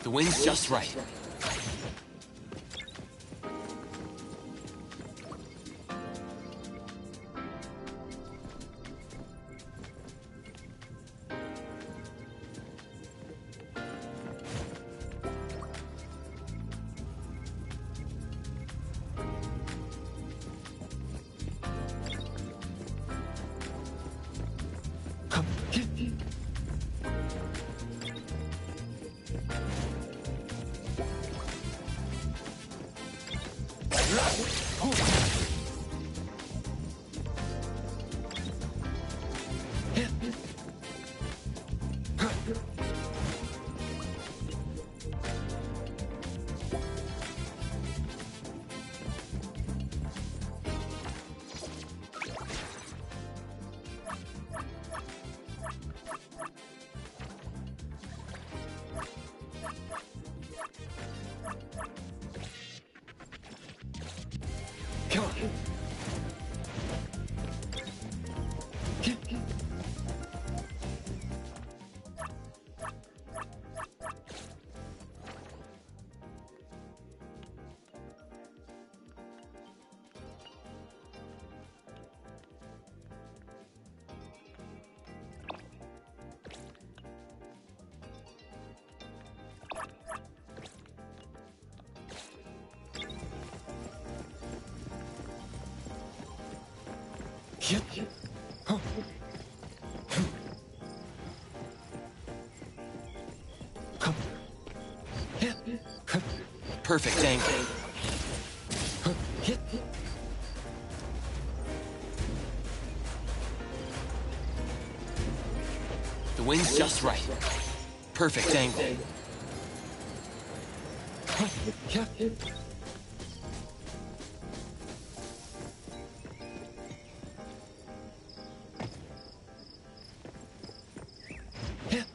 The wind's just right. Perfect angle. The wind's just right. Perfect angle.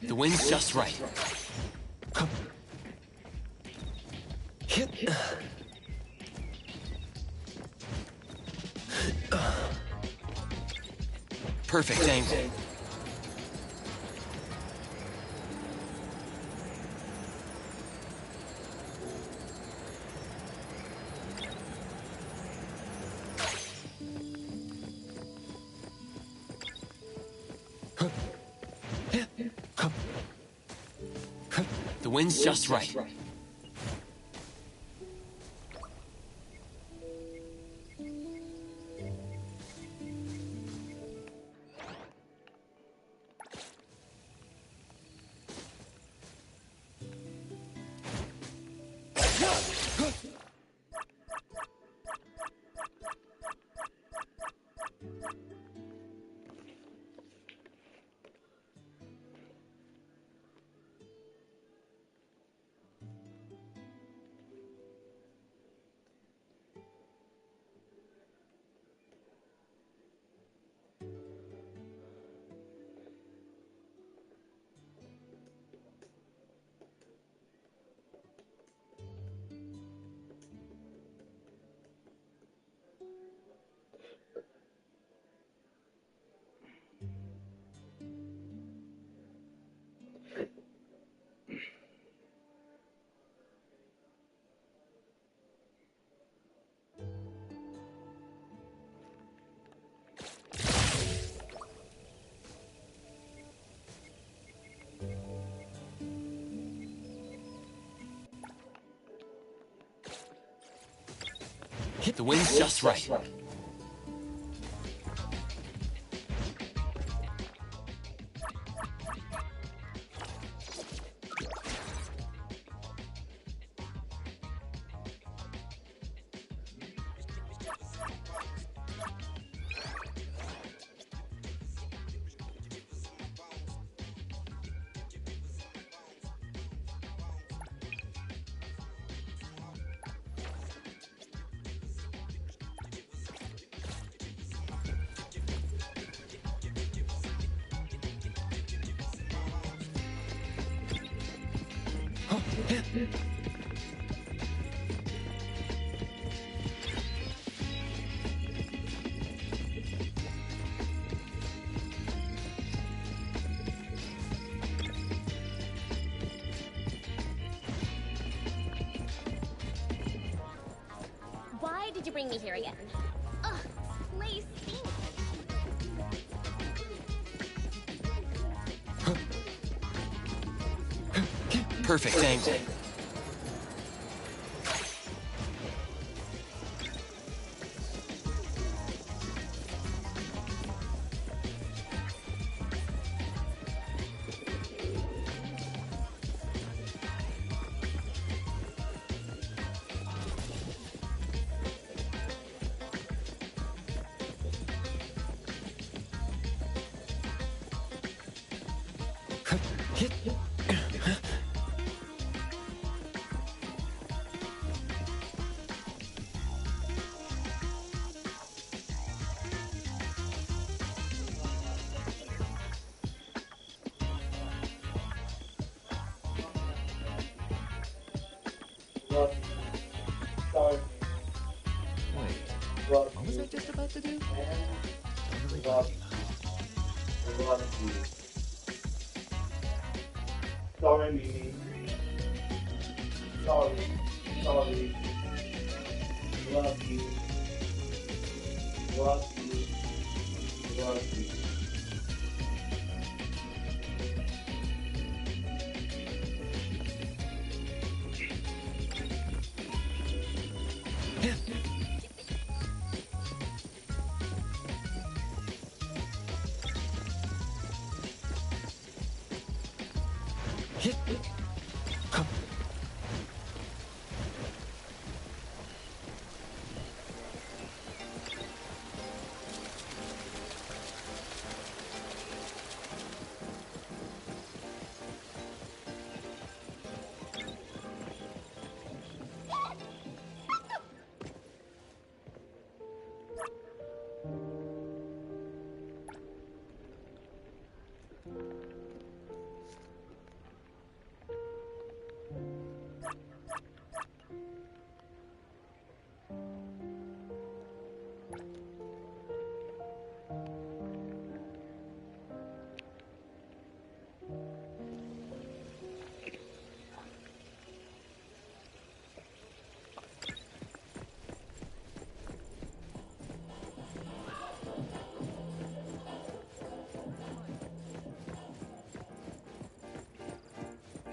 The wind's just right. Perfect angle. The wind's just right. The wind's just right. bring me here again. Ugh, Lace stinks. Perfect angle. Love you. Sorry. Wait, Love what was you. I just about to do? And Totally love blanking. you. Love you. Sorry, Mimi. Sorry. Sorry. Love you. Love you. Love you.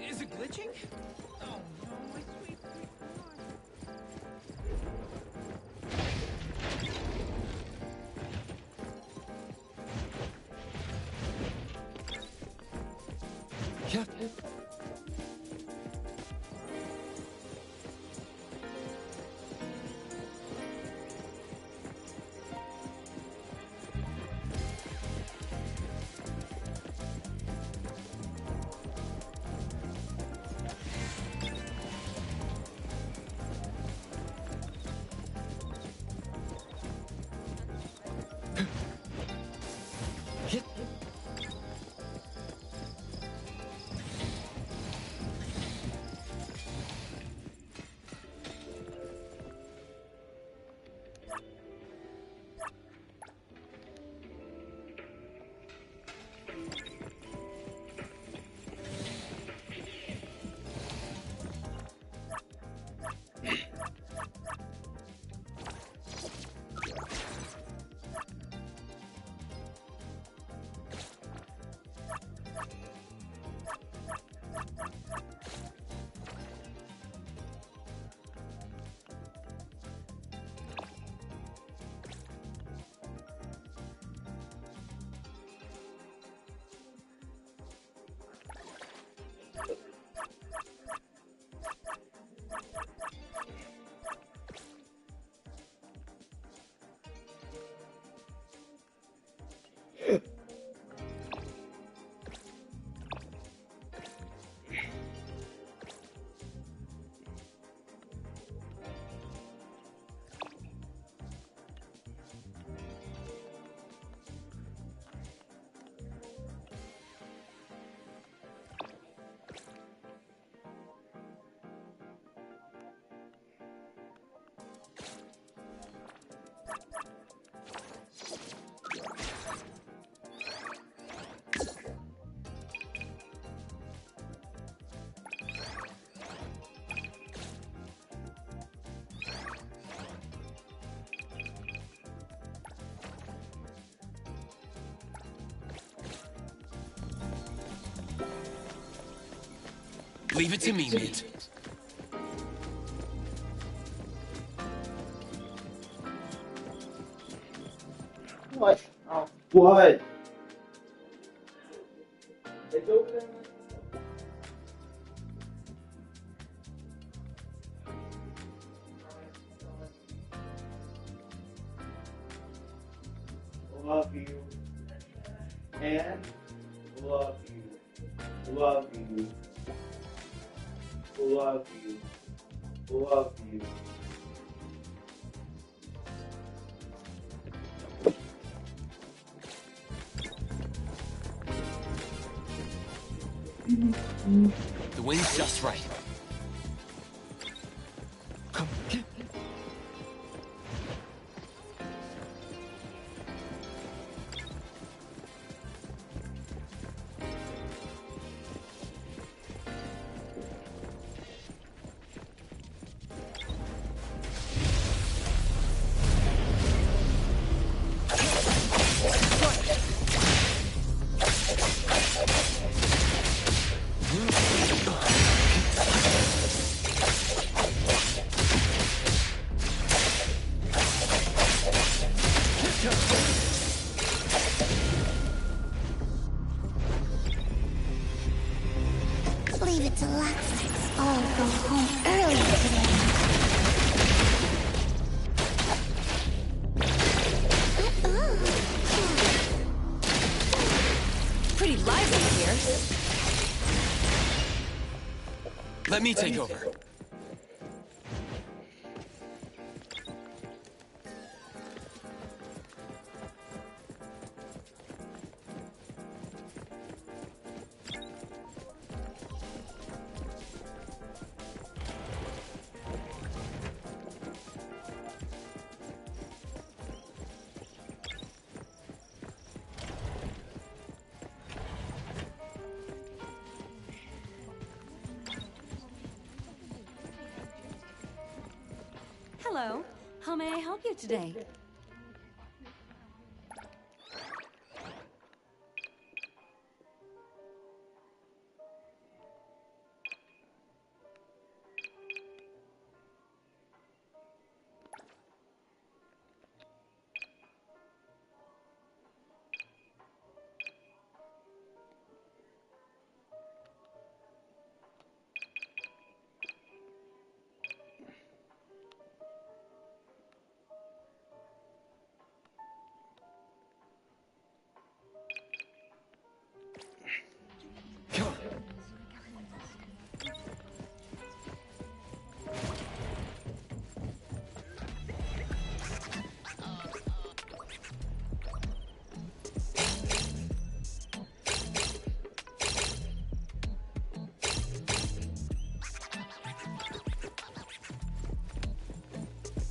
Is it glitching? Oh no, my sweet. Yeah. Leave it to me, Mint. What? Oh, what? It's over there. Love you. And love you. Love you. Love you. Love you. The wind's just right. Come, get. Leave it to Lux. I'll go home early today. Pretty lively here. Let me take over. Hello. How may I help you today? Come.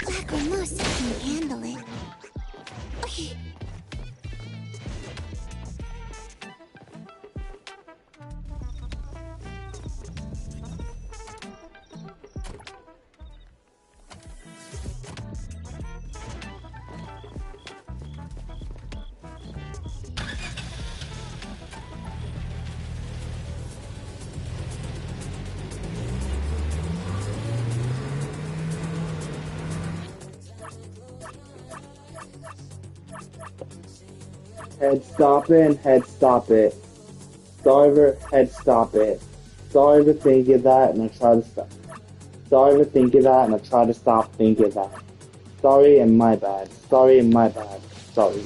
Lacrimosa can handle it. Head stop it and head stop it. Sorry for head stop it. Sorry for thinking that and I try to stop. Sorry for thinking that and I try to stop thinking that. Sorry and my bad. Sorry and my bad. Sorry.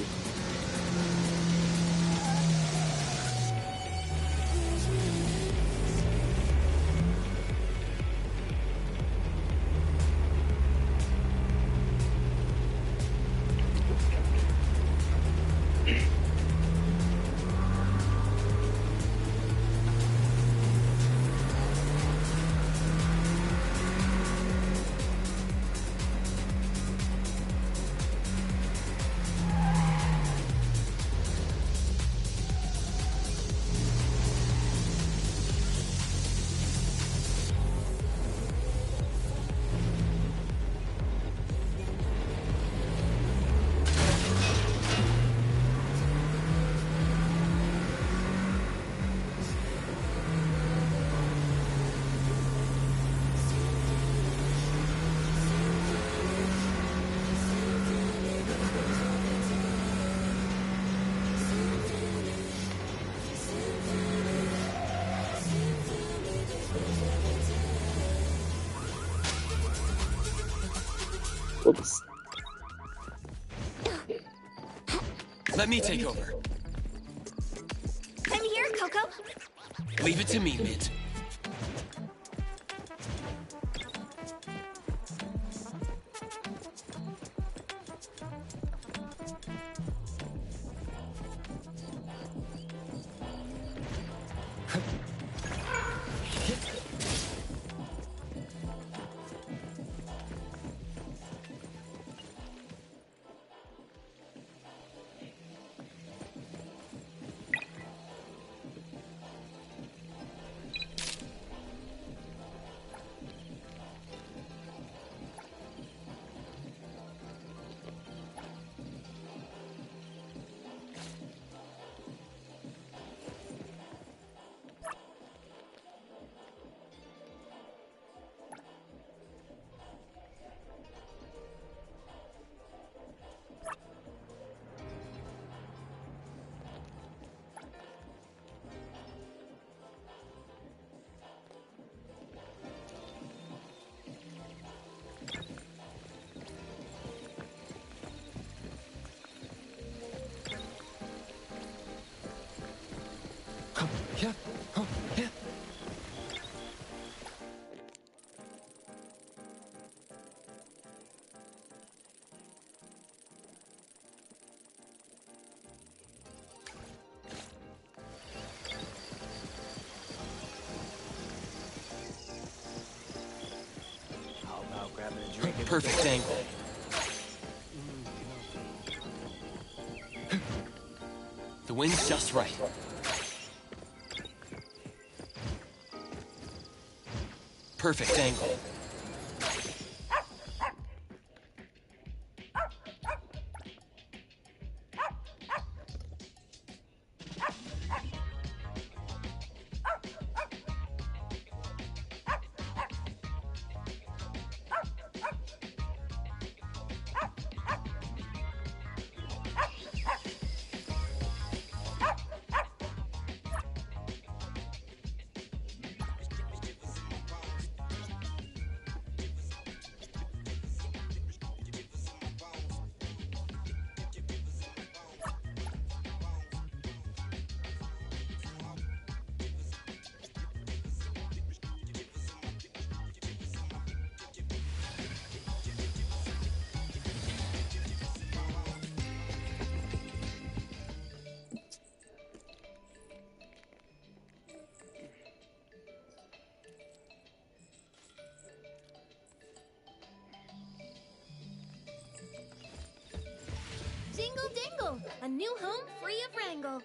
Oops. Let me take over. I'm here, Coco. Leave it to me, Mint. Come here. Come here. How about grabbing a drink? Perfect angle. The wind's just right. Perfect angle. Jingle dingle, a new home free of wrangle.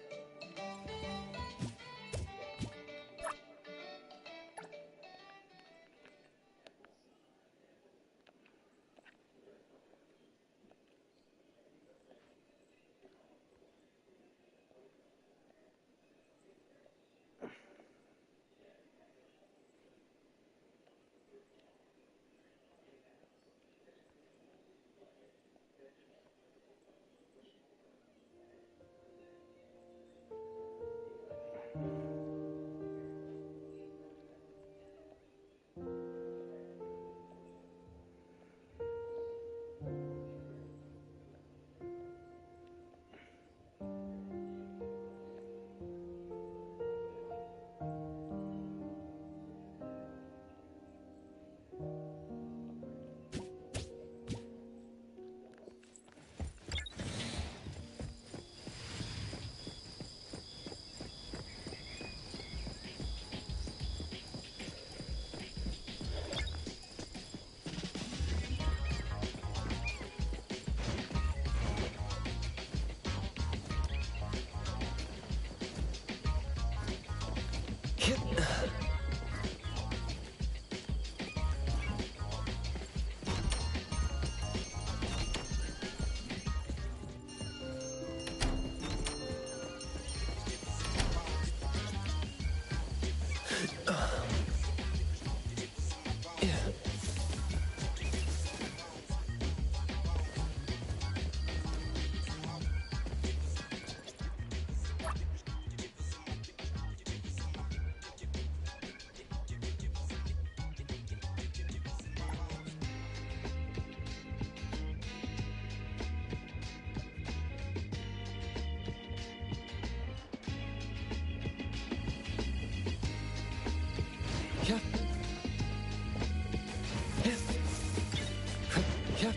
Yeah.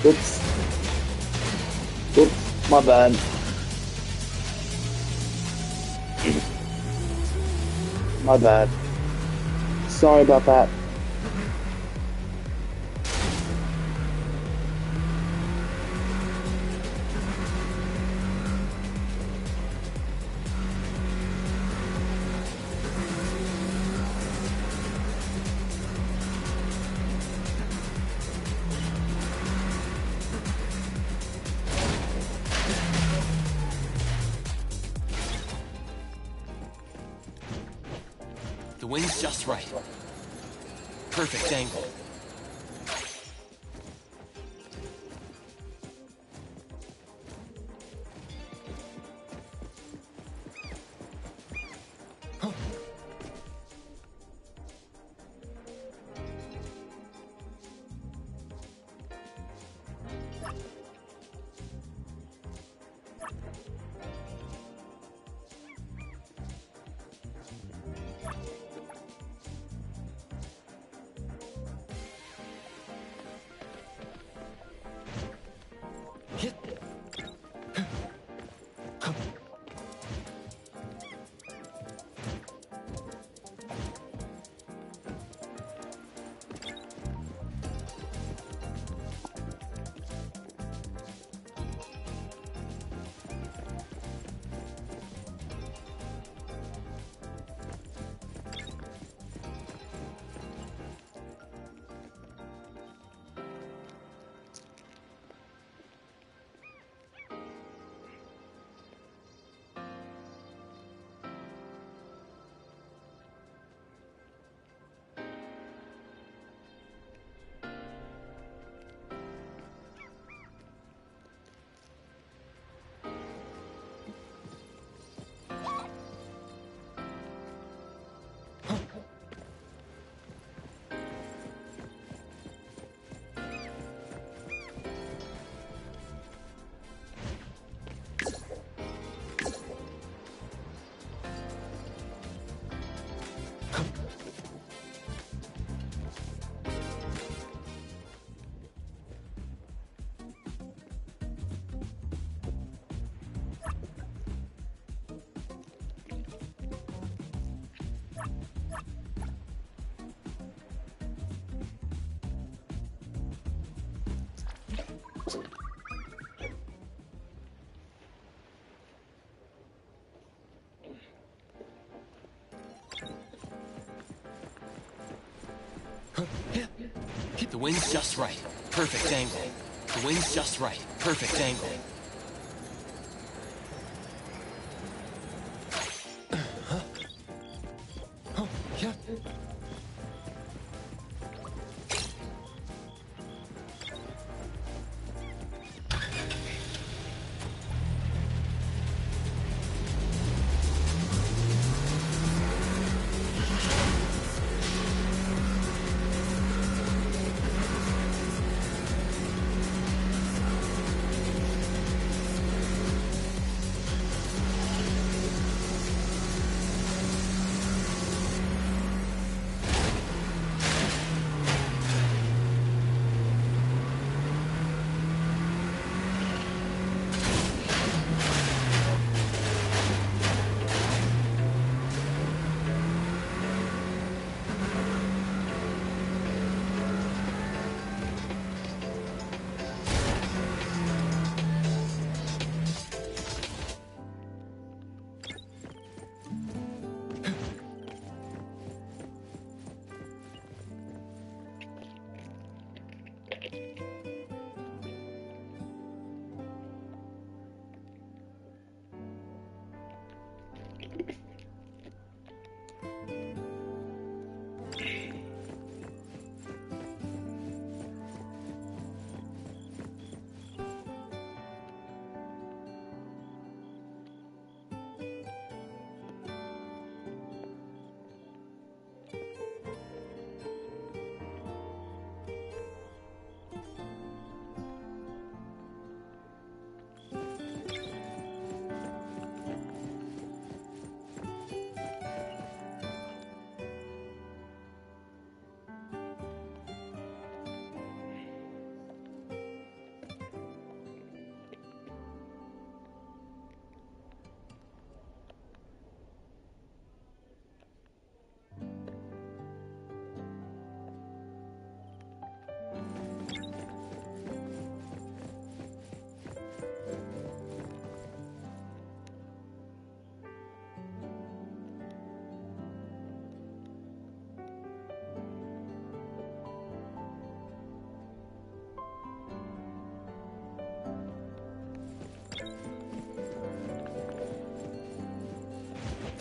Oops. Oops, my bad. My bad. Sorry about that. The wind's just right. Perfect angle. The wind's just right. Perfect angle. The wind's just right. Perfect angle. Yeah.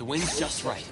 The wind's just right.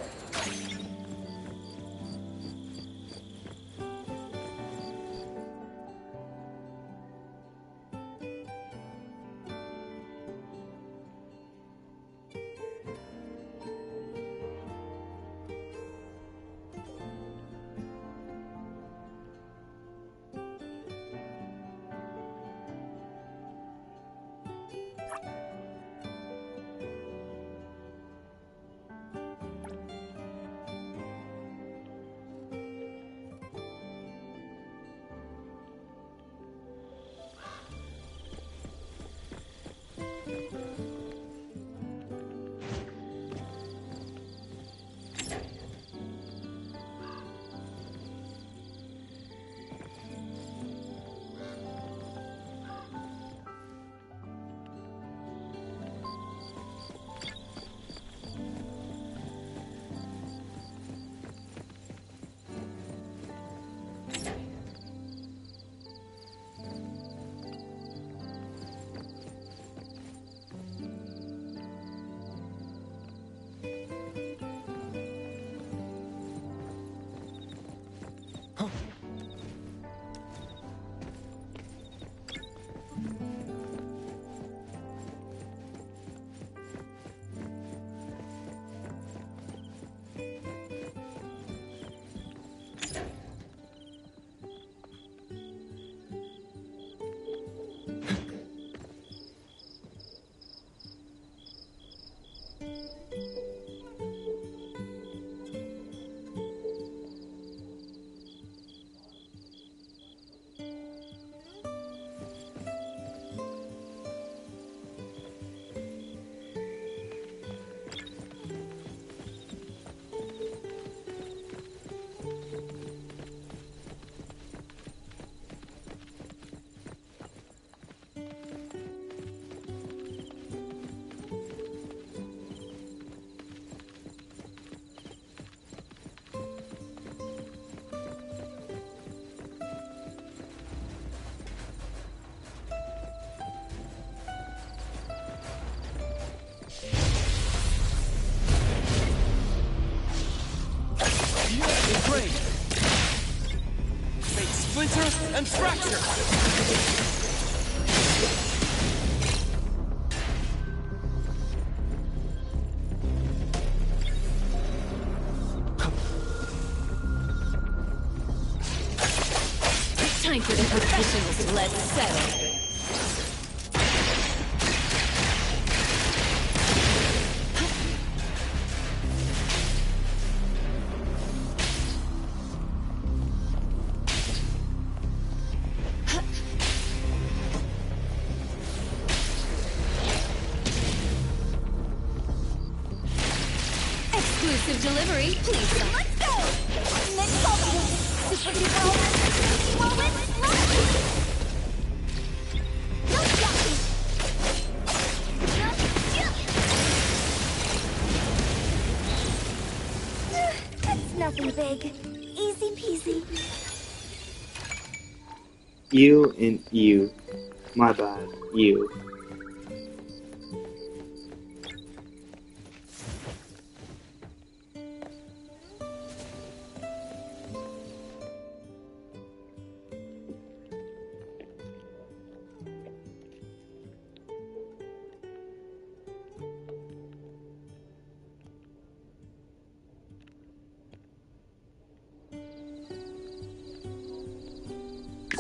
Great! Make splinter and fracture! Time for the professionals to let settle. Exclusive delivery, please. Let's go! Next level! Super duper moment! No stopping! That's nothing big. Easy peasy. You and you. My bad. You.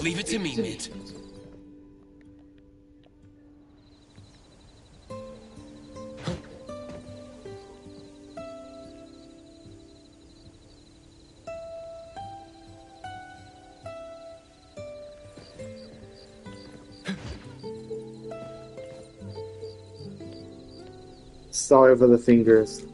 Leave it to me, Mint. Sorry for the fingers.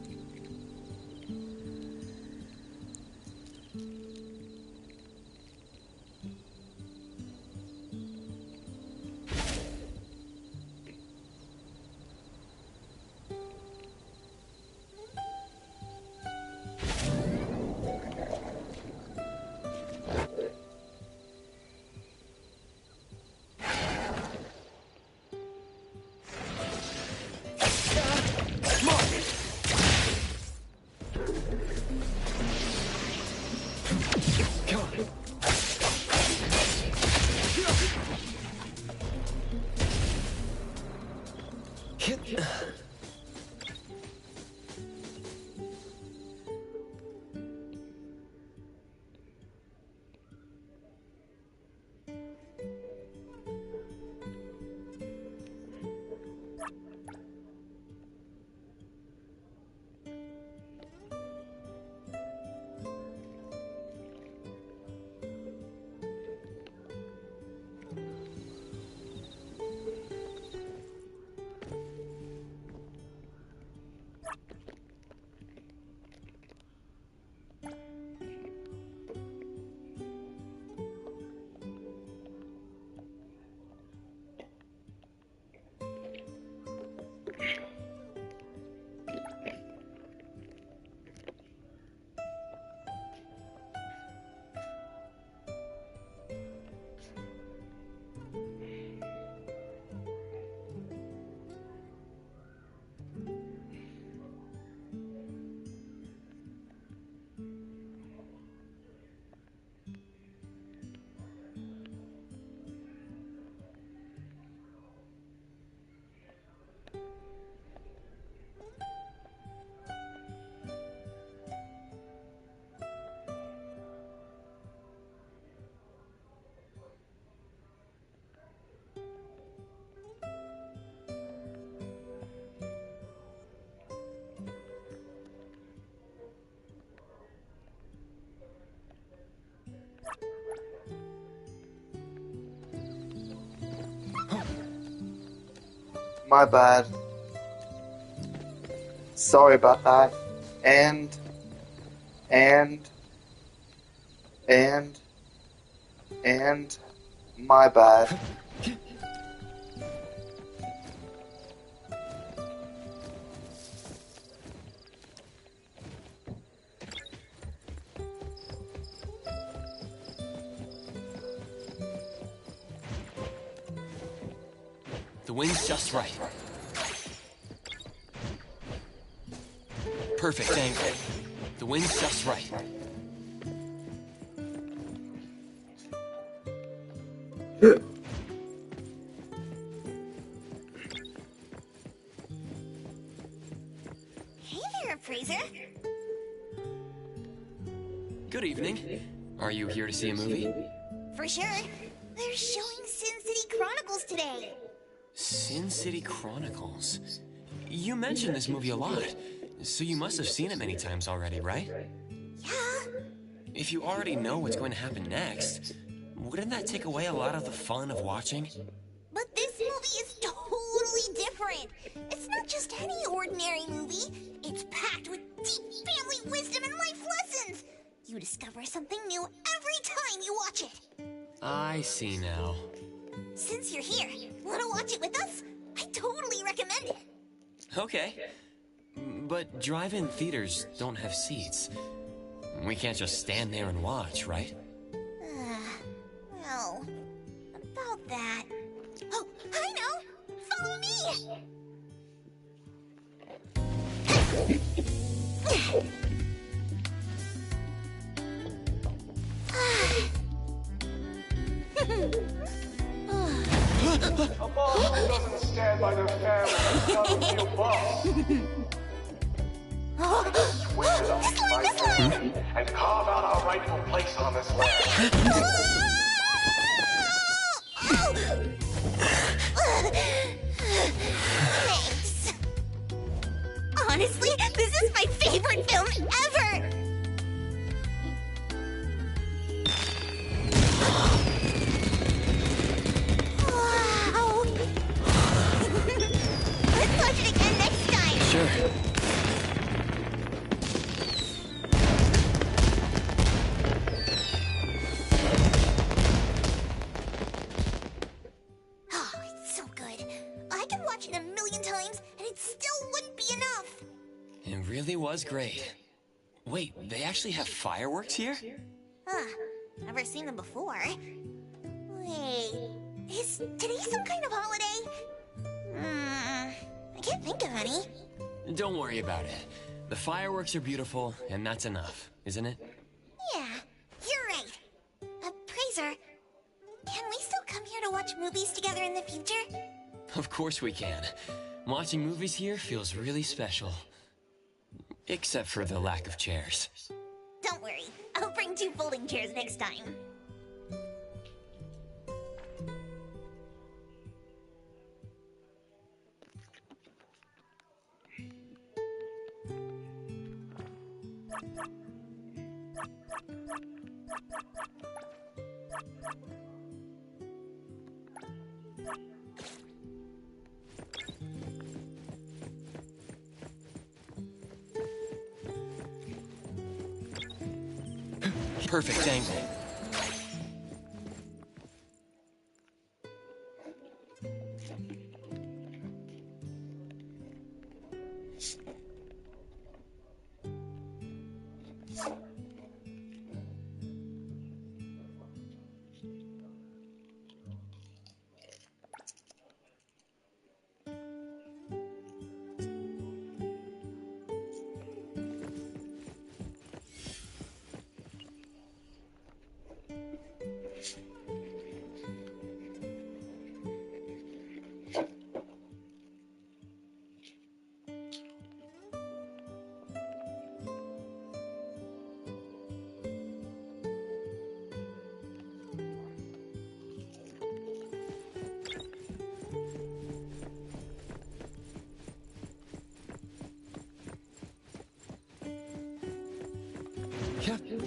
My bad. Sorry about that. And my bad. The wind's just right. Perfect angle. The wind's just right. Hey there, Appraiser. Good evening. Are you here to see a movie? For sure. They're showing Sin City Chronicles today. Sin City Chronicles. You mentioned this movie a lot, so you must have seen it many times already, right? Yeah. If you already know what's going to happen next, wouldn't that take away a lot of the fun of watching? But this movie is totally different. It's not just any ordinary movie. It's packed with deep family wisdom and life lessons. You discover something new every time you watch it. I see now. Since you're here, want to watch it with us? I totally recommend it. Okay. But drive-in theaters don't have seats. We can't just stand there and watch, right? Well, about that. Oh, I know! Follow me! A boss who doesn't stand by their family is not a real boss. Swear to fight and carve out our rightful place on this land. Thanks. Honestly, this is my favorite film ever! Wow! Let's watch it again next time! Sure. Oh, it's so good. I could watch it a million times, and it still wouldn't be enough. It really was great. Wait, they actually have fireworks here? Huh. Never seen them before. Wait, is today some kind of holiday? I can't think of any. Don't worry about it. The fireworks are beautiful, and that's enough, isn't it? Yeah, you're right. Appraiser, can we still come here to watch movies together in the future? Of course we can. Watching movies here feels really special. Except for the lack of chairs. Don't worry, I'll bring 2 folding chairs next time. Perfect angle. Captain.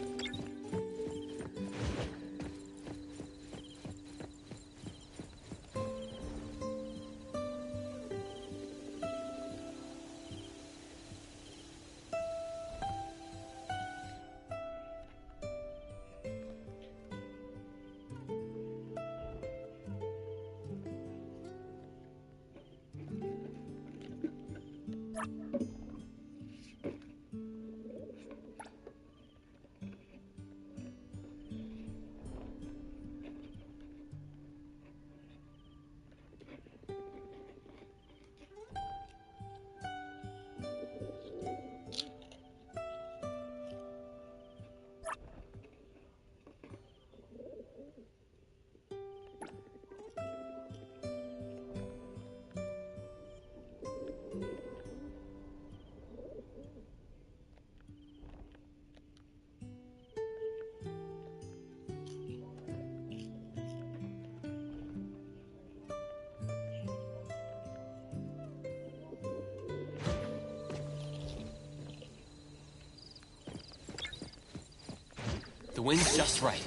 The wind's just right.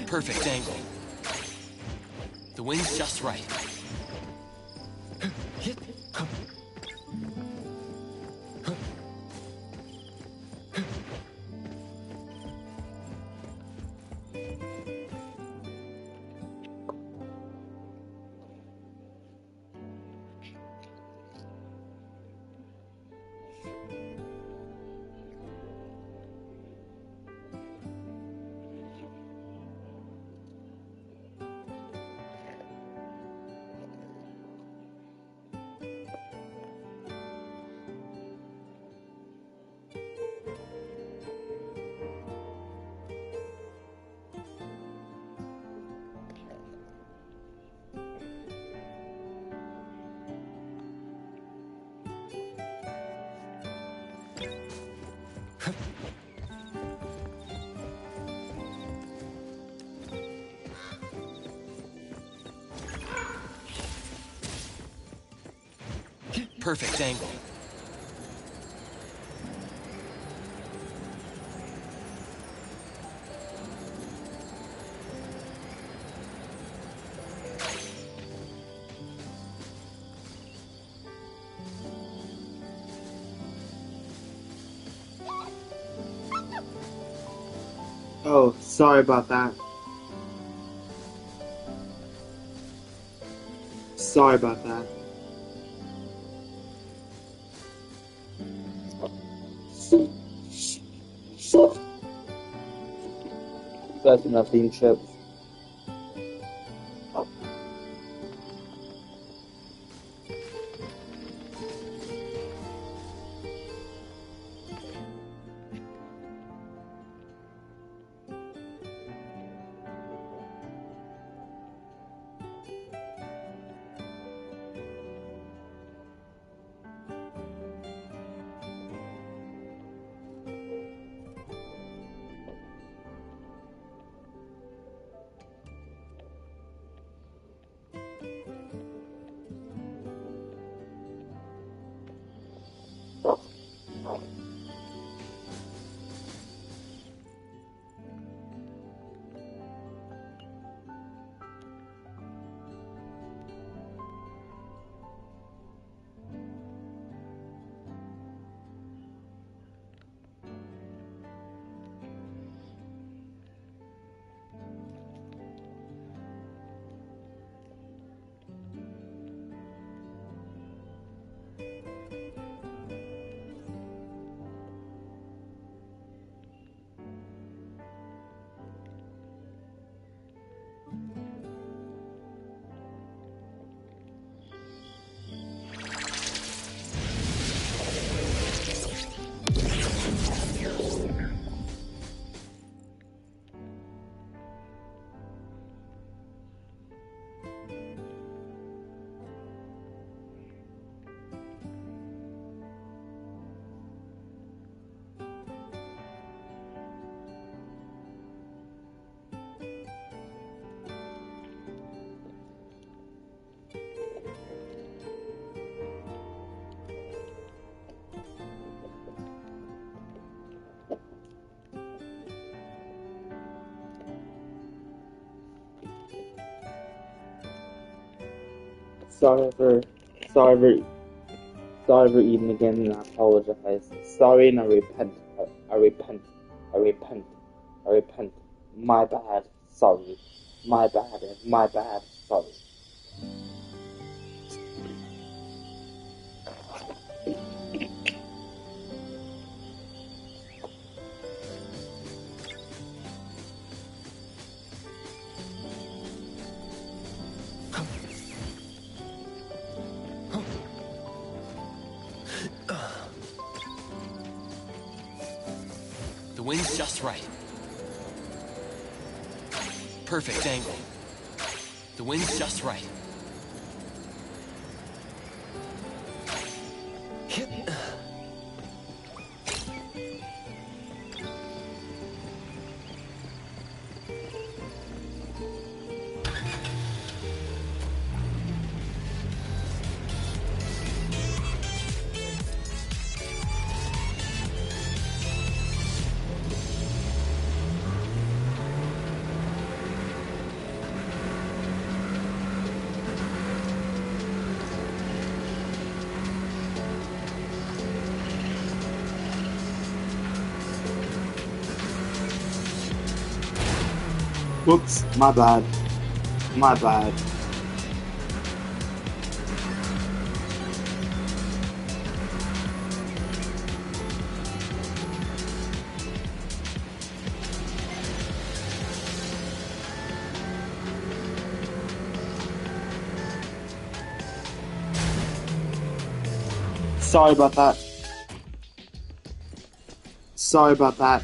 Perfect angle. The wind's just right. Perfect angle. Oh, sorry about that. Sorry about that. That's nothing, Chips. Sorry for, sorry for eating again, and I apologize. Sorry, and I repent. I repent. I repent. I repent. My bad. Sorry. My bad. My bad. Sorry. The wind's just right. Perfect angle. The wind's just right. Whoops, my bad. My bad. Sorry about that. Sorry about that.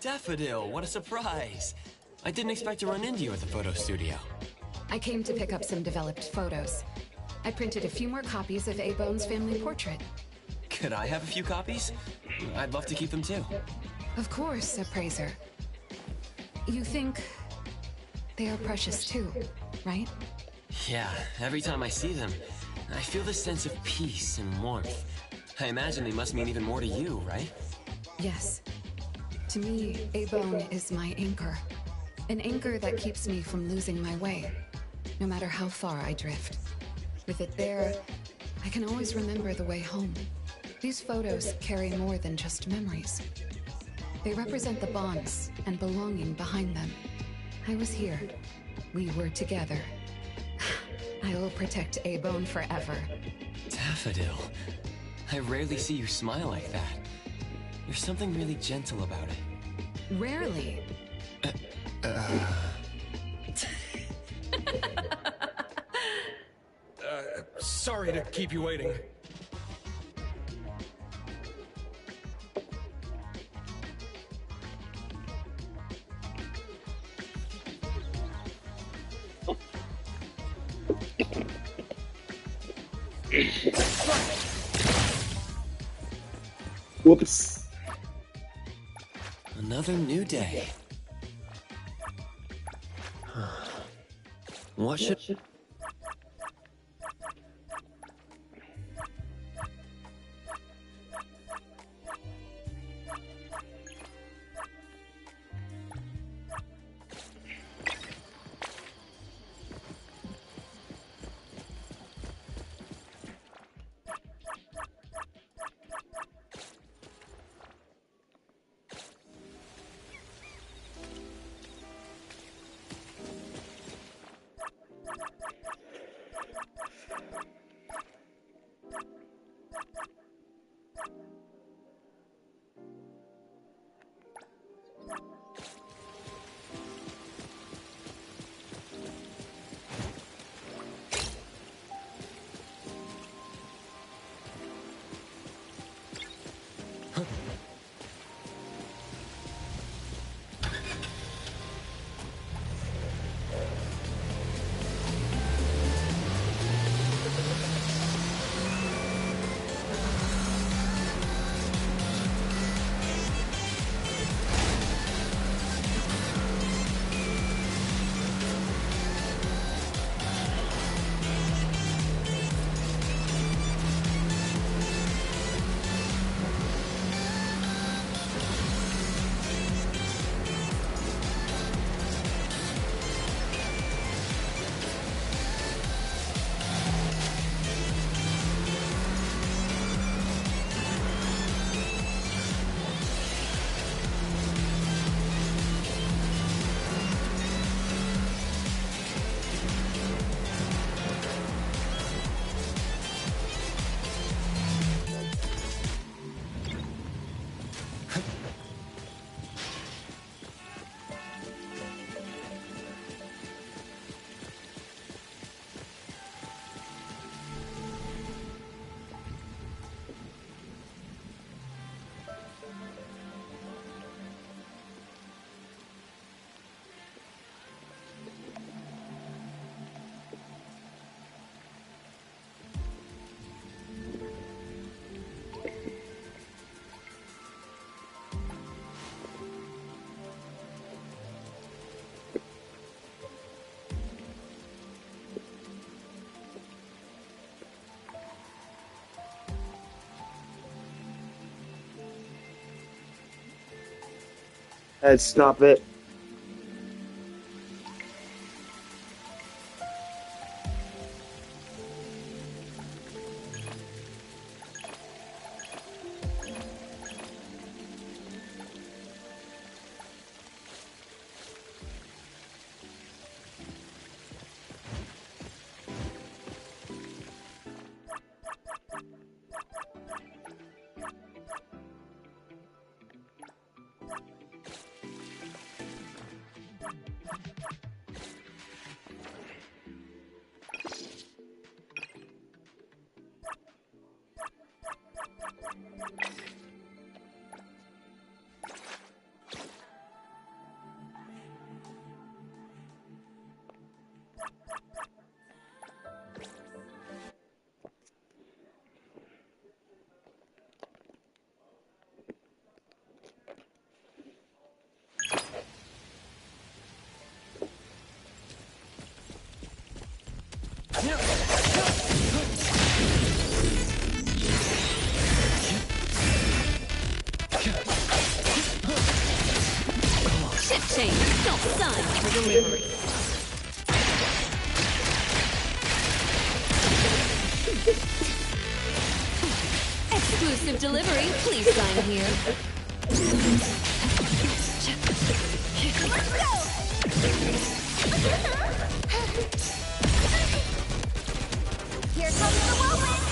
Daffodil, what a surprise. I didn't expect to run into you at the photo studio. I came to pick up some developed photos. I printed a few more copies of A-Bone's family portrait. Could I have a few copies? I'd love to keep them too. Of course, appraiser. You think they are precious too, right? Yeah, every time I see them, I feel this sense of peace and warmth. I imagine they must mean even more to you, right? Yes. To me, A-Bone is my anchor. An anchor that keeps me from losing my way, no matter how far I drift. With it there, I can always remember the way home. These photos carry more than just memories. They represent the bonds and belonging behind them. I was here. We were together. I will protect A-Bone forever. Daffodil, I rarely see you smile like that. There's something really gentle about it. Rarely. Sorry to keep you waiting. Whoops. Another new day. What should... Ed, stop it. Sign for delivery. Exclusive delivery, please sign here. Let's go! Here comes the whirlwind!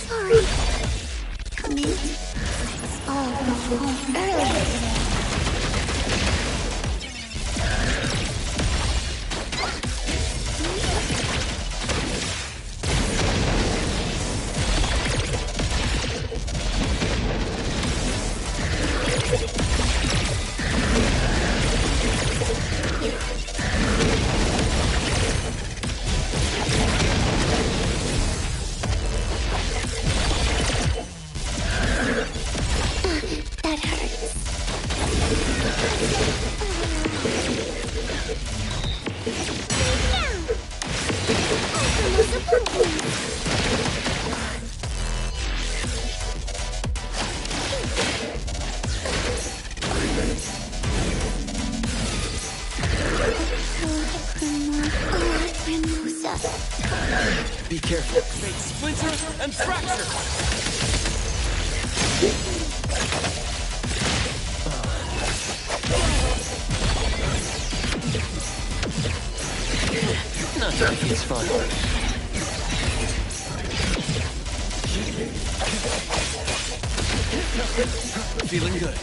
Sorry. Come in. Let's all go home early. That hurts. Now! Also no support, please. Be careful. They splinter and fracture. Not to confuse fun. Feeling good.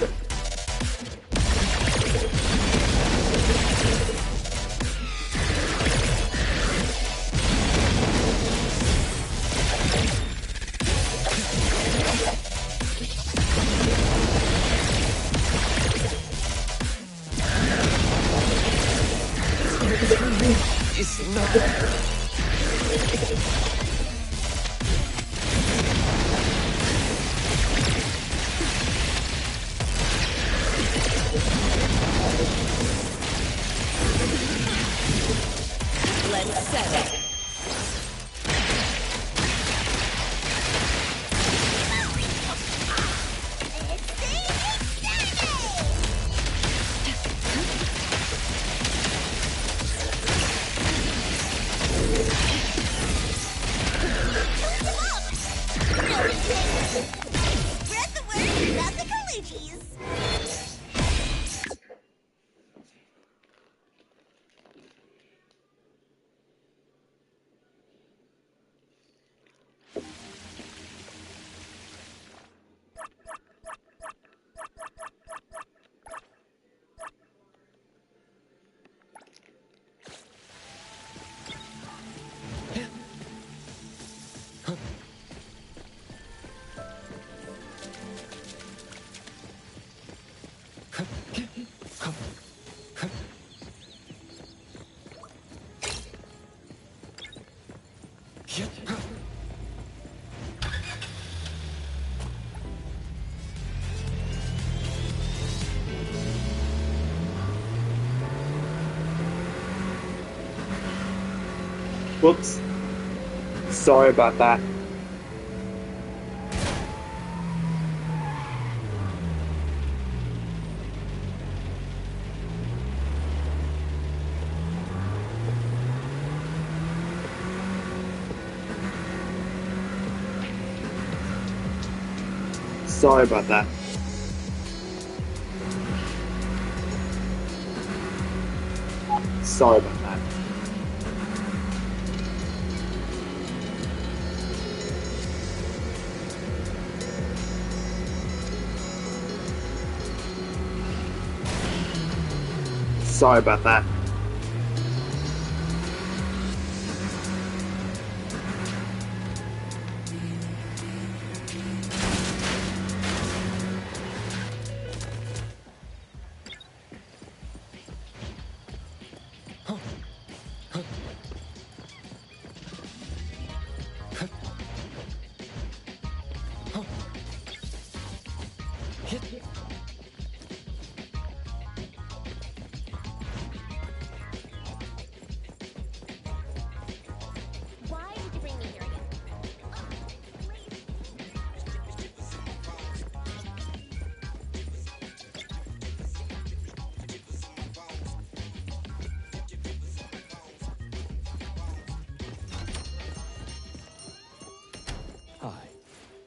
It's not. Let's settle. Spread the word about the Collegies. Whoops. Sorry about that. Sorry about that. Sorry about that. Sorry about that.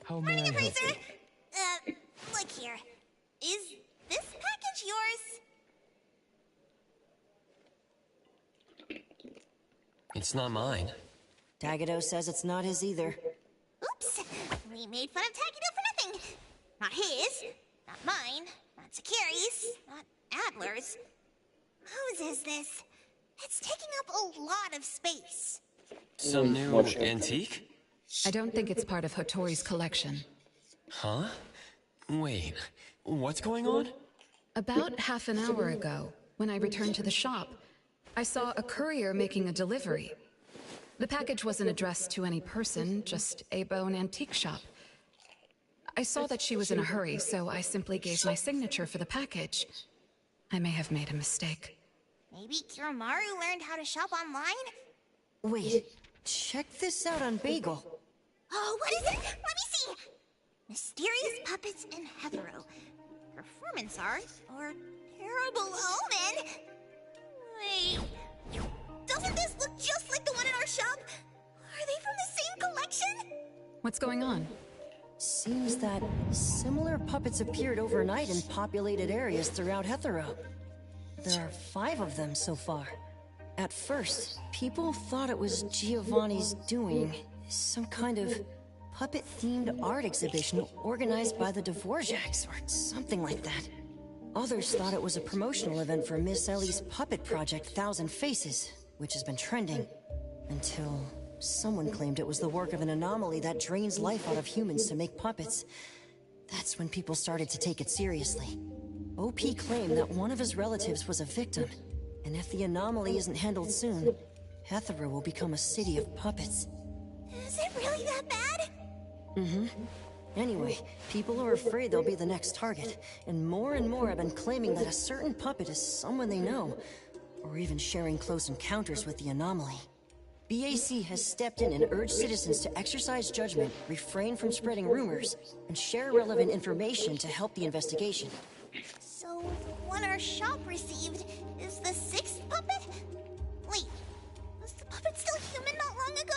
How may I Morning, help Appraiser! you? Look here. Is this package yours? It's not mine. Tagado says it's not his either. Oops! We made fun of Takido for nothing. Not his, not mine, not Sakiri's, not Adler's. Whose is this? It's taking up a lot of space. Some new Watch it. antique? I don't think it's part of Hotori's collection. Huh? Wait, what's going on? About half an hour ago, when I returned to the shop, I saw a courier making a delivery. The package wasn't addressed to any person, just a bone antique shop. I saw that she was in a hurry, so I simply gave my signature for the package. I may have made a mistake. Maybe Kiromaru learned how to shop online? Wait, check this out on Bagel. Oh, what is it? Let me see! Mysterious puppets in Hetero. Performance art or terrible omen? Wait, doesn't this look just like the one in our shop? Are they from the same collection? What's going on? Seems that similar puppets appeared overnight in populated areas throughout Hetero. There are 5 of them so far. At first, people thought it was Giovanni's doing, some kind of puppet-themed art exhibition organized by the Dvorak's or something like that. Others thought it was a promotional event for Miss Ellie's puppet project 1,000 Faces, which has been trending. Until someone claimed it was the work of an anomaly that drains life out of humans to make puppets. That's when people started to take it seriously. OP claimed that one of his relatives was a victim, and if the anomaly isn't handled soon, Hetero will become a city of puppets. Is it really that bad? Anyway, people are afraid they'll be the next target, and more have been claiming that a certain puppet is someone they know, or even sharing close encounters with the anomaly. BAC has stepped in and urged citizens to exercise judgment, refrain from spreading rumors, and share relevant information to help the investigation. So, the one our shop received is the 6th puppet? Wait, was the puppet still human not long ago?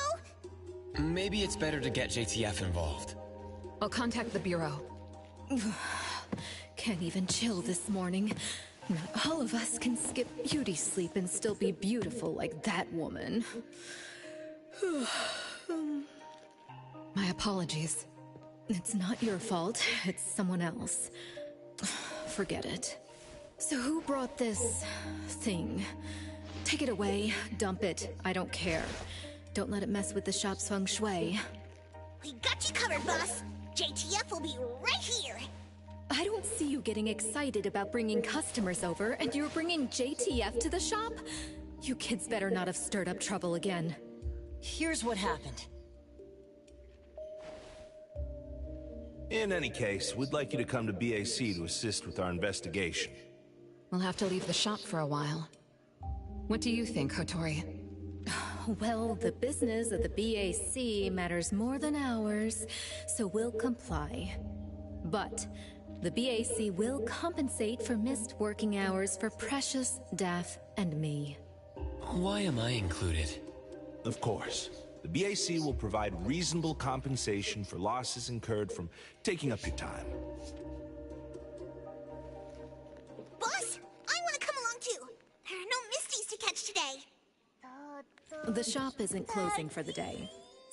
Maybe it's better to get JTF involved. I'll contact the Bureau. Can't even chill this morning. Not all of us can skip beauty sleep and still be beautiful like that woman. My apologies. It's not your fault, it's someone else. Forget it. So who brought this thing? Take it away, dump it, I don't care. Don't let it mess with the shop's feng shui. We got you covered, boss. JTF will be right here. I don't see you getting excited about bringing customers over, and you're bringing JTF to the shop? You kids better not have stirred up trouble again. Here's what happened. In any case, we'd like you to come to BAC to assist with our investigation. We'll have to leave the shop for a while. What do you think, Hotori? Well, the business of the BAC matters more than ours, so we'll comply. But the BAC will compensate for missed working hours for Precious, Daff, and me. Why am I included? Of course. The BAC will provide reasonable compensation for losses incurred from taking up your time. Boss, I want to come along too. There are no Misties to catch today. The shop isn't closing for the day.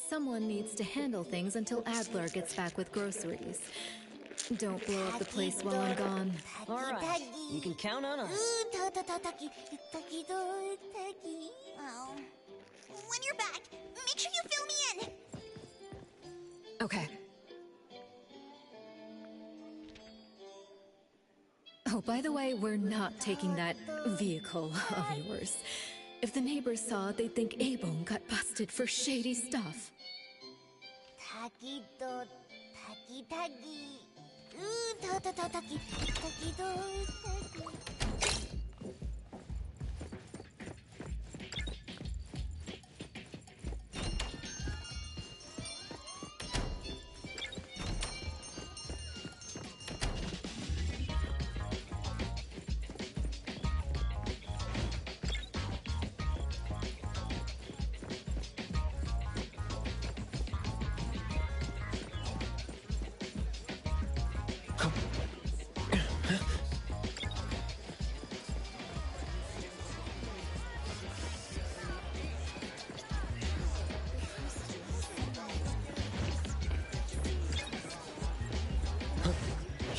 Someone needs to handle things until Adler gets back with groceries. Don't blow up the place while I'm gone. All right, you can count on us. Oh. When you're back, make sure you fill me in. Okay. Oh, by the way, we're not taking that vehicle of yours. If the neighbors saw it, they'd think A-Bone got busted for shady stuff.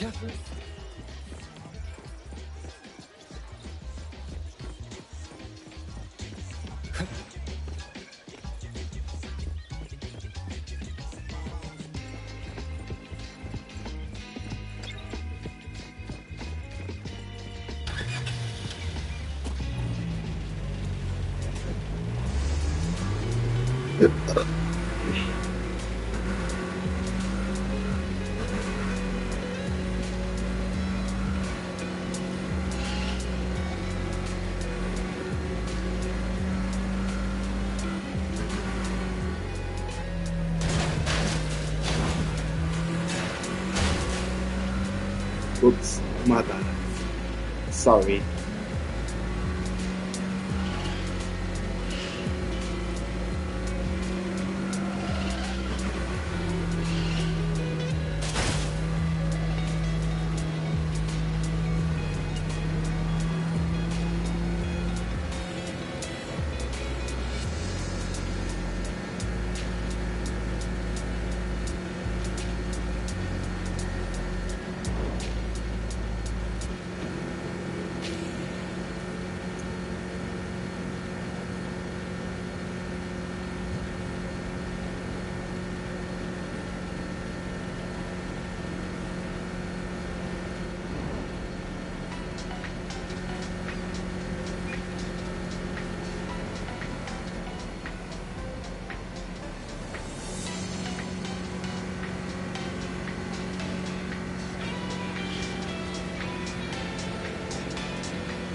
Yeah. Oops, my bad. Sorry.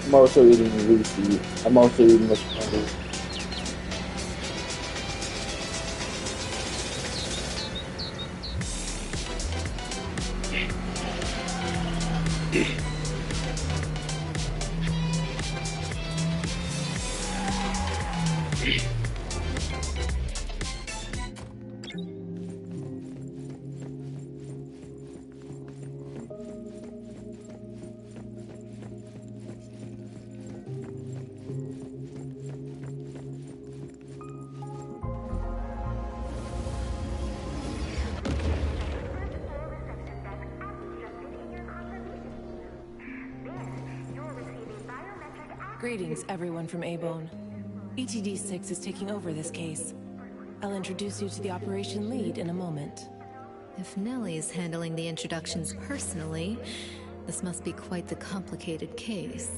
I'm also eating Lucy. I'm also eating the candy. Greetings, everyone from A-Bone. ETD-6 is taking over this case. I'll introduce you to the operation lead in a moment. If Nellie's handling the introductions personally, this must be quite the complicated case.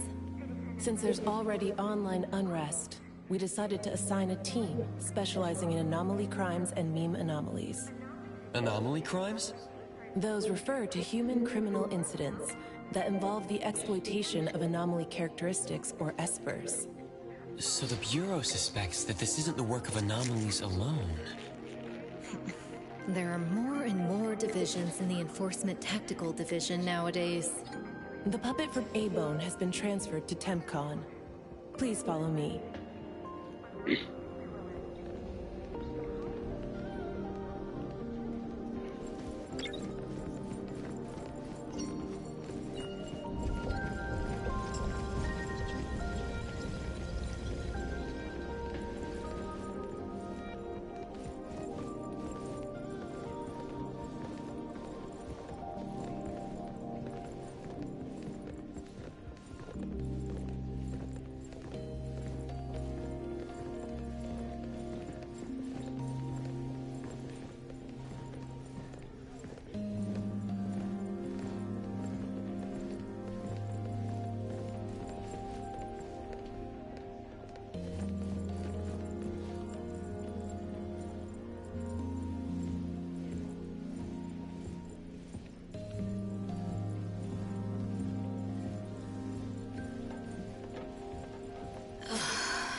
Since there's already online unrest, we decided to assign a team specializing in anomaly crimes and meme anomalies. Anomaly crimes? Those refer to human criminal incidents that involve the exploitation of anomaly characteristics, or espers. So the Bureau suspects that this isn't the work of anomalies alone. There are more and more divisions in the Enforcement Tactical Division nowadays. The puppet from A-Bone has been transferred to TempCon. Please follow me.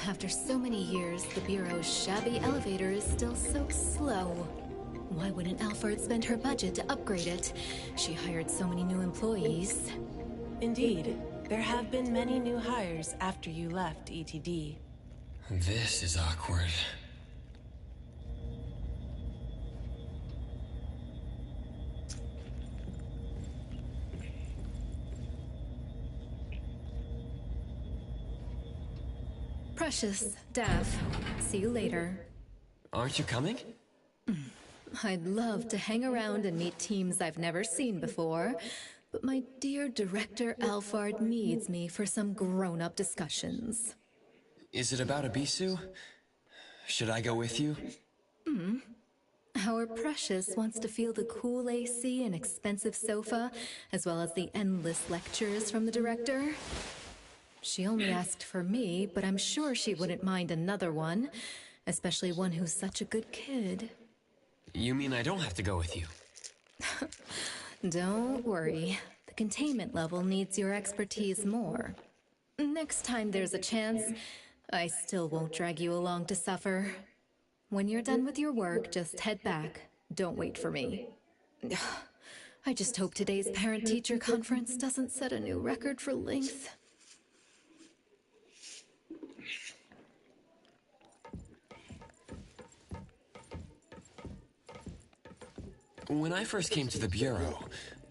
After so many years, the Bureau's shabby elevator is still so slow. Why wouldn't Alfred spend her budget to upgrade it? She hired so many new employees. Indeed, there have been many new hires after you left ETD. This is awkward. Precious, Daff. See you later. Aren't you coming? I'd love to hang around and meet teams I've never seen before, but my dear director Alphard needs me for some grown-up discussions. Is it about Abisu? Should I go with you? Our Precious wants to feel the cool AC and expensive sofa, as well as the endless lectures from the director. She only asked for me, but I'm sure she wouldn't mind another one, especially one who's such a good kid. You mean I don't have to go with you? Don't worry. The containment level needs your expertise more. Next time there's a chance, I still won't drag you along to suffer. When you're done with your work, just head back. Don't wait for me. I just hope today's parent-teacher conference doesn't set a new record for length. When I first came to the Bureau,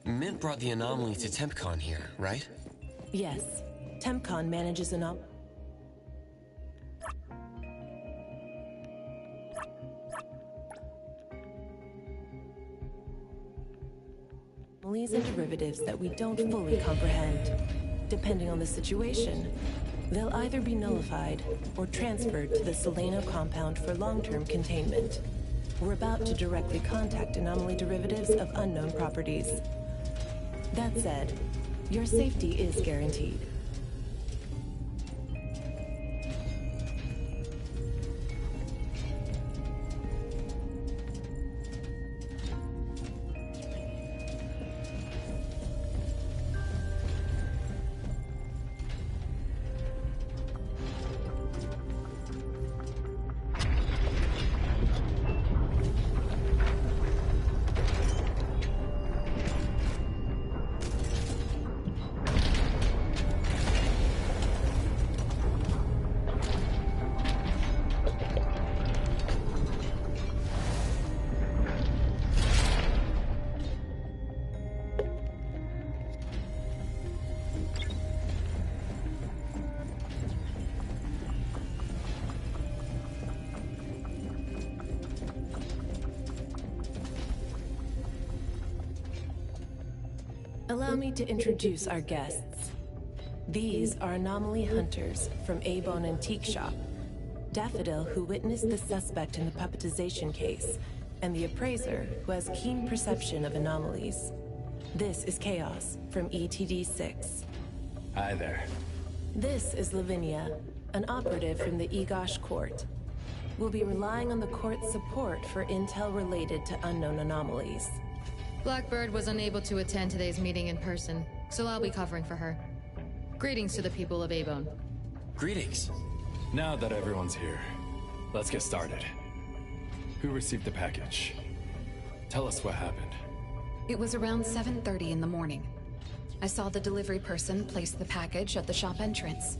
Mint brought the anomaly to TempCon here, right? Yes. TempCon manages anomalies and derivatives that we don't fully comprehend. Depending on the situation, they'll either be nullified or transferred to the Seleno compound for long-term containment. We're about to directly contact anomaly derivatives of unknown properties. That said, your safety is guaranteed. Allow me to introduce our guests. These are anomaly hunters from A-Bone Antique Shop, Daffodil, who witnessed the suspect in the puppetization case, and the appraiser, who has keen perception of anomalies. This is Chaos from ETD-6. Hi there. This is Lavinia, an operative from the Egosh Court. We'll be relying on the court's support for intel related to unknown anomalies. Blackbird was unable to attend today's meeting in person, so I'll be covering for her. Greetings to the people of A-Bone. Greetings. Now that everyone's here, let's get started. Who received the package? Tell us what happened. It was around 7:30 in the morning. I saw the delivery person place the package at the shop entrance.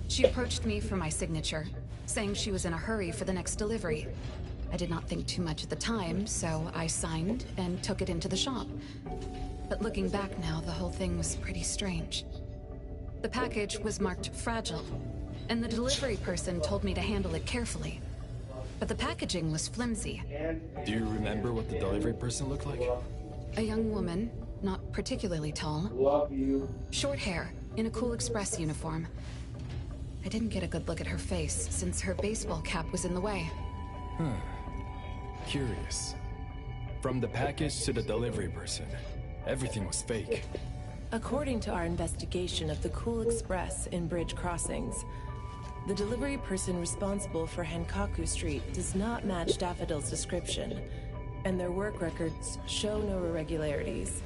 She approached me for my signature, saying she was in a hurry for the next delivery. I did not think too much at the time, so I signed and took it into the shop. But looking back now, the whole thing was pretty strange. The package was marked fragile, and the delivery person told me to handle it carefully. But the packaging was flimsy. Do you remember what the delivery person looked like? A young woman, not particularly tall. Short hair, in a Cool Express uniform. I didn't get a good look at her face, since her baseball cap was in the way. Curious. From the package to the delivery person, everything was fake. According to our investigation of the Cool Express in Bridge Crossings, the delivery person responsible for Hankaku Street does not match Daffodil's description, and their work records show no irregularities.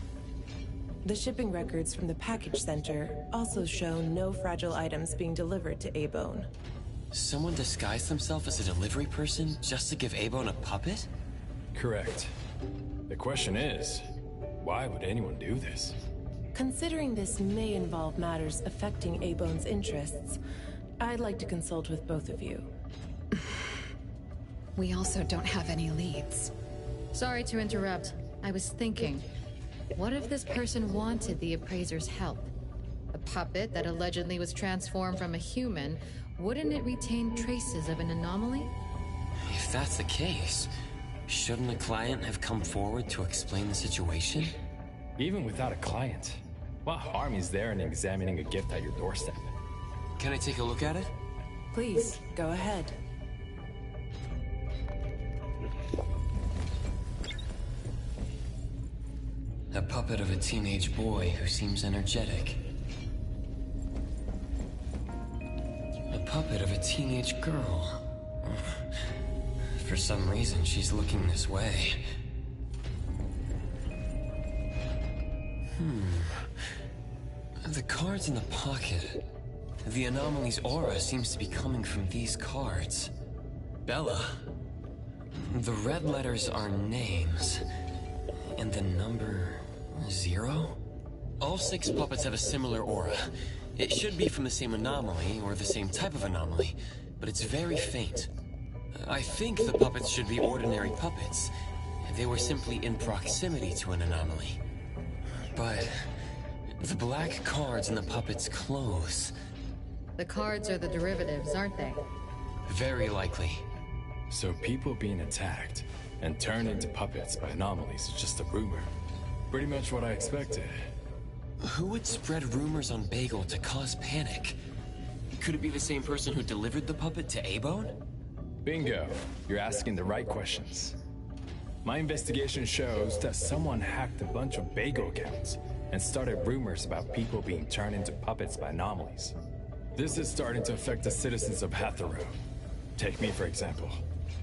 The shipping records from the package center also show no fragile items being delivered to A-Bone. Someone disguised themselves as a delivery person just to give A-Bone a puppet? Correct. The question is, why would anyone do this? Considering this may involve matters affecting A-Bone's interests, I'd like to consult with both of you. We also don't have any leads. Sorry to interrupt. I was thinking, what if this person wanted the appraiser's help? A puppet that allegedly was transformed from a human, wouldn't it retain traces of an anomaly? If that's the case, shouldn't the client have come forward to explain the situation? Even without a client. What harm is there in examining a gift at your doorstep? Can I take a look at it? Please, go ahead. A puppet of a teenage boy who seems energetic. A puppet of a teenage girl. For some reason, she's looking this way. The cards in the pocket. The anomaly's aura seems to be coming from these cards. Bella. The red letters are names. And the number 0? All 6 puppets have a similar aura. It should be from the same anomaly, or the same type of anomaly, but it's very faint. I think the puppets should be ordinary puppets. They were simply in proximity to an anomaly. But the black cards in the puppets' clothes. The cards are the derivatives, aren't they? Very likely. So people being attacked and turned into puppets by anomalies is just a rumor. Pretty much what I expected. Who would spread rumors on Bagel to cause panic? Could it be the same person who delivered the puppet to A-Bone? Bingo. You're asking the right questions. My investigation shows that someone hacked a bunch of Bagel accounts and started rumors about people being turned into puppets by anomalies. This is starting to affect the citizens of Hatharo. Take me, for example.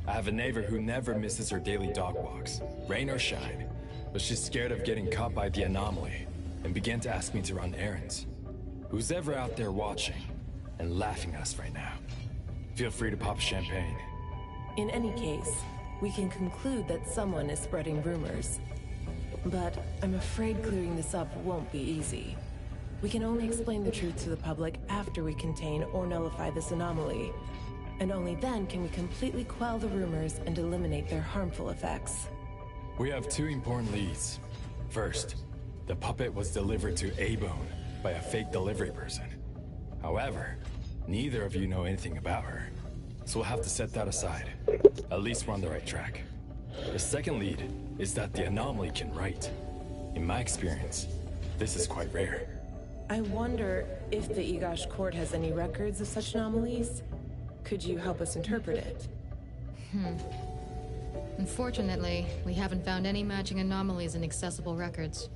I have a neighbor who never misses her daily dog walks, rain or shine, but she's scared of getting caught by the anomaly and began to ask me to run errands. Who's ever out there watching and laughing at us right now, feel free to pop champagne. In any case, we can conclude that someone is spreading rumors. But I'm afraid clearing this up won't be easy. We can only explain the truth to the public after we contain or nullify this anomaly. And only then can we completely quell the rumors and eliminate their harmful effects. We have 2 important leads. First, the puppet was delivered to A-Bone by a fake delivery person. However, neither of you know anything about her, so we'll have to set that aside. At least we're on the right track. The second lead is that the anomaly can write. In my experience, this is quite rare. I wonder if the Igash court has any records of such anomalies? Could you help us interpret it? Unfortunately, we haven't found any matching anomalies in accessible records.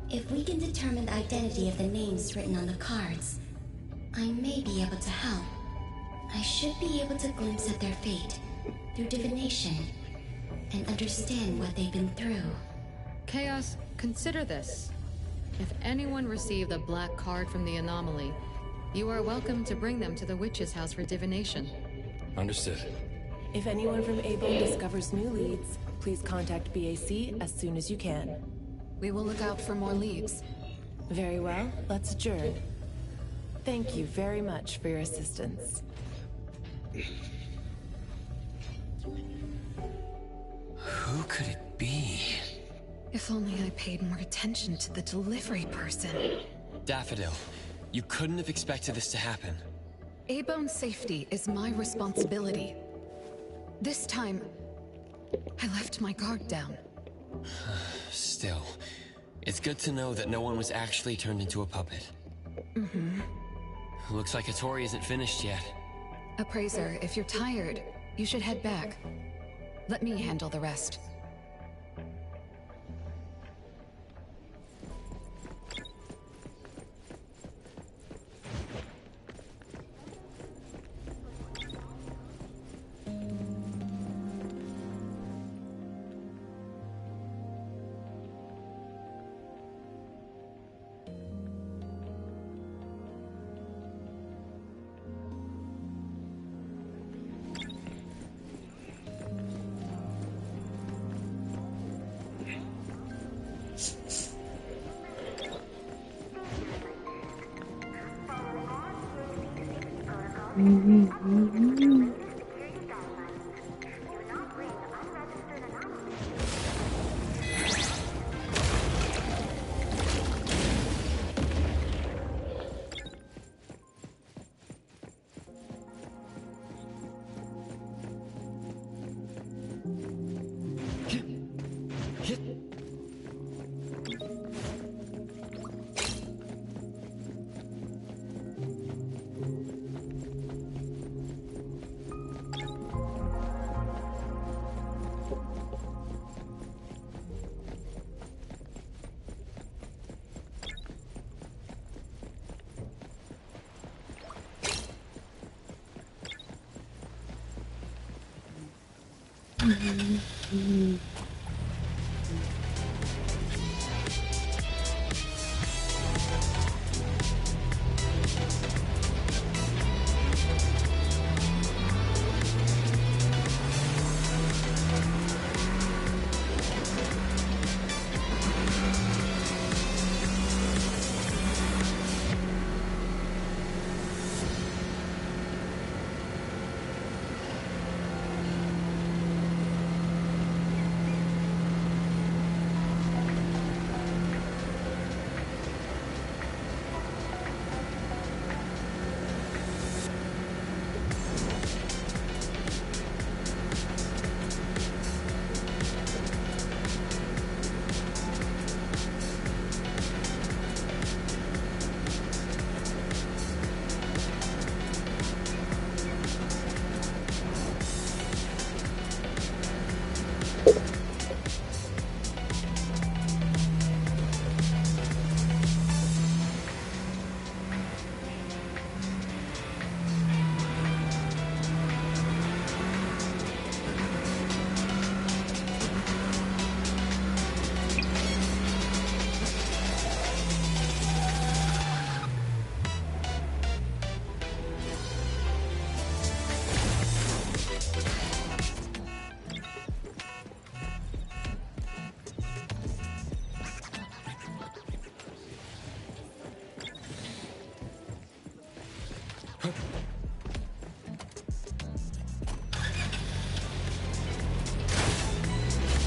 If we can determine the identity of the names written on the cards, I may be able to help. I should be able to glimpse at their fate through divination and understand what they've been through. Chaos, consider this. If anyone received a black card from the anomaly, you are welcome to bring them to the witch's house for divination. Understood. If anyone from A-Bone discovers new leads, please contact BAC as soon as you can. We will look out for more leads. Very well, let's adjourn. Thank you very much for your assistance. Who could it be? If only I paid more attention to the delivery person. Daffodil, you couldn't have expected this to happen. A-Bone's safety is my responsibility. This time, I left my guard down. Still, it's good to know that no one was actually turned into a puppet. Looks like Hattori isn't finished yet. Appraiser, if you're tired, you should head back. Let me handle the rest.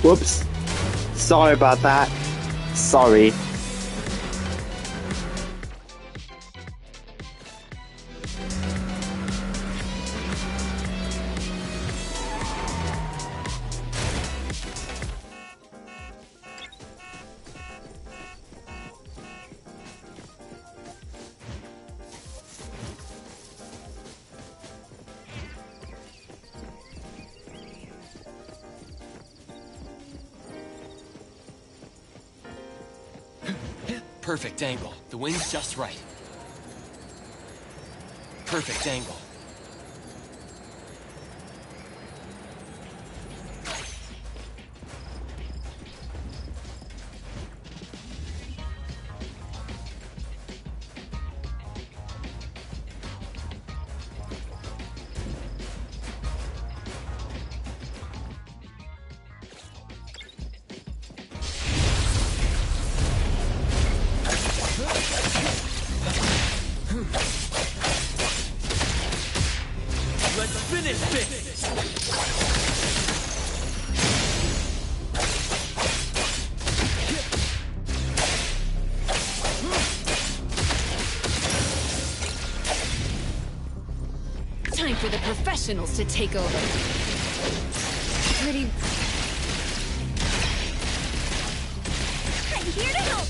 Whoops. Sorry about that. Sorry. Perfect angle. The wind's just right. Perfect angle. Let's finish this! Time for the professionals to take over. Pretty... I'm here to help!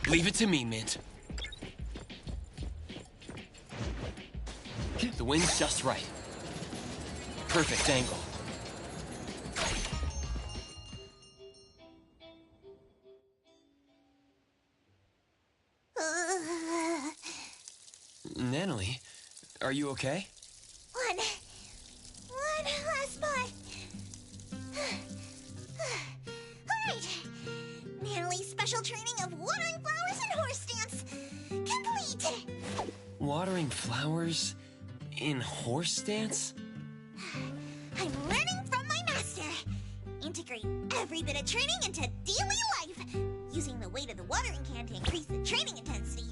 Leave it to me, Mint. The wind's just right. Perfect angle. Natalie, are you okay? One last spot. Alright. Natalie's special training of watering flowers and horse dance complete. Watering flowers in horse dance? I'm learning from my master. Integrate every bit of training into daily life, using the weight of the watering can to increase the training intensity.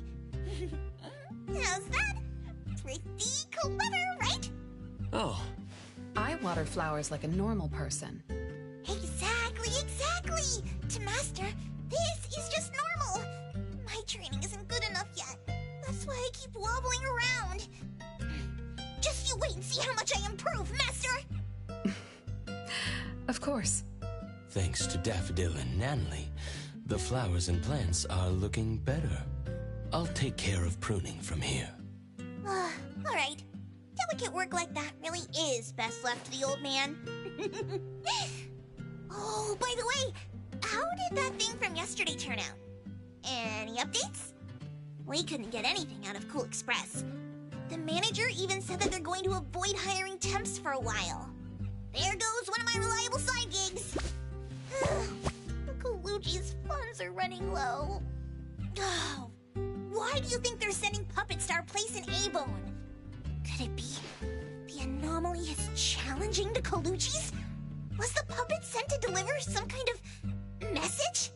How's that? Pretty clever, right? Oh. I water flowers like a normal person. Exactly. To master, this is just normal. My training isn't good enough yet. That's why I keep wobbling around. Just you wait and see how much I improve, master! Of course. Thanks to Daffodil and Nanley, the flowers and plants are looking better. I'll take care of pruning from here. Alright. Delicate work like that really is best left to the old man. Oh, by the way, How did that thing from yesterday turn out? Any updates? We couldn't get anything out of Cool Express. The manager even said that they're going to avoid hiring temps for a while. There goes one of my reliable side gigs. Colucci's funds are running low. Oh, why do you think they're sending puppets to our place in A-Bone? Could it be the anomaly is challenging the Colucci's? Was the puppet sent to deliver some kind of message?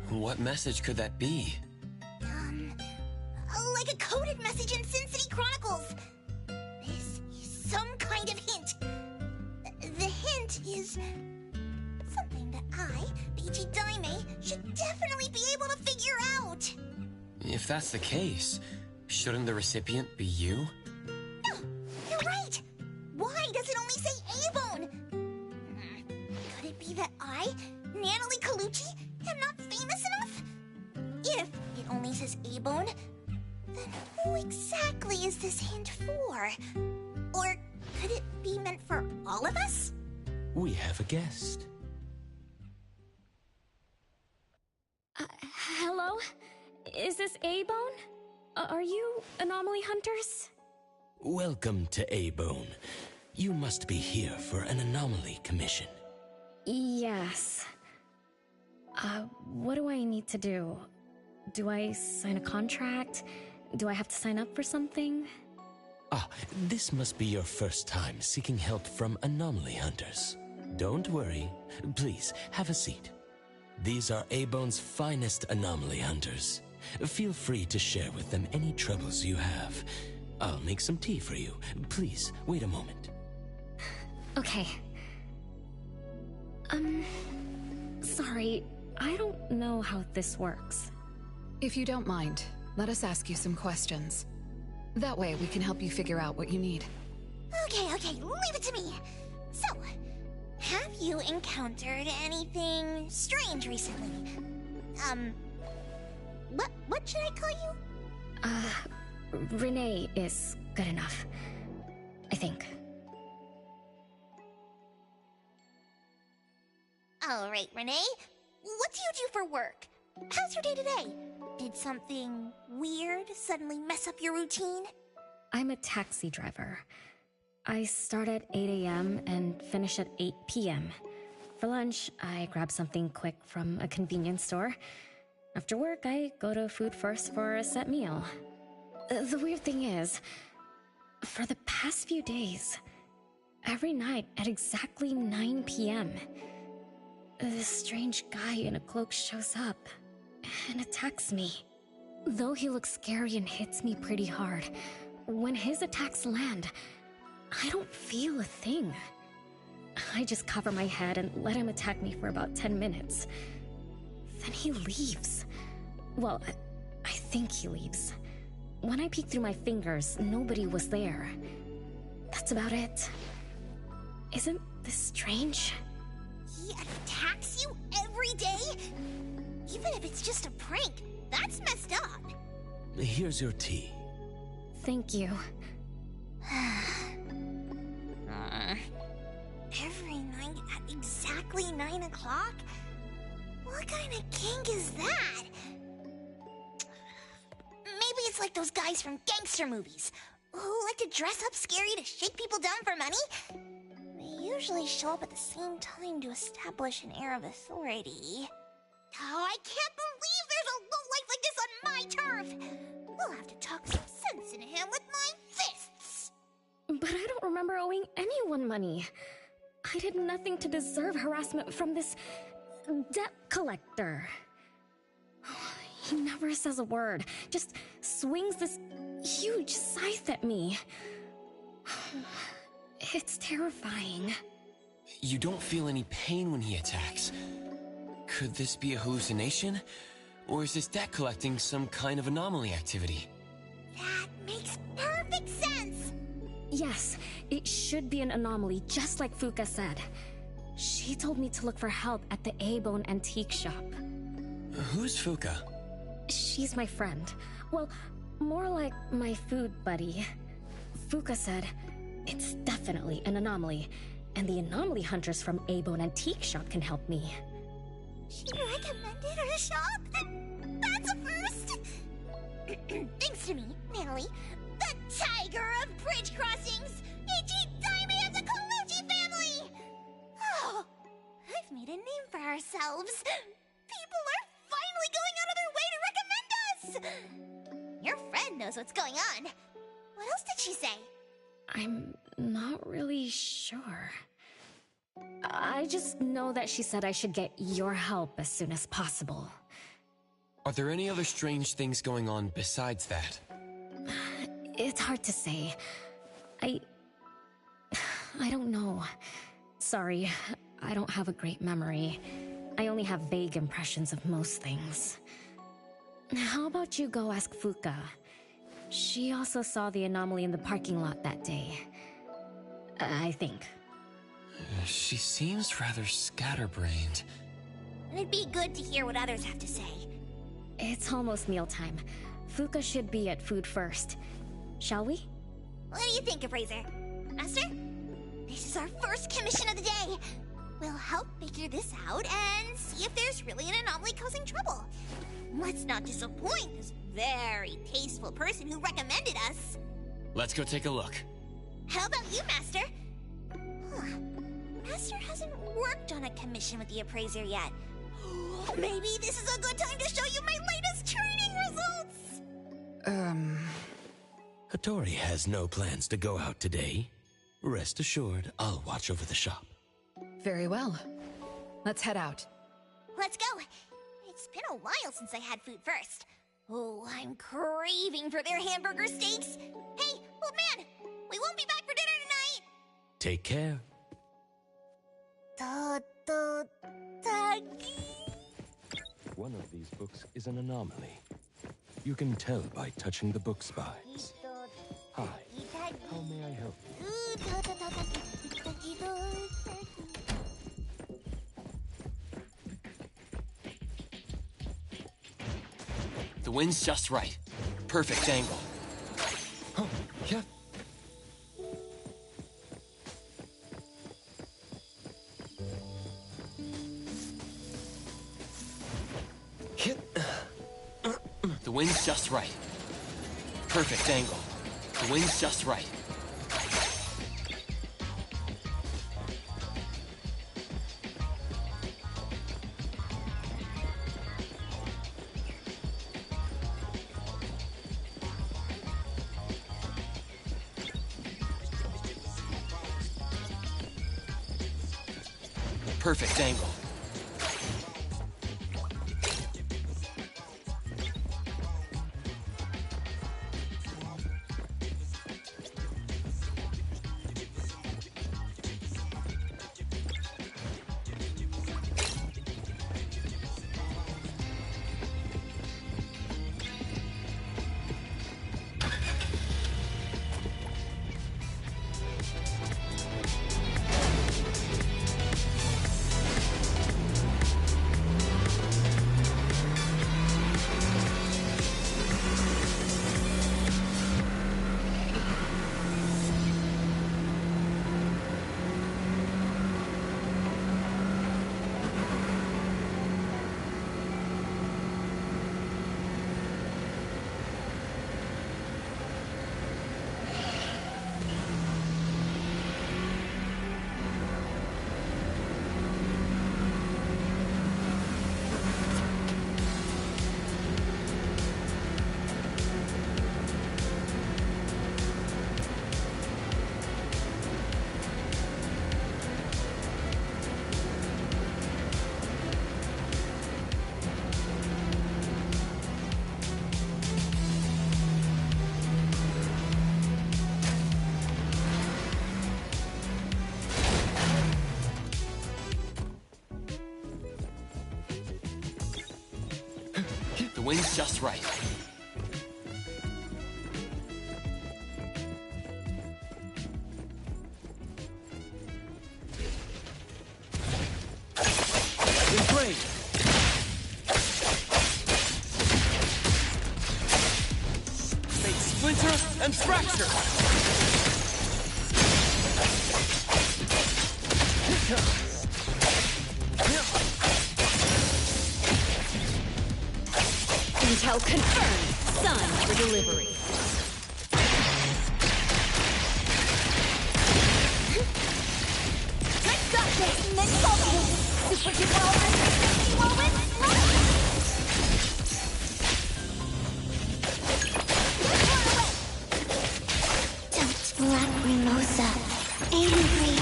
What message could that be? Like a coded message in Sin City Chronicles. This is some kind of hint. The hint is something that I, Peachy Daime, should definitely be able to figure out. If that's the case, shouldn't the recipient be you? No, you're right. Why does it only say A-Bone? Could it be that I, Natalie Colucci, am not famous enough? If it only says A-Bone, then who exactly is this hint for? Or could it be meant for all of us? We have a guest. Hello? Is this A-Bone? Are you anomaly hunters? Welcome to A-Bone. You must be here for an anomaly commission. Yes. What do I need to do? Do I sign a contract? Do I have to sign up for something? Ah, this must be your first time seeking help from anomaly hunters. Don't worry. Please, have a seat. These are A-Bone's finest anomaly hunters. Feel free to share with them any troubles you have. I'll make some tea for you. Please, wait a moment. Okay. Sorry, I don't know how this works. If you don't mind, let us ask you some questions. That way we can help you figure out what you need. Okay, leave it to me. So, have you encountered anything strange recently? What should I call you? Renee is good enough. I think. Alright, Renee. What do you do for work? How's your day today? Did something weird suddenly mess up your routine? I'm a taxi driver. I start at 8 a.m. and finish at 8 p.m. For lunch, I grab something quick from a convenience store. After work, I go to Food First for a set meal. The weird thing is, for the past few days, every night at exactly 9 p.m., this strange guy in a cloak shows up and attacks me. Though he looks scary and hits me pretty hard, when his attacks land, I don't feel a thing. I just cover my head and let him attack me for about 10 minutes. Then he leaves. Well, I think he leaves. When I peek through my fingers, nobody was there. That's about it. Isn't this strange? He attacks you every day? Even if it's just a prank, that's messed up. Here's your tea. Thank you. Every night at exactly 9 o'clock? What kind of kink is that? Maybe it's like those guys from gangster movies who like to dress up scary to shake people down for money. They usually show up at the same time to establish an air of authority. Oh, I can't believe there's a lowlife like this on my turf! We'll have to talk some sense into him with my fists! But I don't remember owing anyone money. I did nothing to deserve harassment from this debt collector. He never says a word, just swings this huge scythe at me. It's terrifying. You don't feel any pain when he attacks. Could this be a hallucination? Or is this debt collecting some kind of anomaly activity? That makes perfect sense! Yes, it should be an anomaly, just like Fuka said. She told me to look for help at the A-Bone antique shop. Who's Fuka? She's my friend. Well, more like my food buddy. Fuka said, it's definitely an anomaly, and the anomaly hunters from A-Bone antique shop can help me. She recommended our shop? That's a first! Thanks to me, Natalie, the Tiger of Bridge Crossings, Ichi, Daime, and the Colucci family! Oh, I've made a name for ourselves. People are finally going out of their way to recommend us! Your friend knows what's going on. What else did she say? I'm not really sure. I just know that she said I should get your help as soon as possible. Are there any other strange things going on besides that? It's hard to say. I don't know. Sorry, I don't have a great memory. I only have vague impressions of most things. How about you go ask Fuka? She also saw the anomaly in the parking lot that day. I think. She seems rather scatterbrained. It'd be good to hear what others have to say. It's almost mealtime. Fuka should be at food first. Shall we? What do you think, Appraiser? Master? This is our first commission of the day. We'll help figure this out and see if there's really an anomaly causing trouble. Let's not disappoint this very tasteful person who recommended us. Let's go take a look. How about you, Master? Huh. Master hasn't worked on a commission with the Appraiser yet. Maybe this is a good time to show you my latest training results! Hattori has no plans to go out today. Rest assured, I'll watch over the shop. Very well. Let's head out. Let's go. It's been a while since I had food first. Oh, I'm craving for their hamburger steaks. Hey, old man, we won't be back for dinner tonight. Take care. One of these books is an anomaly. You can tell by touching the book spines. Hi, how may I help you? The wind's just right. Perfect angle. Oh, yeah. The wind's just right. Perfect angle. The wind's just right. Perfect angle. The wind's just right. Great. Make splinter and fracture. Intel confirmed. Signed for delivery. Let's got this! Many focus! Super duper over! Moment! Don't let Mimosa angry.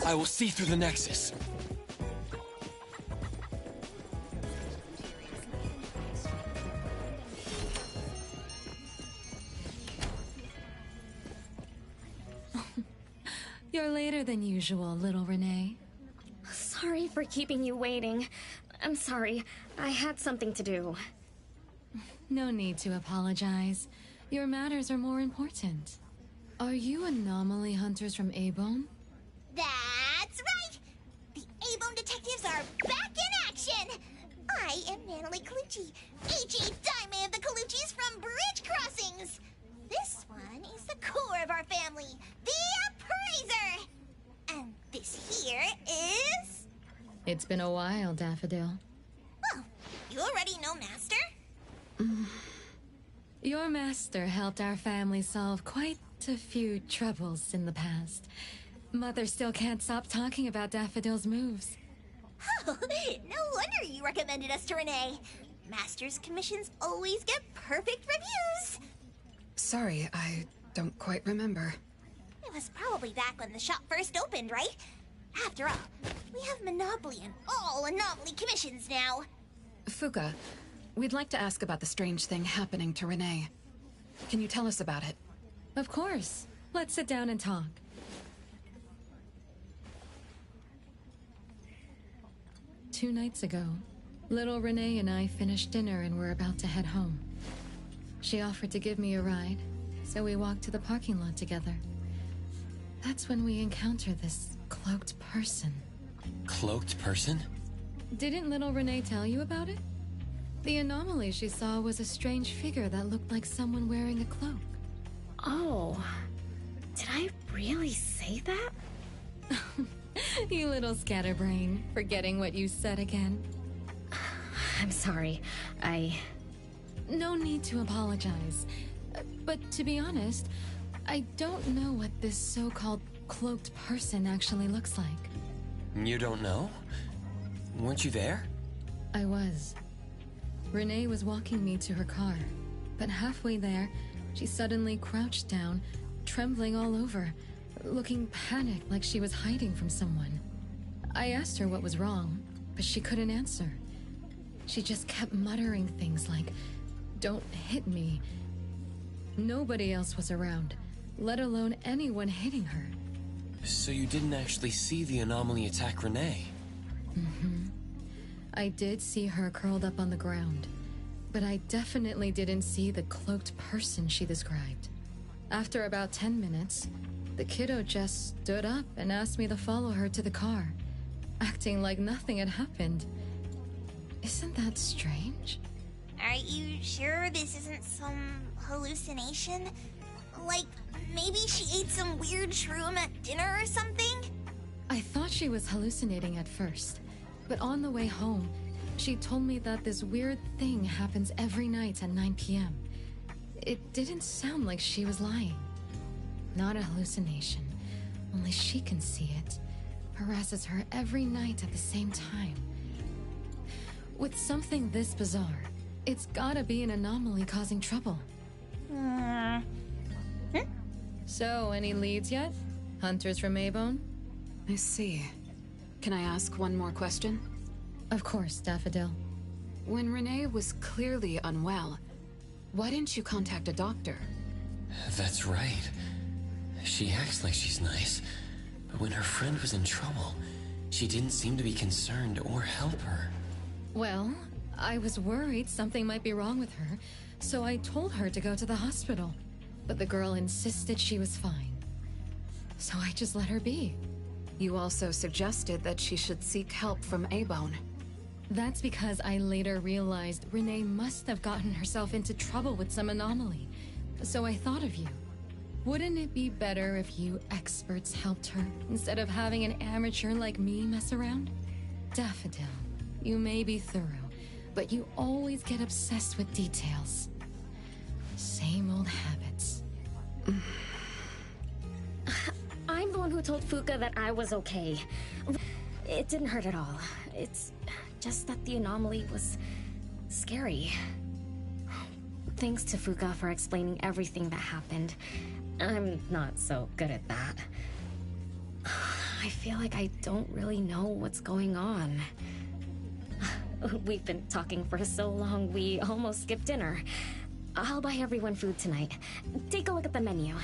I will see through the Nexus. You're later than usual, little Renee. Sorry for keeping you waiting. I'm sorry. I had something to do. No need to apologize. Your matters are more important. Are you anomaly hunters from A-Bone? That's right! The A-Bone detectives are back in action! I am Natalie Colucci, H.E. Daime of the Coluccis from Bridge Crossings! This one is the core of our family, the Appraiser! And this here is... It's been a while, Daffodil. Well, you already know Master? Your master helped our family solve quite a few troubles in the past. Mother still can't stop talking about Daffodil's moves. Oh, no wonder you recommended us to Renee. Master's commissions always get perfect reviews. Sorry, I don't quite remember. It was probably back when the shop first opened, right? After all, we have monopoly in all anomaly commissions now. Fuka, we'd like to ask about the strange thing happening to Renee. Can you tell us about it? Of course. Let's sit down and talk. Two nights ago, little Renee and I finished dinner and were about to head home. She offered to give me a ride, so we walked to the parking lot together. That's when we encountered this cloaked person. Cloaked person? Didn't little Renee tell you about it? The anomaly she saw was a strange figure that looked like someone wearing a cloak. Oh, did I really say that? You little scatterbrain, forgetting what you said again. I'm sorry, No need to apologize. But to be honest, I don't know what this so-called cloaked person actually looks like. You don't know? Weren't you there? I was. Renee was walking me to her car, but halfway there, she suddenly crouched down, trembling all over, looking panicked like she was hiding from someone. I asked her what was wrong, but she couldn't answer. She just kept muttering things like, "Don't hit me." Nobody else was around, let alone anyone hitting her. So you didn't actually see the anomaly attack Renee? I did see her curled up on the ground, but I definitely didn't see the cloaked person she described. After about 10 minutes, the kiddo just stood up and asked me to follow her to the car, acting like nothing had happened. Isn't that strange? Are you sure this isn't some hallucination? Like, maybe she ate some weird shroom at dinner or something? I thought she was hallucinating at first, but on the way home, she told me that this weird thing happens every night at 9 p.m. It didn't sound like she was lying. Not a hallucination. Only she can see it. Harasses her every night at the same time. With something this bizarre, it's gotta be an anomaly causing trouble. So, any leads yet? Hunters from A-Bone? I see. Can I ask one more question? Of course, Daffodil. When Renee was clearly unwell, why didn't you contact a doctor? That's right. She acts like she's nice, but when her friend was in trouble, she didn't seem to be concerned or help her. Well, I was worried something might be wrong with her, so I told her to go to the hospital. But the girl insisted she was fine. So I just let her be. You also suggested that she should seek help from A-Bone. That's because I later realized Renee must have gotten herself into trouble with some anomaly. So I thought of you. Wouldn't it be better if you experts helped her, instead of having an amateur like me mess around? Daffodil, you may be thorough, but you always get obsessed with details. Same old habits. I'm the one who told Fuka that I was okay. It didn't hurt at all. It's just that the anomaly was scary. Thanks to Fuka for explaining everything that happened. I'm not so good at that. I feel like I don't really know what's going on. We've been talking for so long, we almost skipped dinner. I'll buy everyone food tonight. Take a look at the menu.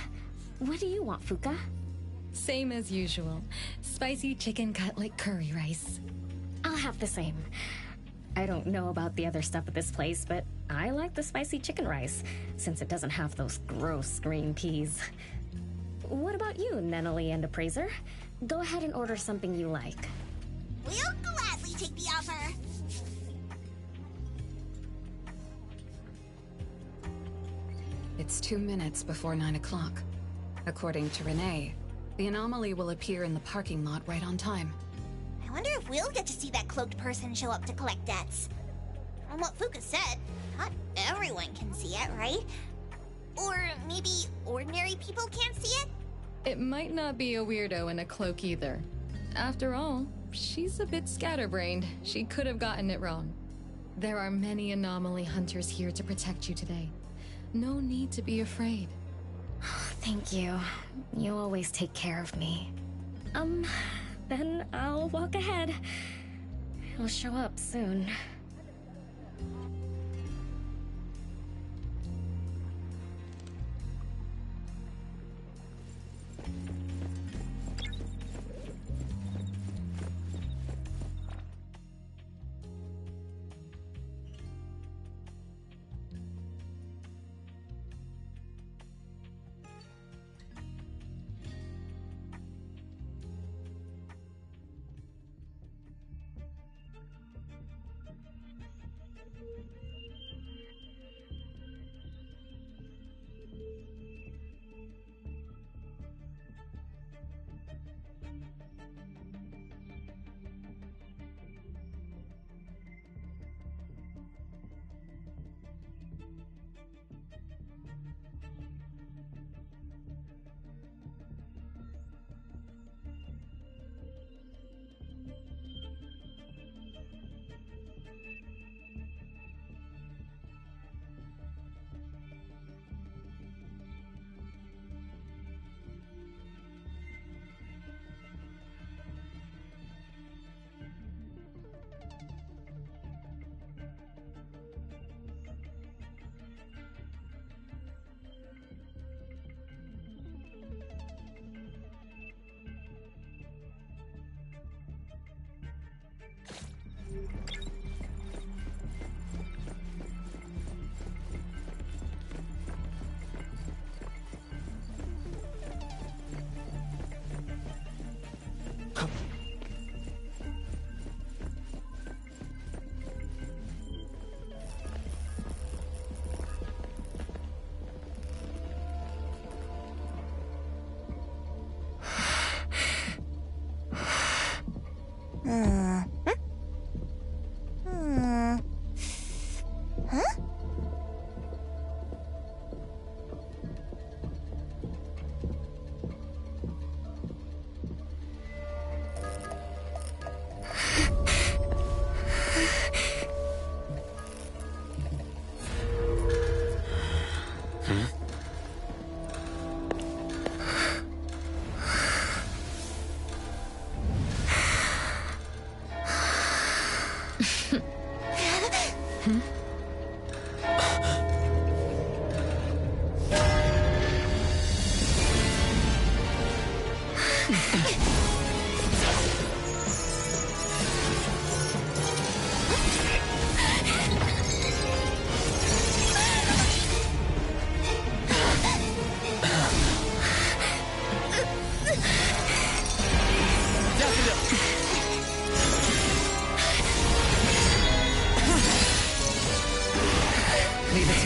What do you want, Fuka? Same as usual. Spicy chicken cutlet curry rice. I'll have the same. I don't know about the other stuff at this place, but I like the spicy chicken rice, since it doesn't have those gross green peas. What about you, Nunnally and Appraiser? Go ahead and order something you like. We'll gladly take the offer. It's 2 minutes before 9 o'clock. According to Renee, the anomaly will appear in the parking lot right on time. I wonder if we'll get to see that cloaked person show up to collect debts. From what Fuka said, not everyone can see it, right? Or maybe ordinary people can't see it? It might not be a weirdo in a cloak either. After all, she's a bit scatterbrained. She could have gotten it wrong. There are many anomaly hunters here to protect you today. No need to be afraid. Thank you. You always take care of me. Then I'll walk ahead. He'll show up soon.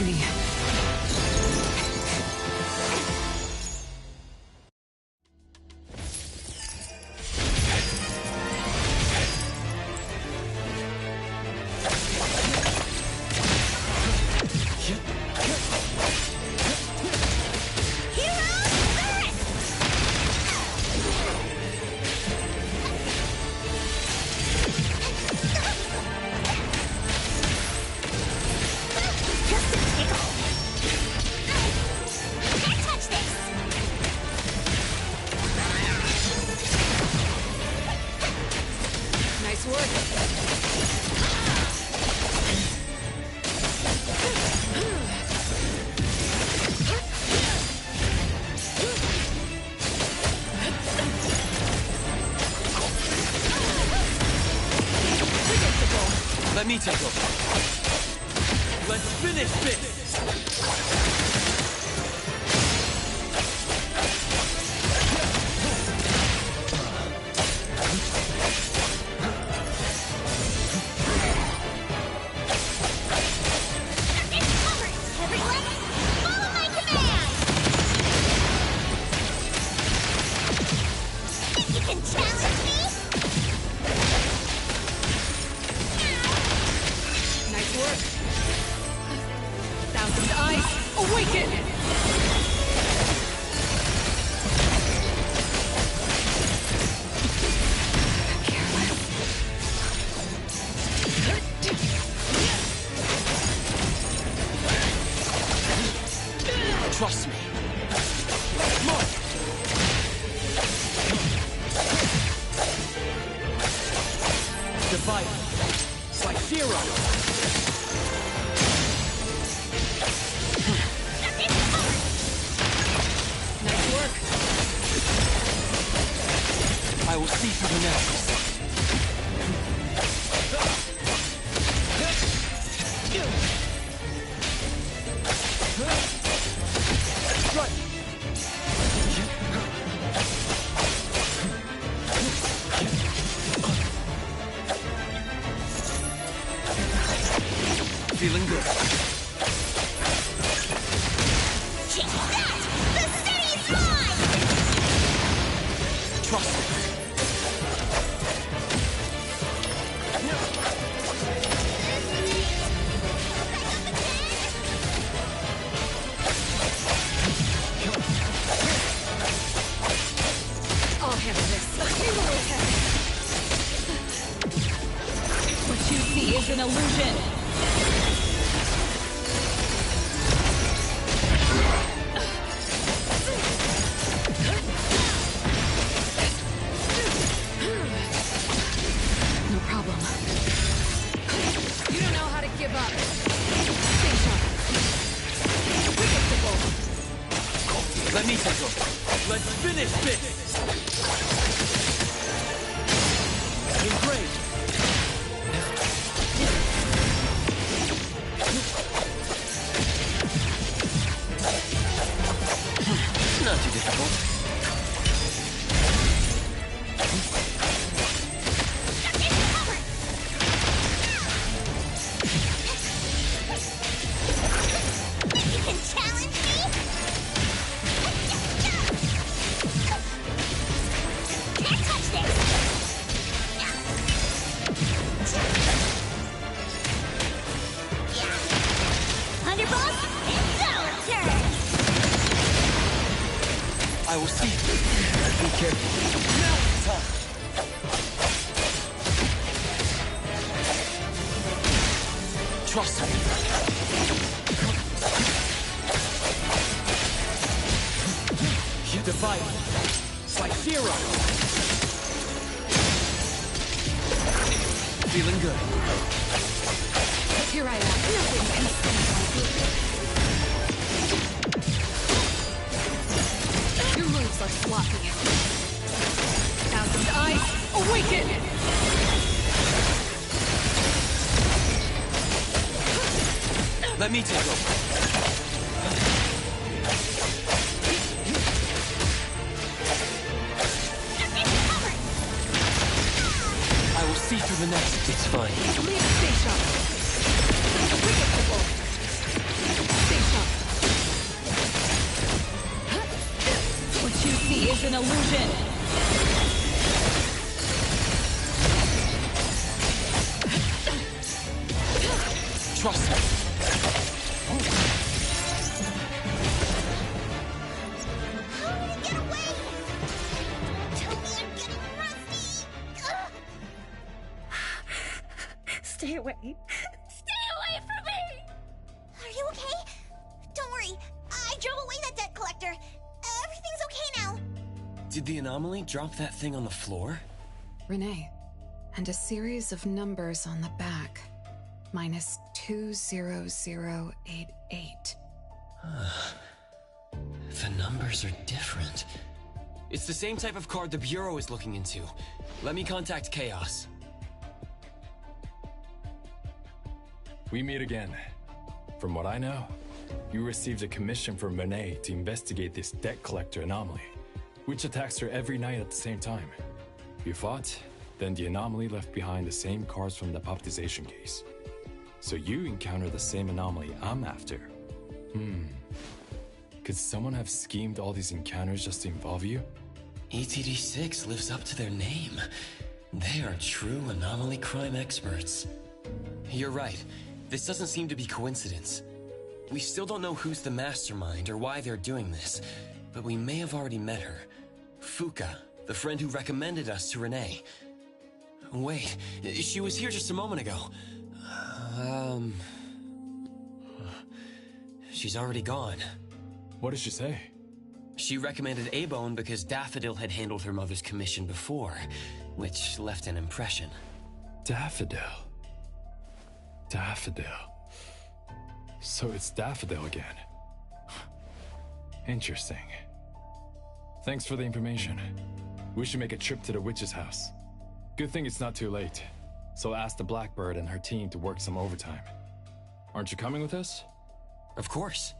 to me. Let me take over. Let's finish this! Trust me. Divide. It's like zero. Nice work. I will see through the nexus. Feeling good. Take that! The city's mine! Trust me. I'll handle this. What you see is an illusion. No problem. You don't know how to give up. Stay sharp. Predictable. Let me take over. Let's finish this! Engraved. Not too difficult. You can challenge me? Can't touch this! Thunderbolt, it's our turn! I will see. Be careful. Now it's time. Trust me. Divide. It's like zero. Feeling good. Here I am. Nothing can stand my Your moves are blocking it. Thousand Eyes, awaken! Let me take over. I will see through the nexus. It's fine. Leave stay sharp. Predictable. trust me. How did it get away? Tell me I'm getting rusty. Ugh. Stay away. Stay away from me! Are you okay? Don't worry. I drove away that debt collector. Everything's okay now. Did the anomaly drop that thing on the floor? Renee, and a series of numbers on the back. Minus 20088. The numbers are different. It's the same type of card the Bureau is looking into. Let me contact Chaos. We meet again. From what I know, you received a commission from Renee to investigate this debt collector anomaly, which attacks her every night at the same time. You fought, then the anomaly left behind the same cards from the puppetization case. So you encountered the same anomaly I'm after. Could someone have schemed all these encounters just to involve you? ETD6 lives up to their name. They are true anomaly crime experts. You're right. This doesn't seem to be coincidence. We still don't know who's the mastermind or why they're doing this, but we may have already met her. Fuka, the friend who recommended us to Renee. Wait, she was here just a moment ago. She's already gone. What did she say? She recommended A-Bone because Daffodil had handled her mother's commission before, which left an impression. Daffodil. Daffodil. So it's Daffodil again. Interesting. Thanks for the information. We should make a trip to the witch's house. Good thing it's not too late. So I'll ask the Blackbird and her team to work some overtime. Aren't you coming with us? Of course.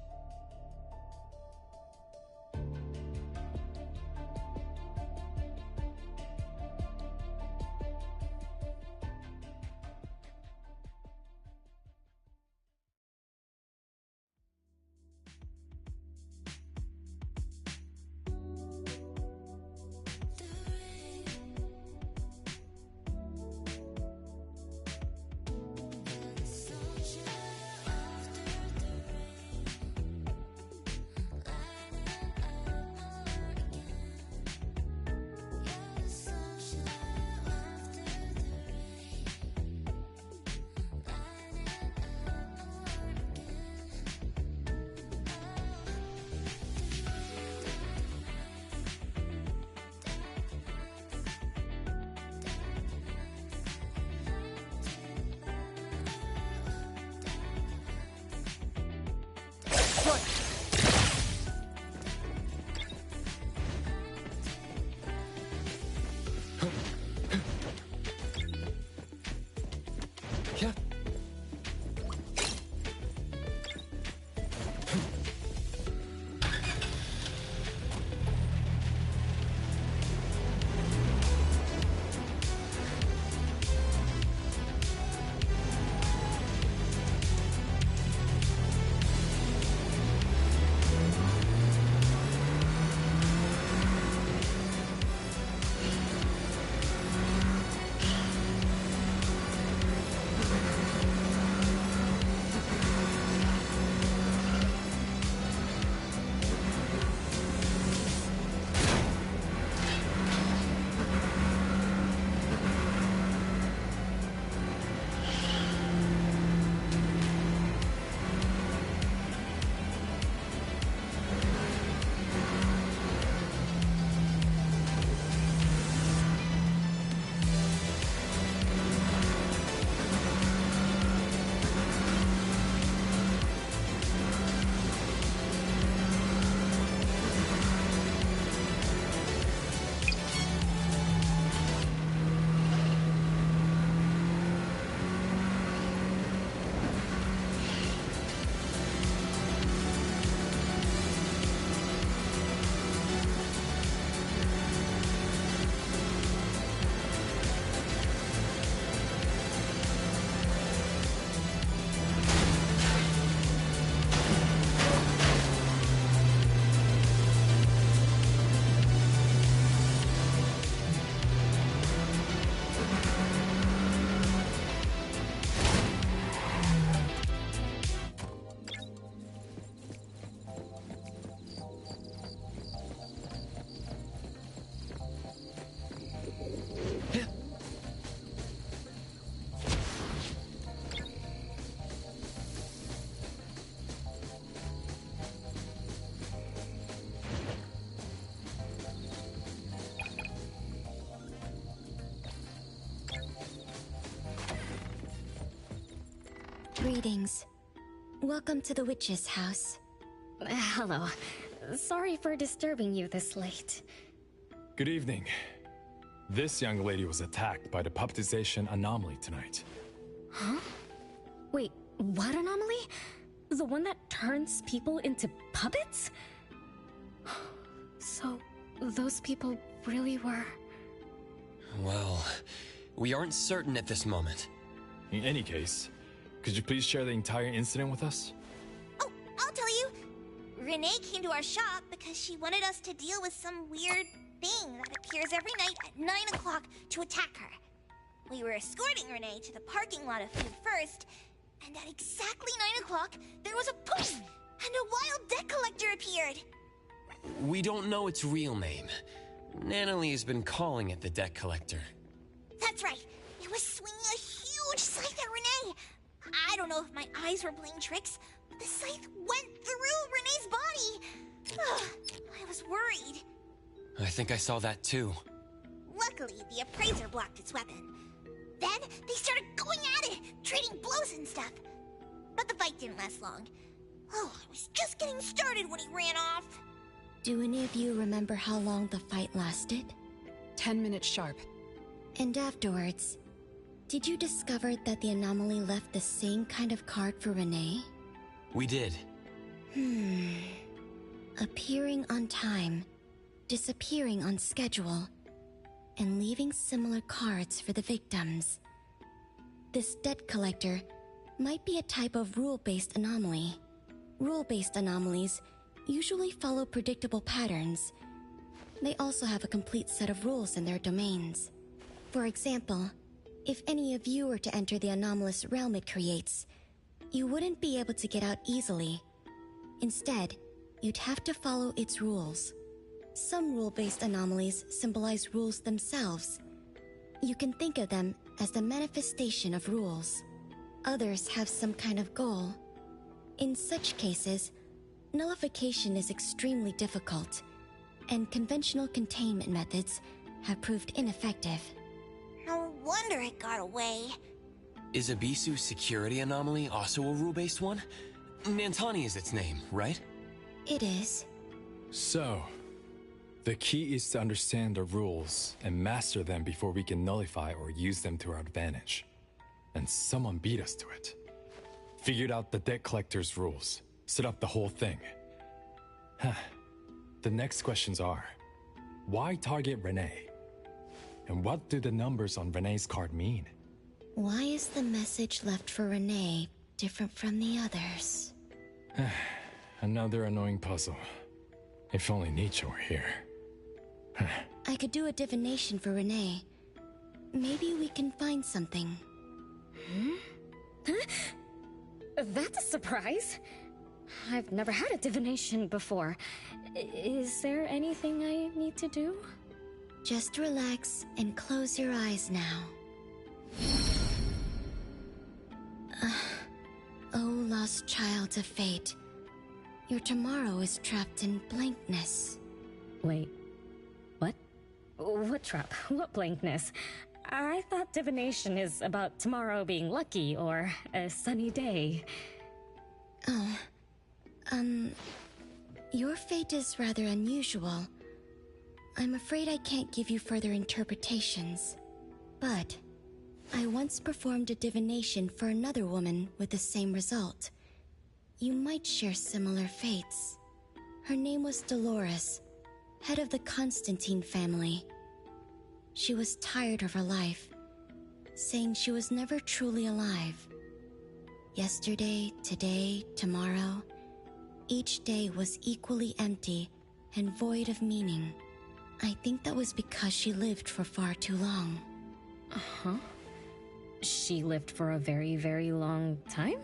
Greetings. Welcome to the witch's house. Hello. Sorry for disturbing you this late. Good evening. This young lady was attacked by the puppetization anomaly tonight. Huh? Wait, what anomaly? The one that turns people into puppets? So, those people really were... Well, we aren't certain at this moment. In any case, could you please share the entire incident with us? Oh, I'll tell you. Renee came to our shop because she wanted us to deal with some weird thing that appears every night at 9 o'clock to attack her. We were escorting Renee to the parking lot of Food First, and at exactly 9 o'clock, there was a poof, and a wild debt collector appeared. We don't know its real name. Nanalie has been calling it the debt collector. That's right. It was swinging a huge scythe at Renee. I don't know if my eyes were playing tricks, but the scythe went through Renee's body. I was worried. I think I saw that too. Luckily, the appraiser blocked its weapon. Then they started going at it, trading blows and stuff. But the fight didn't last long. Oh, I was just getting started when he ran off. Do any of you remember how long the fight lasted? 10 minutes sharp. And afterwards, did you discover that the anomaly left the same kind of card for Renee? We did. Appearing on time, disappearing on schedule, and leaving similar cards for the victims. This debt collector might be a type of rule-based anomaly. Rule-based anomalies usually follow predictable patterns. They also have a complete set of rules in their domains. For example, if any of you were to enter the anomalous realm it creates, you wouldn't be able to get out easily. Instead, you'd have to follow its rules. Some rule-based anomalies symbolize rules themselves. You can think of them as the manifestation of rules. Others have some kind of goal. In such cases, nullification is extremely difficult, and conventional containment methods have proved ineffective. No wonder it got away. Is Abisu's security anomaly also a rule-based one? Nantani is its name, right? It is. So, the key is to understand the rules and master them before we can nullify or use them to our advantage. And someone beat us to it. Figured out the debt collector's rules. Set up the whole thing. The next questions are, why target Renee? And what do the numbers on Renee's card mean? Why is the message left for Renee different from the others? Another annoying puzzle. If only Nietzsche were here. I could do a divination for Renee. Maybe we can find something. That's a surprise. I've never had a divination before. Is there anything I need to do? Just relax and close your eyes now. Oh, lost child of fate. Your tomorrow is trapped in blankness. Wait, what? What trap? What blankness? I thought divination is about tomorrow being lucky or a sunny day. Oh, your fate is rather unusual. I'm afraid I can't give you further interpretations. But I once performed a divination for another woman with the same result. You might share similar fates. Her name was Dolores, head of the Constantine family. She was tired of her life, saying she was never truly alive. Yesterday, today, tomorrow, each day was equally empty and void of meaning. I think that was because she lived for far too long. Uh-huh. She lived for a very, very long time?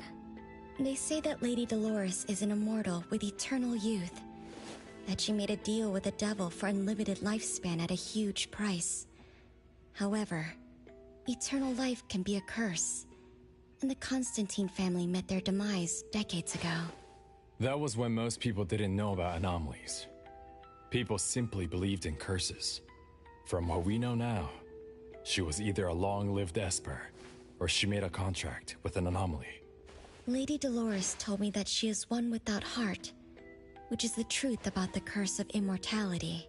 They say that Lady Dolores is an immortal with eternal youth. That she made a deal with the devil for unlimited lifespan at a huge price. However, eternal life can be a curse. And the Constantine family met their demise decades ago. That was when most people didn't know about anomalies. People simply believed in curses. From what we know now, she was either a long-lived Esper, or she made a contract with an anomaly. Lady Dolores told me that she is one without heart, which is the truth about the curse of immortality.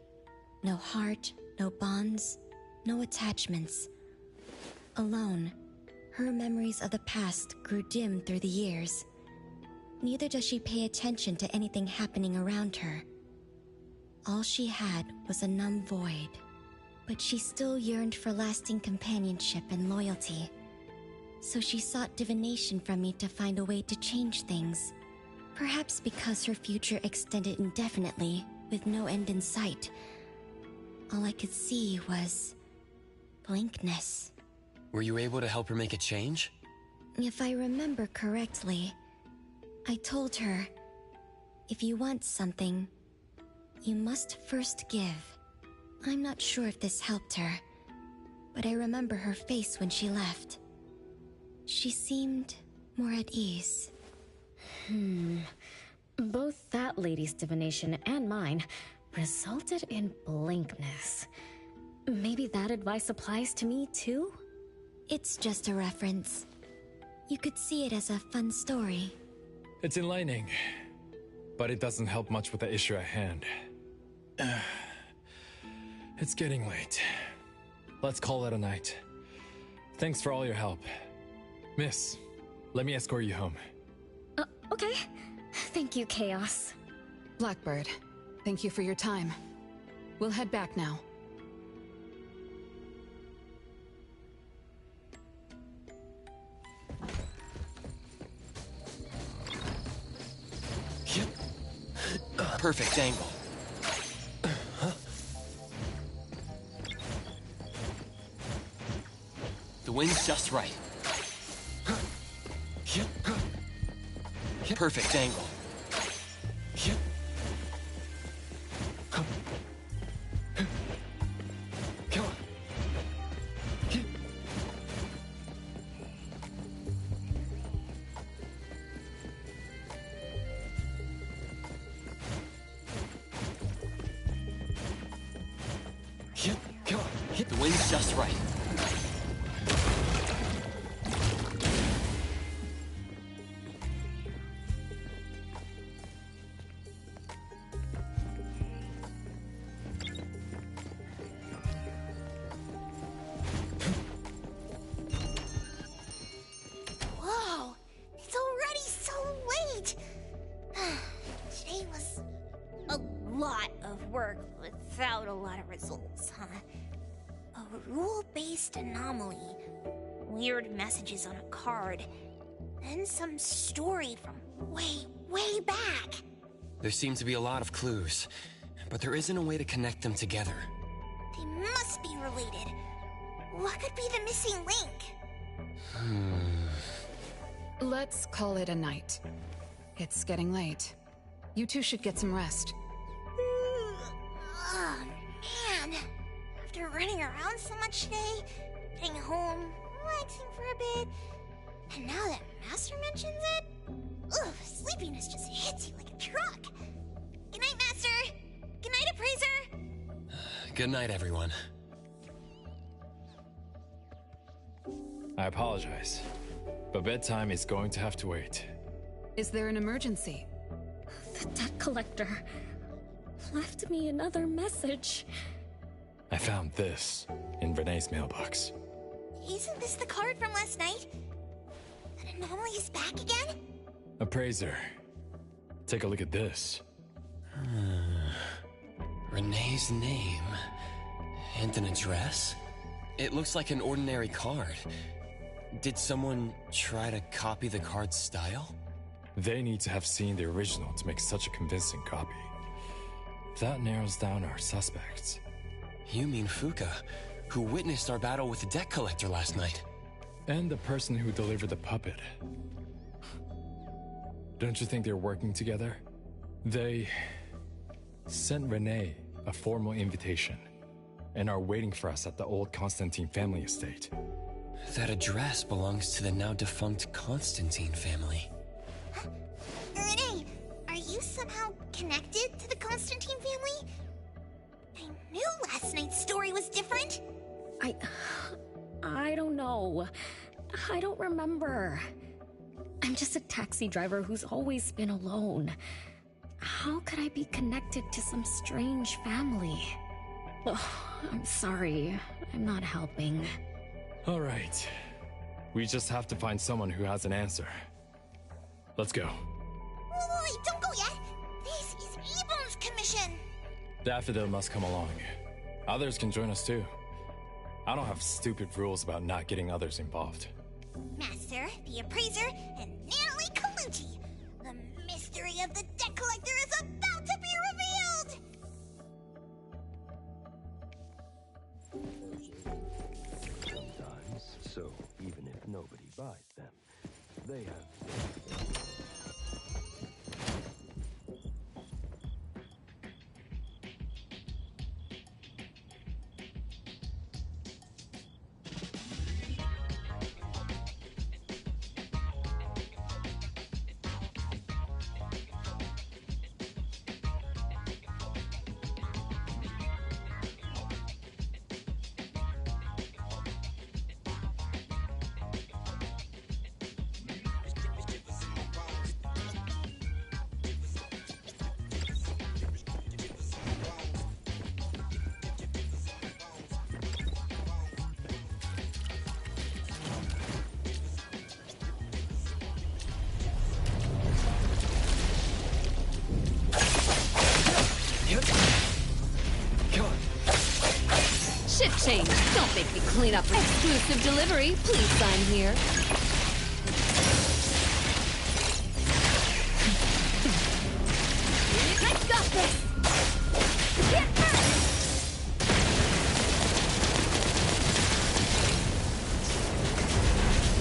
No heart, no bonds, no attachments. Alone, her memories of the past grew dim through the years. Neither does she pay attention to anything happening around her. All she had was a numb void, but she still yearned for lasting companionship and loyalty. So she sought divination from me to find a way to change things. Perhaps because her future extended indefinitely, with no end in sight. All I could see was blankness. Were you able to help her make a change? If I remember correctly, I told her, if you want something, you must first give. I'm not sure if this helped her, but I remember her face when she left. She seemed more at ease. Both that lady's divination and mine resulted in blankness. Maybe that advice applies to me too? It's just a reference. You could see it as a fun story. It's enlightening, but it doesn't help much with the issue at hand. It's getting late. Let's call it a night. Thanks for all your help. Miss, let me escort you home. Okay. Thank you, Chaos. Blackbird, thank you for your time. We'll head back now. Perfect angle. The wind's just right. Perfect angle. The wind's just right. Whoa! It's already so late! Today was a lot of work without a lot of results, huh? A rule-based anomaly, weird messages on a card, and some story from way back. There seem to be a lot of clues, but there isn't a way to connect them together. They must be related. What could be the missing link? Let's call it a night. It's getting late. You two should get some rest. Oh, man. After running around so much today, getting home, relaxing for a bit, and now that Master mentions it, ugh, sleepiness just hits you like a truck. Good night, Master. Good night, Appraiser. Good night, everyone. I apologize, but bedtime is going to have to wait. Is there an emergency? The debt collector left me another message. I found this in Renee's mailbox. Isn't this the card from last night? That anomaly is back again? Appraiser, take a look at this. Renee's name and an address? It looks like an ordinary card. Did someone try to copy the card's style? They need to have seen the original to make such a convincing copy. That narrows down our suspects. You mean Fuka, who witnessed our battle with the debt collector last night? And the person who delivered the puppet. Don't you think they're working together? They sent Renee a formal invitation and are waiting for us at the old Constantine family estate. That address belongs to the now defunct Constantine family. Renee, are you somehow connected to the Constantine family? I knew last night's story was different. I don't know. I don't remember. I'm just a taxi driver who's always been alone. How could I be connected to some strange family? Oh, I'm sorry. I'm not helping. All right. We just have to find someone who has an answer. Let's go. Wait, don't go yet. This is Ebone's commission. Daffodil must come along. Others can join us too. I don't have stupid rules about not getting others involved. Master, the appraiser, and Natalie Colucci. The mystery of the debt collector is about to be revealed! Sometimes, so even if nobody buys them, they have... Shift change. Don't make me clean up exclusive delivery. Please sign here. I got this. Get back.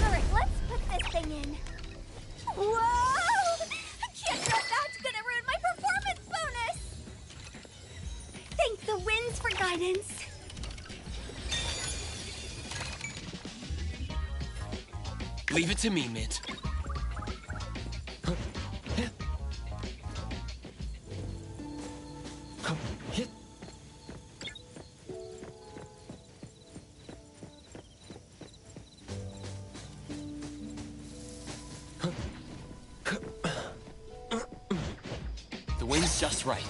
All right, let's put this thing in. Whoa! I can't know if that's gonna ruin my performance bonus. Thank the winds for guidance. Leave it to me, Mint. The wind's just right.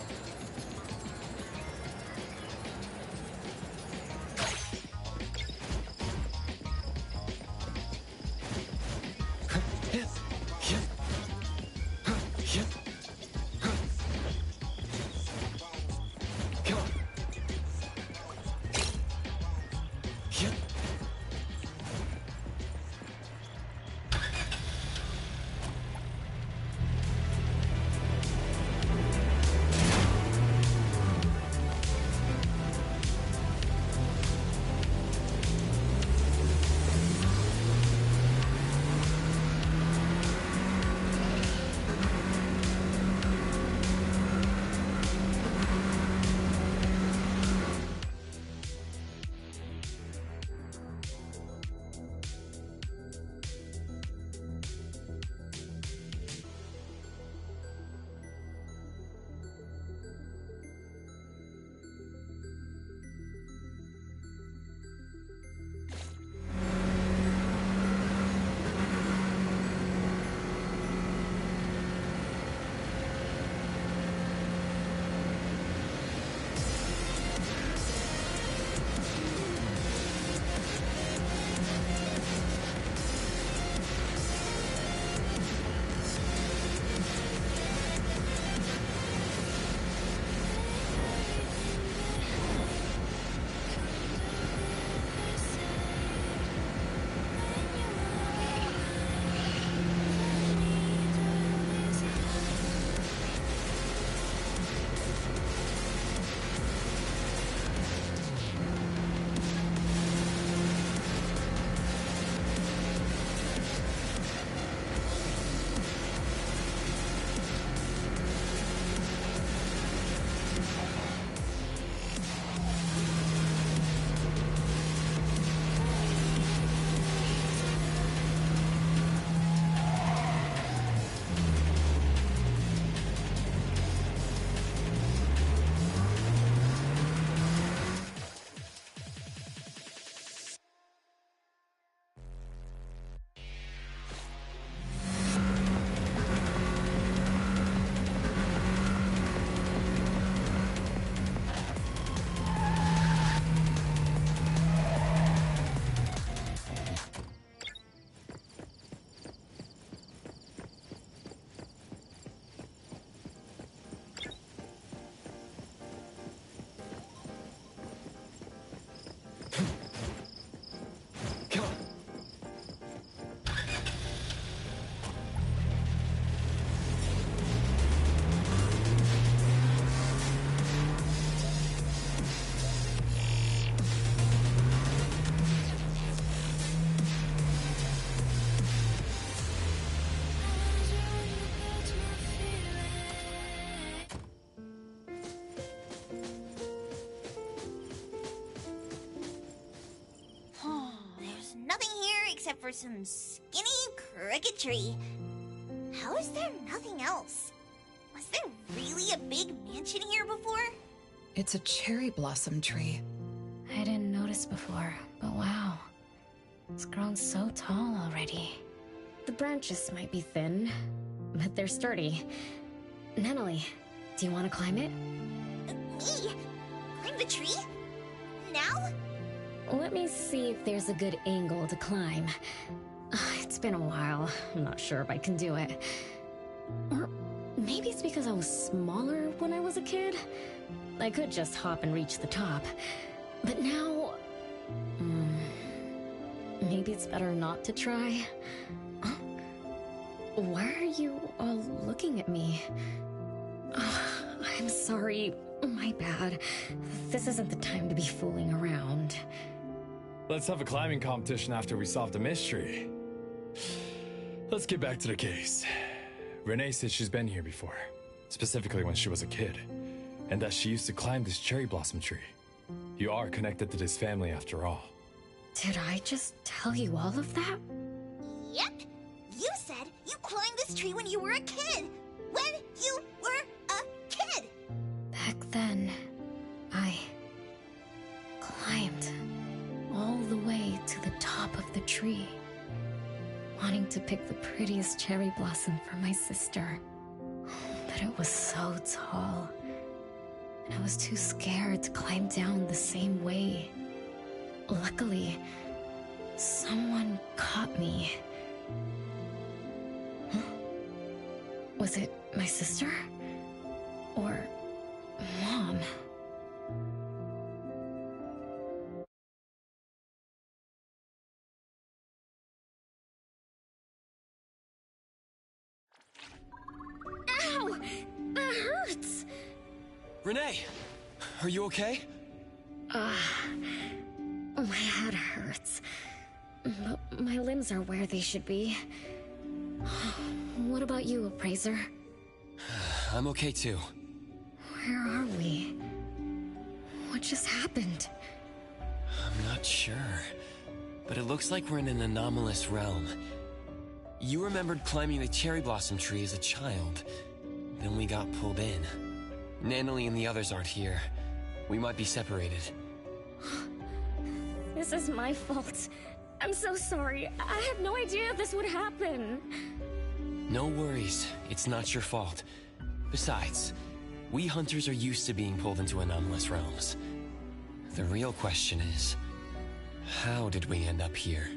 except for some skinny cricket tree. How is there nothing else? Was there really a big mansion here before? It's a cherry blossom tree. I didn't notice before, but wow. It's grown so tall already. The branches might be thin, but they're sturdy. Natalie, do you want to climb it? Me? Climb the tree? Now? Let me see if there's a good angle to climb. It's been a while. I'm not sure if I can do it. Or maybe it's because I was smaller when I was a kid. I could just hop and reach the top. But now... maybe it's better not to try. Why are you all looking at me? I'm sorry. My bad. This isn't the time to be fooling around. Let's have a climbing competition after we solve the mystery. Let's get back to the case. Renee said she's been here before, specifically when she was a kid, and that she used to climb this cherry blossom tree. You are connected to this family after all. Did I just tell you all of that? Yep. You said you climbed this tree when you were a kid. When you were a kid. Back then, I climbed all the way to the top of the tree, wanting to pick the prettiest cherry blossom for my sister. But it was so tall, and I was too scared to climb down the same way. Luckily, someone caught me. Huh? Was it my sister? Or Mom? Ow! That hurts! Renee! Are you okay? My head hurts. But my limbs are where they should be. What about you, Appraiser? I'm okay too. Where are we? What just happened? I'm not sure, but it looks like we're in an anomalous realm. You remembered climbing the cherry blossom tree as a child. Then we got pulled in. Natalie and the others aren't here. We might be separated. This is my fault. I'm so sorry. I had no idea this would happen. No worries. It's not your fault. Besides, we hunters are used to being pulled into anomalous realms. The real question is, how did we end up here?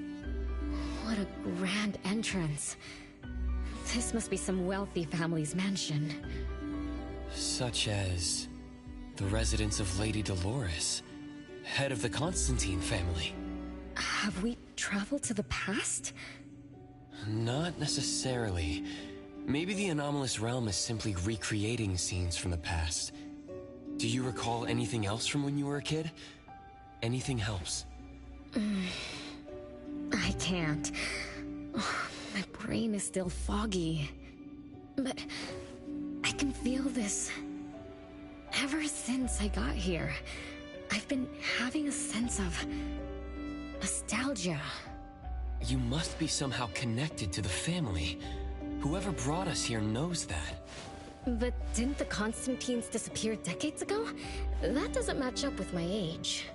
What a grand entrance. This must be some wealthy family's mansion. Such as the residence of Lady Dolores, head of the Constantine family. Have we traveled to the past? Not necessarily. Maybe the anomalous realm is simply recreating scenes from the past. Do you recall anything else from when you were a kid? Anything helps. I can't. My brain is still foggy. But I can feel this. Ever since I got here, I've been having a sense of nostalgia. You must be somehow connected to the family. Whoever brought us here knows that. But didn't the Constantines disappear decades ago? That doesn't match up with my age.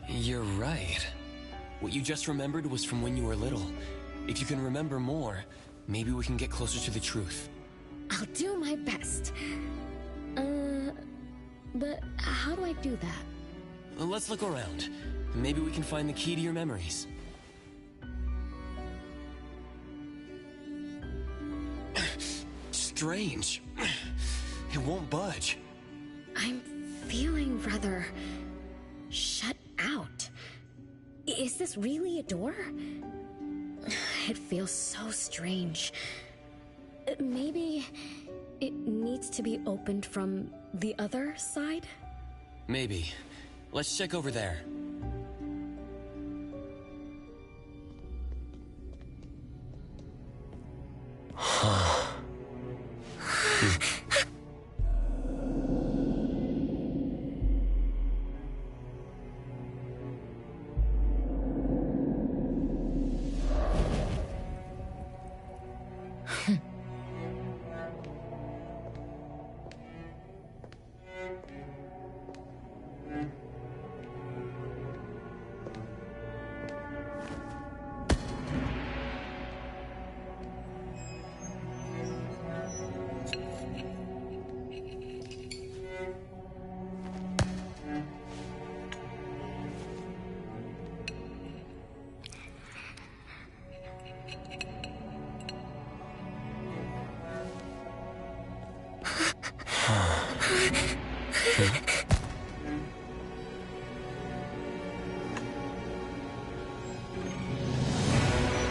You're right. What you just remembered was from when you were little. If you can remember more, maybe we can get closer to the truth. I'll do my best. But how do I do that? Let's look around. Maybe we can find the key to your memories. Strange. It won't budge. I'm feeling rather shut out. Is this really a door? It feels so strange. Maybe it needs to be opened from the other side? Maybe. Let's check over there.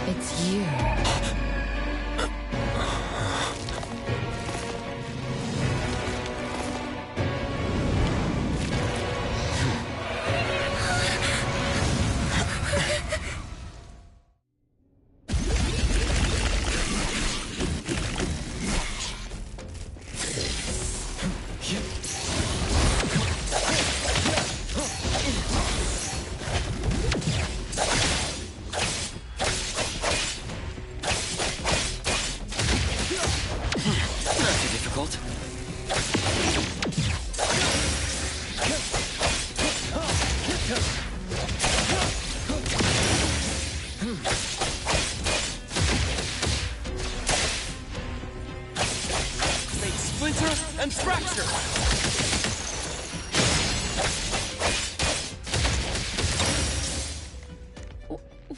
It's you. And fracture!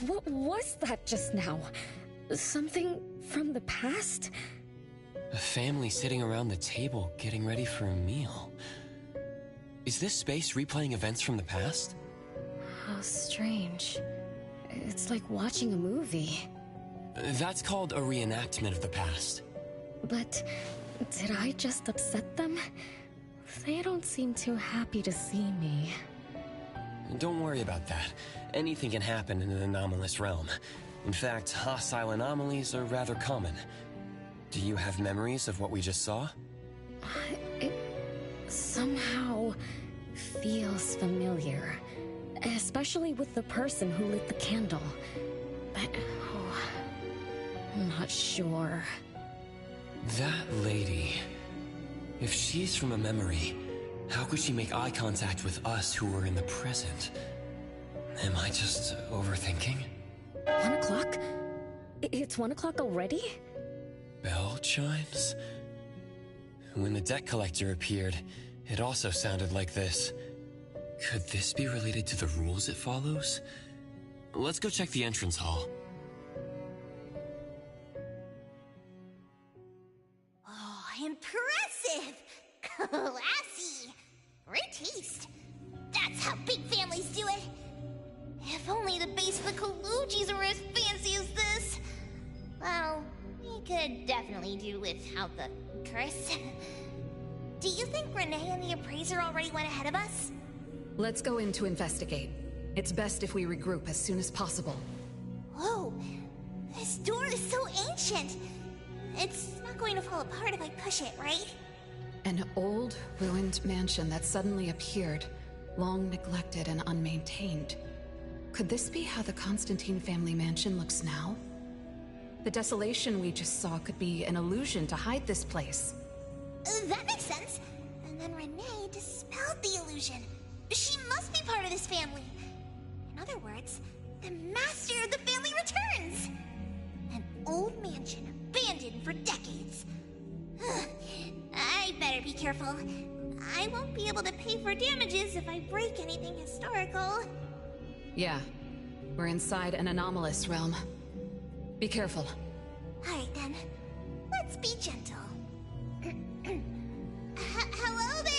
What was that just now? Something from the past? A family sitting around the table getting ready for a meal. Is this space replaying events from the past? How strange. It's like watching a movie. That's called a reenactment of the past. But did I just upset them? They don't seem too happy to see me. Don't worry about that. Anything can happen in an anomalous realm. In fact, hostile anomalies are rather common. Do you have memories of what we just saw? It somehow feels familiar. Especially with the person who lit the candle. But, I'm not sure. That lady... If she's from a memory, how could she make eye contact with us who were in the present? Am I just overthinking? 1 o'clock? It's 1 o'clock already? Bell chimes? When the debt collector appeared, it also sounded like this. Could this be related to the rules it follows? Let's go check the entrance hall. Oh, impressive! Classy! Great taste. That's how big families do it. If only the base of the Kalujis were as fancy as this. Well, we could definitely do without the curse. Do you think Renee and the appraiser already went ahead of us? Let's go in to investigate. It's best if we regroup as soon as possible. Whoa! This door is so ancient! It's not going to fall apart if I push it, right? An old, ruined mansion that suddenly appeared, long neglected and unmaintained. Could this be how the Constantine family mansion looks now? The desolation we just saw could be an illusion to hide this place. That makes sense. And then Renee dispelled the illusion. She must be part of this family. In other words, the master of the family returns. An old mansion abandoned for decades. I better be careful. I won't be able to pay for damages if I break anything historical. Yeah, we're inside an anomalous realm. Be careful. Alright then, let's be gentle. Hello there!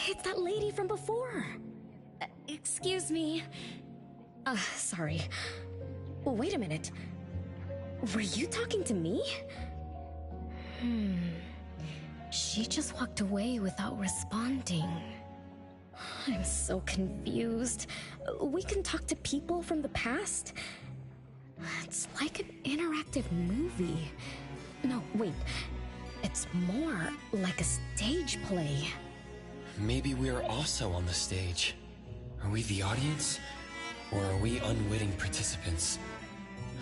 It's that lady from before. Excuse me. Sorry. Wait a minute. Were you talking to me? She just walked away without responding. I'm so confused. We can talk to people from the past? It's like an interactive movie. No, wait. It's more like a stage play. Maybe we're also on the stage. Are we the audience? Or are we unwitting participants?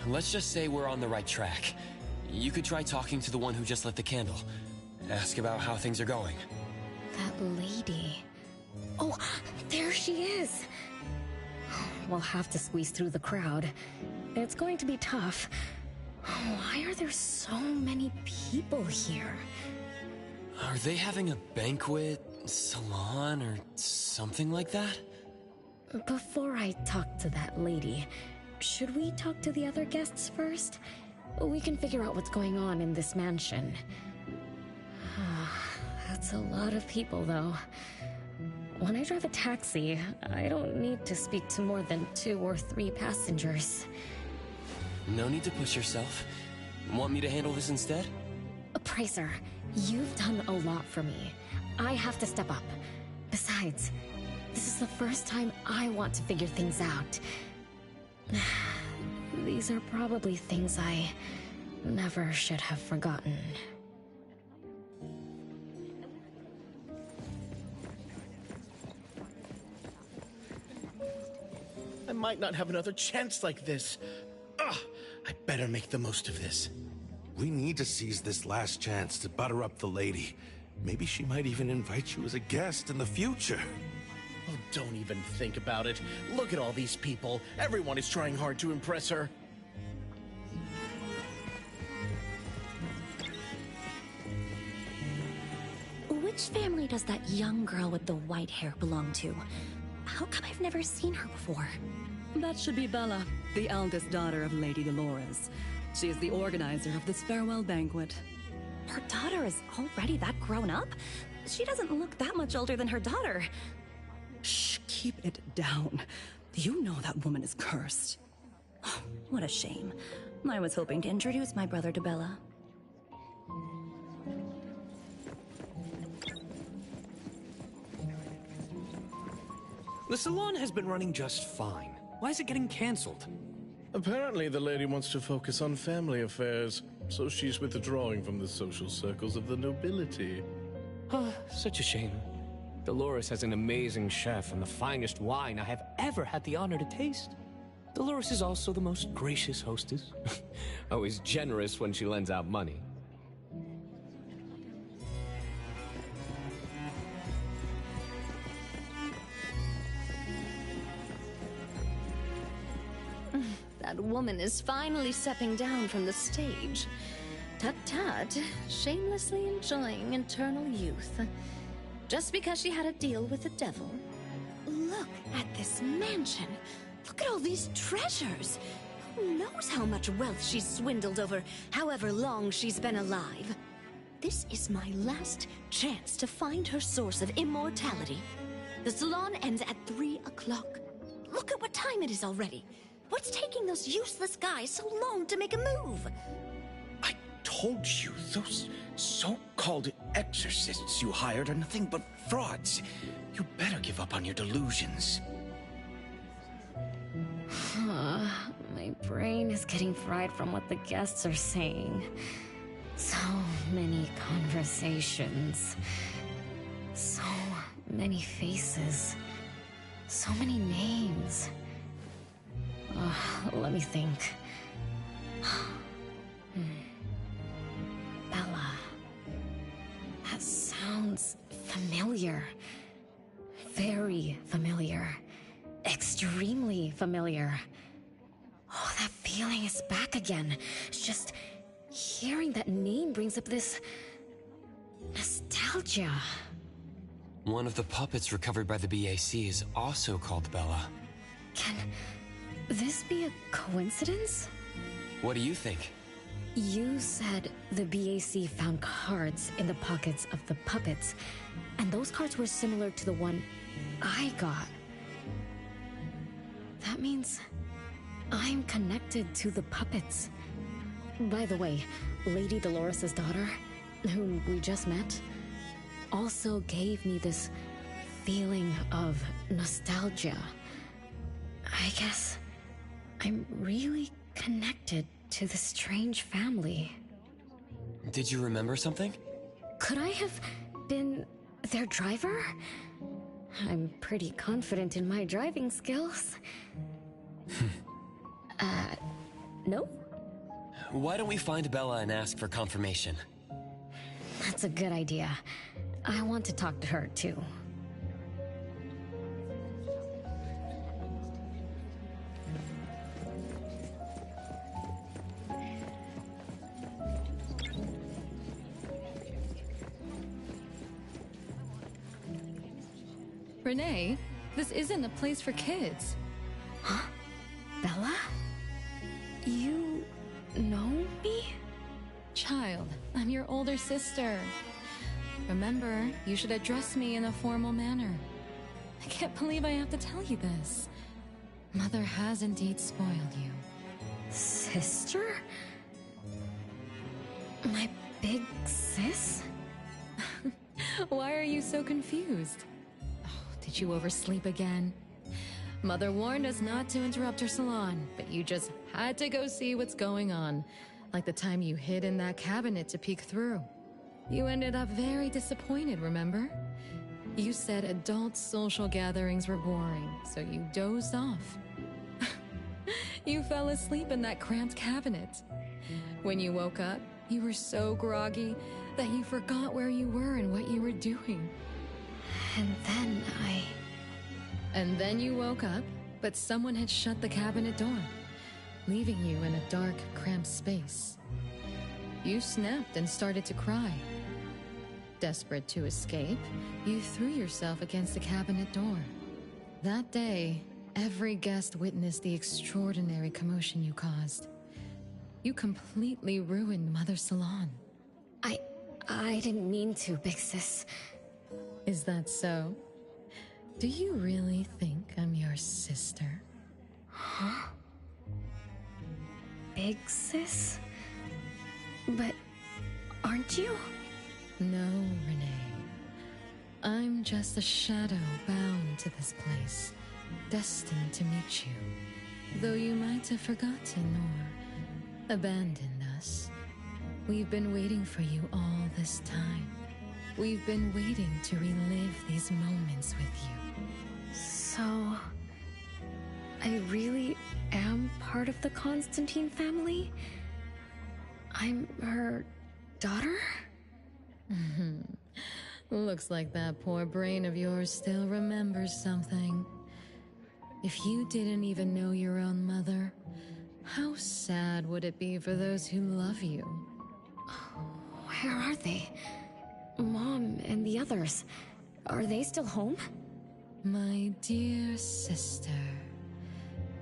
Let's just say we're on the right track. You could try talking to the one who just lit the candle. Ask about how things are going. That lady. Oh, there she is. We'll have to squeeze through the crowd. It's going to be tough. Why are there so many people here? Are they having a banquet, salon, or something like that? Before I talk to that lady, should we talk to the other guests first? We can figure out what's going on in this mansion. That's a lot of people, though. When I drive a taxi, I don't need to speak to more than 2 or 3 passengers. No need to push yourself. Want me to handle this instead? Appraiser, you've done a lot for me. I have to step up. Besides, this is the first time I want to figure things out. These are probably things I never should have forgotten. I might not have another chance like this. Ugh, I better make the most of this. We need to seize this last chance to butter up the lady. Maybe she might even invite you as a guest in the future. Oh, don't even think about it. Look at all these people. Everyone is trying hard to impress her. Which family does that young girl with the white hair belong to? How come I've never seen her before? That should be Bella, the eldest daughter of Lady Dolores. She is the organizer of this farewell banquet. Her daughter is already that grown up? She doesn't look that much older than her daughter. Shh, keep it down. You know that woman is cursed. What a shame. I was hoping to introduce my brother to Bella. The salon has been running just fine. Why is it getting cancelled? Apparently the lady wants to focus on family affairs, so she's withdrawing from the social circles of the nobility. Such a shame. Dolores has an amazing chef and the finest wine I have ever had the honor to taste. Dolores is also the most gracious hostess. Always generous when she lends out money. That woman is finally stepping down from the stage. Tut-tut, shamelessly enjoying eternal youth. Just because she had a deal with the devil. Look at this mansion. Look at all these treasures. Who knows how much wealth she's swindled over however long she's been alive. This is my last chance to find her source of immortality. The salon ends at 3 o'clock. Look at what time it is already. What's taking those useless guys so long to make a move? I told you, those so-called exorcists you hired are nothing but frauds. You better give up on your delusions. My brain is getting fried from what the guests are saying. So many conversations. So many faces. So many names. Let me think. Bella. That sounds familiar. Very familiar. Extremely familiar. Oh, that feeling is back again. It's just hearing that name brings up this nostalgia. One of the puppets recovered by the BAC is also called Bella. Can this be a coincidence? What do you think? You said the BAC found cards in the pockets of the puppets, and those cards were similar to the one I got. That means I'm connected to the puppets. By the way, Lady Dolores' daughter, whom we just met, also gave me this feeling of nostalgia. I guess I'm really connected to this strange family. Did you remember something? Could I have been their driver? I'm pretty confident in my driving skills. No? Why don't we find Bella and ask for confirmation? That's a good idea. I want to talk to her, too. Renee, this isn't a place for kids. Huh? Bella? You know me? Child, I'm your older sister. Remember, you should address me in a formal manner. I can't believe I have to tell you this. Mother has indeed spoiled you. Sister? My big sis? Why are you so confused? Oh, did you oversleep again? Mother warned us not to interrupt her salon, but you just had to go see what's going on. Like the time you hid in that cabinet to peek through. You ended up very disappointed, remember? You said adult social gatherings were boring, so you dozed off. You fell asleep in that cramped cabinet. When you woke up, you were so groggy that you forgot where you were and what you were doing. And then you woke up, but someone had shut the cabinet door, leaving you in a dark, cramped space. You snapped and started to cry. Desperate to escape, you threw yourself against the cabinet door. That day, every guest witnessed the extraordinary commotion you caused. You completely ruined Mother's salon. I didn't mean to, big sis. Is that so? Do you really think I'm your sister? Huh? Big sis? But aren't you? No, Renee. I'm just a shadow bound to this place, destined to meet you. Though you might have forgotten or abandoned us. We've been waiting for you all this time. We've been waiting to relive these moments with you. So, I really am part of the Constantine family? I'm her daughter? Looks like that poor brain of yours still remembers something. If you didn't even know your own mother, how sad would it be for those who love you? Where are they? Mom and the others. Are they still home? My dear sister,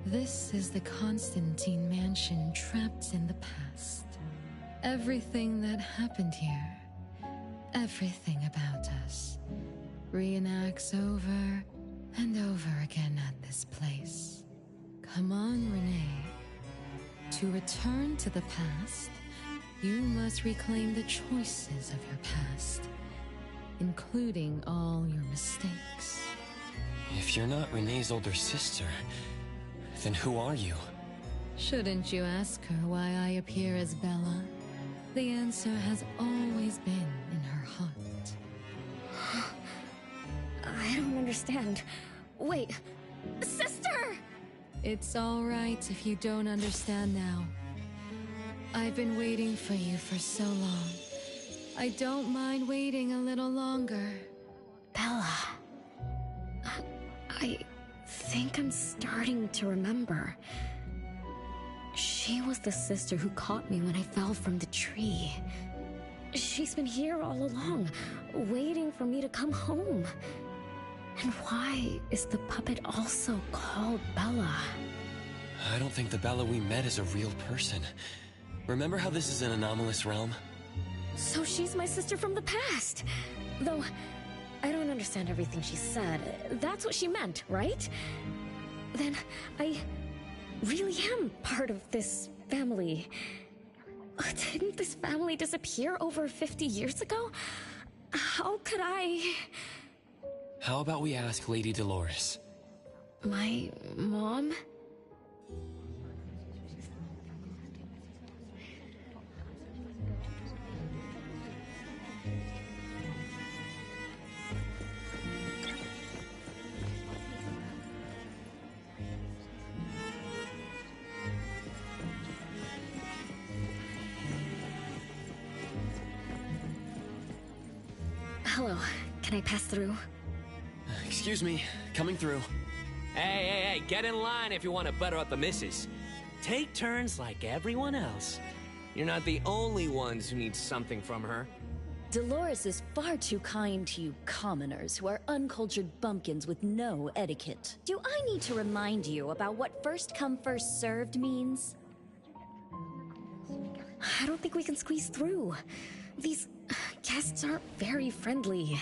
this is the Constantine mansion trapped in the past. Everything that happened here, everything about us, reenacts over and over again at this place. Come on, Renee. To return to the past, you must reclaim the choices of your past, including all your mistakes. If you're not Renee's older sister, then who are you? Shouldn't you ask her why I appear as Bella? The answer has always been in her heart. I don't understand. Wait, sister! It's all right if you don't understand now. I've been waiting for you for so long. I don't mind waiting a little longer. Bella. I think I'm starting to remember. She was the sister who caught me when I fell from the tree. She's been here all along, waiting for me to come home. And why is the puppet also called Bella? I don't think the Bella we met is a real person. Remember how this is an anomalous realm? So she's my sister from the past. Though, I don't understand everything she said. That's what she meant, right? Then, I really am part of this family. Didn't this family disappear over 50 years ago? How could I... How about we ask Lady Dolores? My mom? Hello, can I pass through? Excuse me, coming through. Hey, get in line if you want to butter up the missus. Take turns like everyone else. You're not the only ones who need something from her. Dolores is far too kind to you commoners who are uncultured bumpkins with no etiquette. Do I need to remind you about what first come first served means? I don't think we can squeeze through. These guests aren't very friendly.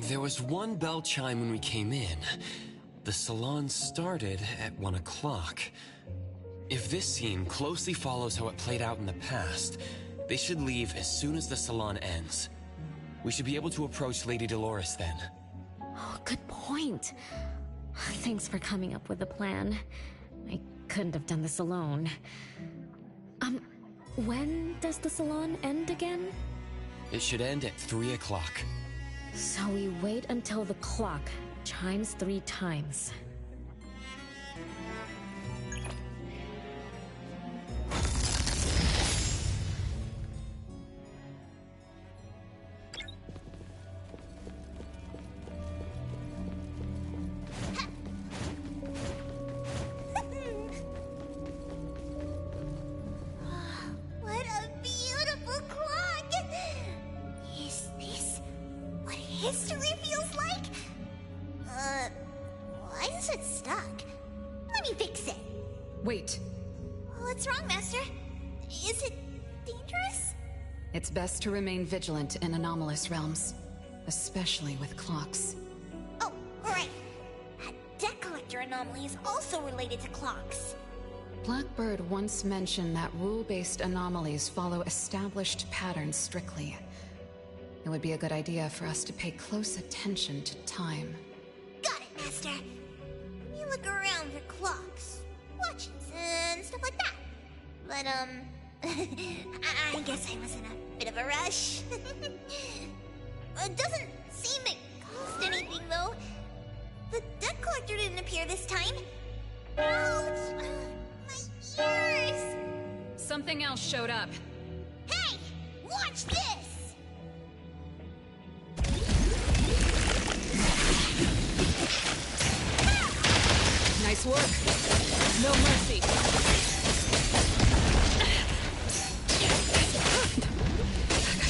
There was one bell chime when we came in. The salon started at 1 o'clock. If this scene closely follows how it played out in the past, they should leave as soon as the salon ends. We should be able to approach Lady Dolores then. Oh, good point. Thanks for coming up with a plan. I couldn't have done this alone. When does the salon end again? It should end at 3 o'clock. So we wait until the clock chimes 3 times. What a beautiful clock! Is this what history feels like? Why is it stuck? Let me fix it. Wait. What's wrong, Master? Is it dangerous? It's best to remain vigilant in anomalous realms, especially with clocks. Oh, right. A debt collector anomaly is also related to clocks. Blackbird once mentioned that rule-based anomalies follow established patterns strictly. It would be a good idea for us to pay close attention to time. Got it, Master. You look around for clocks, watches, and stuff like that. But, I guess I was in a bit of a rush. It doesn't seem it cost anything, though. The debt collector didn't appear this time. Ouch! My ears! Something else showed up. Hey! Watch this! Nice work. No mercy.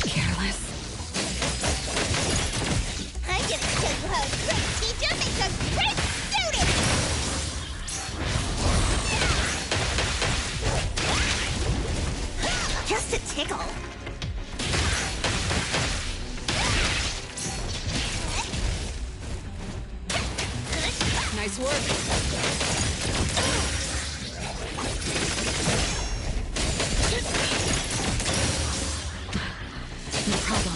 Careless. I'm gonna tell you how a great teacher makes a great student! Just a tickle. Nice work. No problem.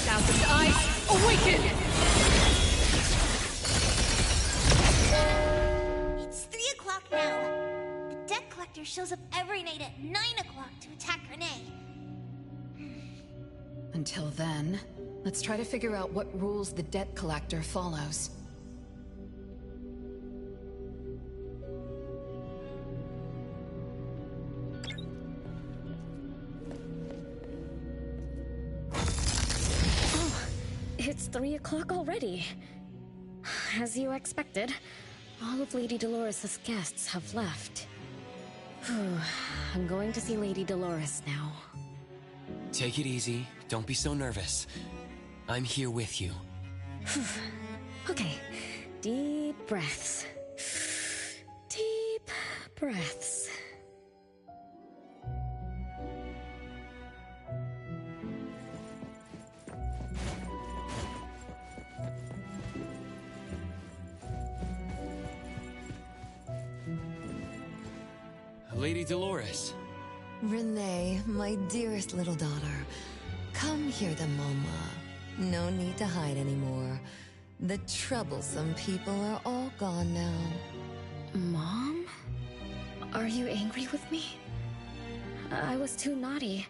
Thousand eyes, awaken! It's 3 o'clock now. The debt collector shows up every night at 9 o'clock to attack Renee. Until then, let's try to figure out what rules the debt collector follows. It's 3 o'clock already. As you expected, all of Lady Dolores' guests have left. I'm going to see Lady Dolores now. Take it easy. Don't be so nervous. I'm here with you. Okay, deep breaths. Deep breaths. Lady Dolores. Renee, my dearest little daughter. Come here to Mama. No need to hide anymore. The troublesome people are all gone now. Mom? Are you angry with me? I was too naughty.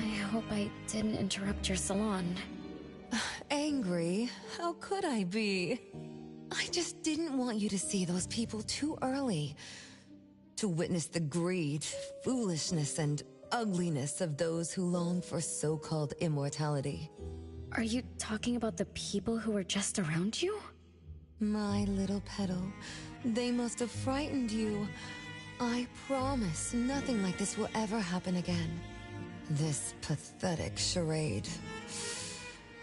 I hope I didn't interrupt your salon. Angry? How could I be? I just didn't want you to see those people too early. To witness the greed, foolishness, and ugliness of those who long for so-called immortality. Are you talking about the people who were just around you? My little petal, they must have frightened you. I promise nothing like this will ever happen again. This pathetic charade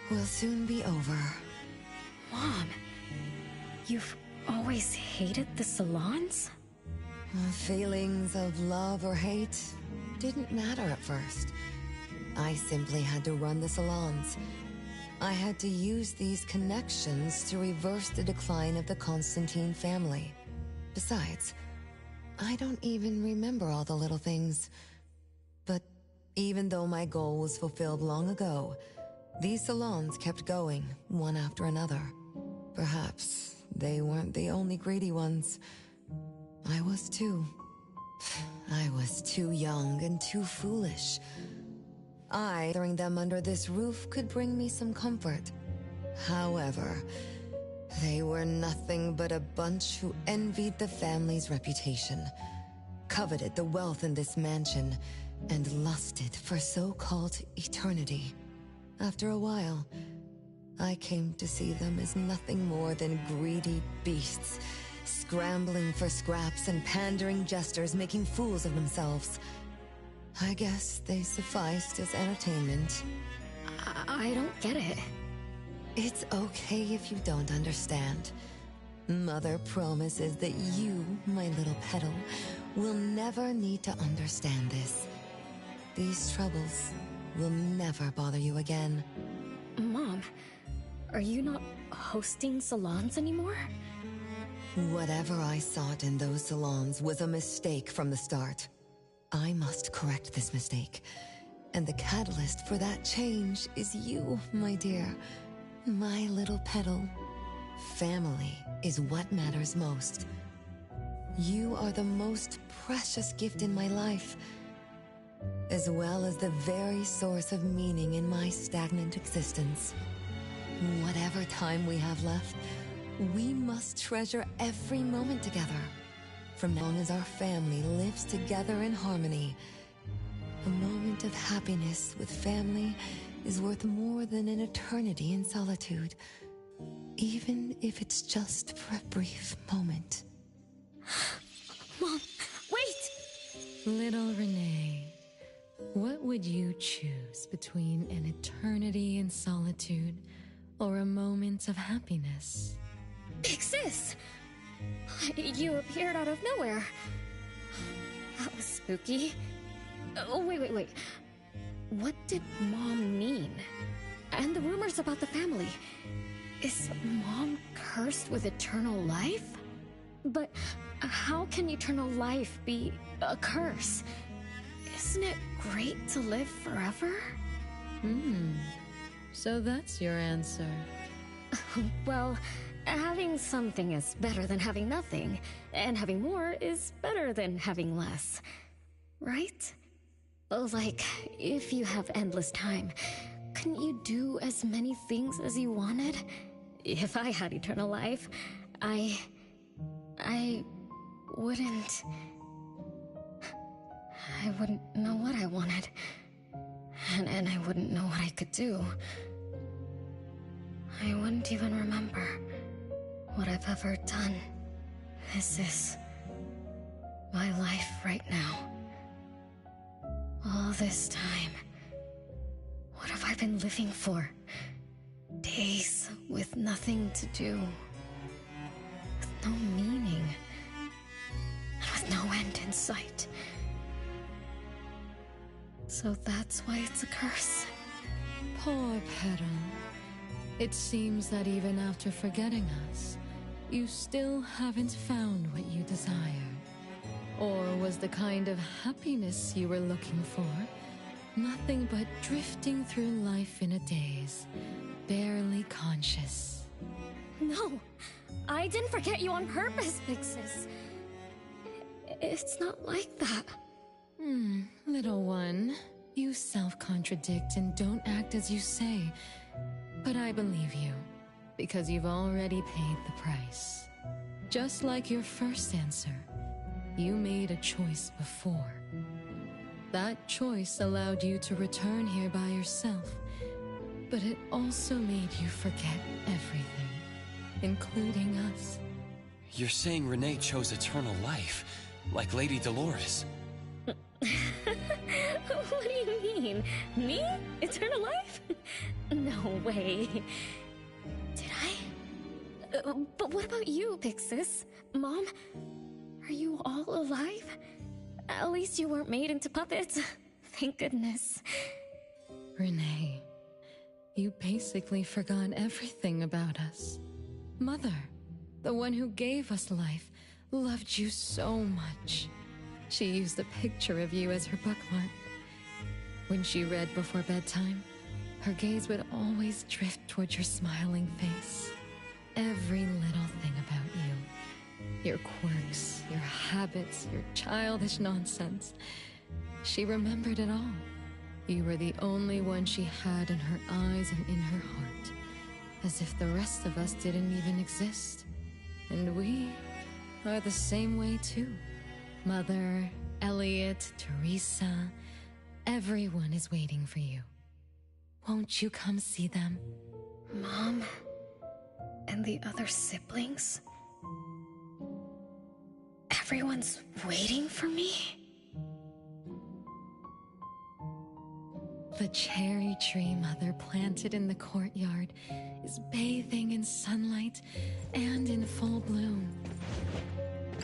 will soon be over. Mom, you've always hated the salons? Feelings of love or hate didn't matter at first. I simply had to run the salons. I had to use these connections to reverse the decline of the Constantine family. Besides, I don't even remember all the little things. But even though my goal was fulfilled long ago, these salons kept going, one after another. Perhaps they weren't the only greedy ones. I was too. I was too young and too foolish. Gathering them under this roof could bring me some comfort. However, they were nothing but a bunch who envied the family's reputation, coveted the wealth in this mansion, and lusted for so-called eternity. After a while, I came to see them as nothing more than greedy beasts, scrambling for scraps and pandering jesters making fools of themselves. I guess they sufficed as entertainment. I don't get it. It's okay if you don't understand. Mother promises that you, my little petal, will never need to understand this. These troubles will never bother you again. Mom, are you not hosting salons anymore? Whatever I sought in those salons was a mistake from the start. I must correct this mistake. And the catalyst for that change is you, my dear. My little petal. Family is what matters most. You are the most precious gift in my life, as well as the very source of meaning in my stagnant existence. Whatever time we have left, we must treasure every moment together. From now on as our family lives together in harmony, a moment of happiness with family is worth more than an eternity in solitude, even if it's just for a brief moment. Mom, wait! Little Renee, what would you choose between an eternity in solitude or a moment of happiness? Big Sis! You appeared out of nowhere. That was spooky. Oh, wait. What did Mom mean? And the rumors about the family. Is Mom cursed with eternal life? But how can eternal life be a curse? Isn't it great to live forever? So that's your answer. Well, having something is better than having nothing, and having more is better than having less. Right? Like, if you have endless time, couldn't you do as many things as you wanted? If I had eternal life, I wouldn't know what I wanted. And I wouldn't know what I could do. I wouldn't even remember what I've ever done. This is my life right now. All this time. What have I been living for? Days with nothing to do. With no meaning. And with no end in sight. So that's why it's a curse. Poor Petal. It seems that even after forgetting us, you still haven't found what you desire. Or was the kind of happiness you were looking for nothing but drifting through life in a daze, barely conscious? No, I didn't forget you on purpose, Big Sis. It's not like that. Little one, you self-contradict and don't act as you say. But I believe you, because you've already paid the price. Just like your first answer, you made a choice before. That choice allowed you to return here by yourself, but it also made you forget everything. including us. You're saying Renee chose eternal life, like Lady Dolores. What do you mean? Me? Eternal life? No way. Did I? But what about you, Pixis? Mom? Are you all alive? At least you weren't made into puppets. Thank goodness. Renee, you basically forgot everything about us. Mother, the one who gave us life, loved you so much. She used a picture of you as her bookmark. When she read before bedtime, her gaze would always drift towards your smiling face. Every little thing about you, your quirks, your habits, your childish nonsense, she remembered it all. You were the only one she had in her eyes and in her heart, as if the rest of us didn't even exist. And we are the same way too. Mother, Elliot, Teresa, everyone is waiting for you. Won't you come see them? Mom? And the other siblings? Everyone's waiting for me? The cherry tree Mother planted in the courtyard is bathing in sunlight and in full bloom.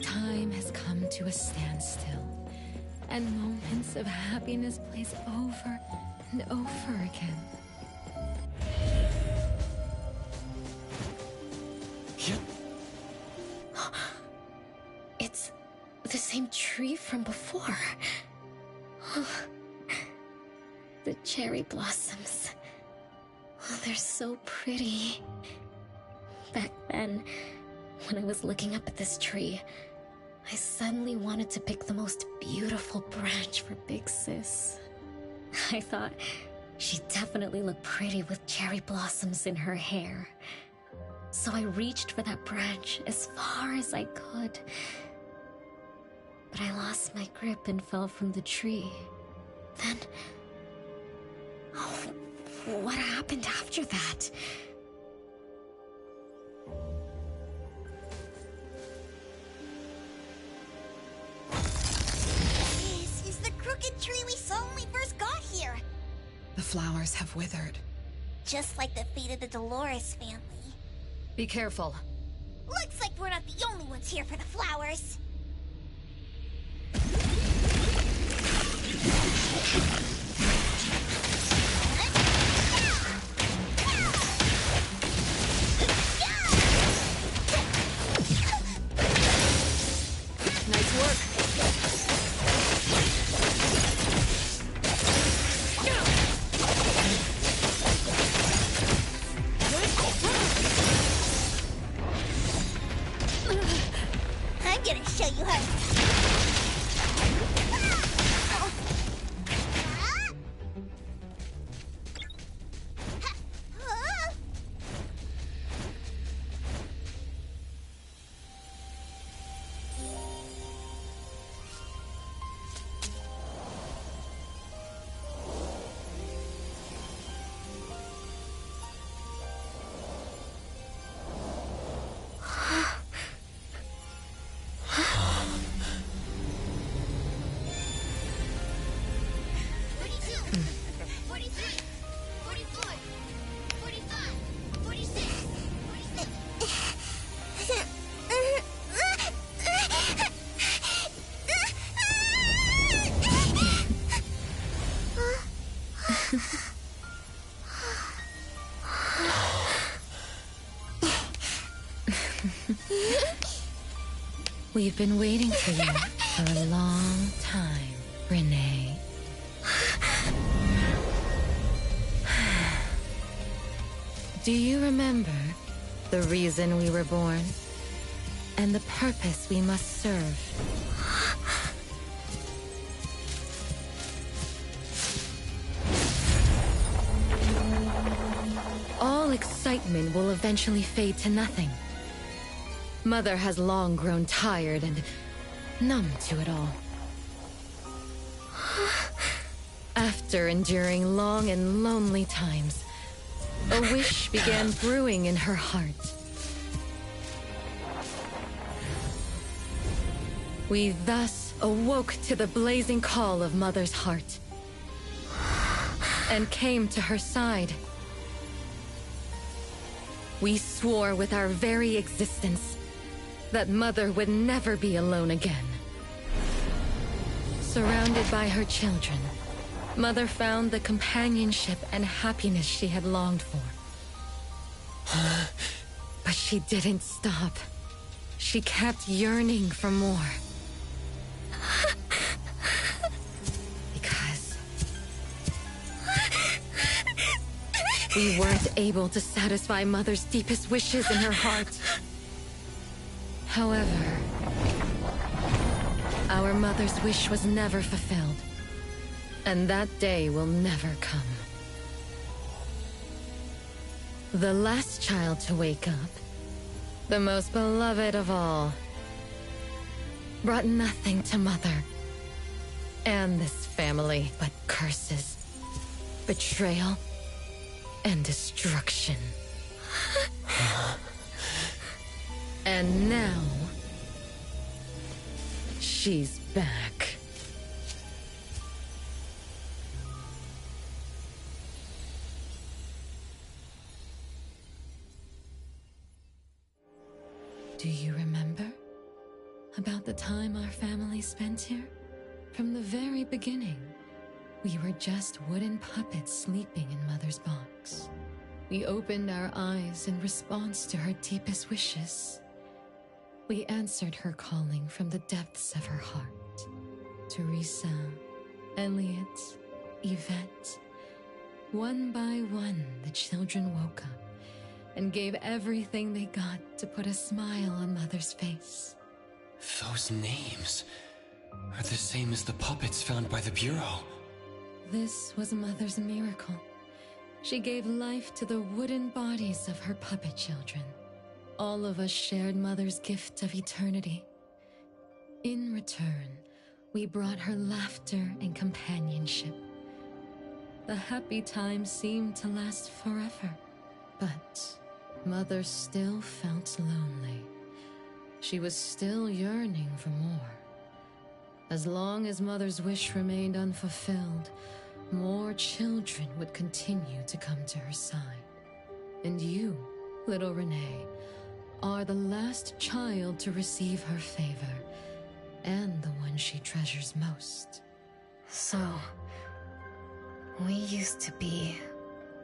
Time has come to a standstill, and moments of happiness place over and over again. It's the same tree from before. The cherry blossoms. Oh, they're so pretty. Back then, when I was looking up at this tree, I suddenly wanted to pick the most beautiful branch for Big Sis. I thought she'd definitely look pretty with cherry blossoms in her hair. So I reached for that branch as far as I could. But I lost my grip and fell from the tree. Then... oh, what happened after that? This is the crooked tree we saw when we first got here. The flowers have withered. Just like the fate of the Dolores family. Be careful. Looks like we're not the only ones here for the flowers. Nice work. I'm gonna show you how. We've been waiting for you for a long time, Renee. Do you remember the reason we were born? And the purpose we must serve? All excitement will eventually fade to nothing. Mother has long grown tired and numb to it all. After enduring long and lonely times, a wish began brewing in her heart. We thus awoke to the blazing call of Mother's heart and came to her side. We swore with our very existence that Mother would never be alone again. Surrounded by her children, Mother found the companionship and happiness she had longed for. But she didn't stop. She kept yearning for more. Because we weren't able to satisfy Mother's deepest wishes in her heart. However, our Mother's wish was never fulfilled, and that day will never come. The last child to wake up, the most beloved of all, brought nothing to Mother and this family but curses, betrayal, and destruction. And now, she's back. Do you remember about the time our family spent here? From the very beginning, we were just wooden puppets sleeping in Mother's box. We opened our eyes in response to her deepest wishes. We answered her calling from the depths of her heart. Teresa, Elliot, Yvette. One by one, the children woke up and gave everything they got to put a smile on Mother's face. Those names are the same as the puppets found by the Bureau. This was Mother's miracle. She gave life to the wooden bodies of her puppet children. All of us shared Mother's gift of eternity. In return, we brought her laughter and companionship. The happy time seemed to last forever, but Mother still felt lonely. She was still yearning for more. As long as Mother's wish remained unfulfilled, more children would continue to come to her side. And you, little Renee, are the last child to receive her favor, and the one she treasures most. So, we used to be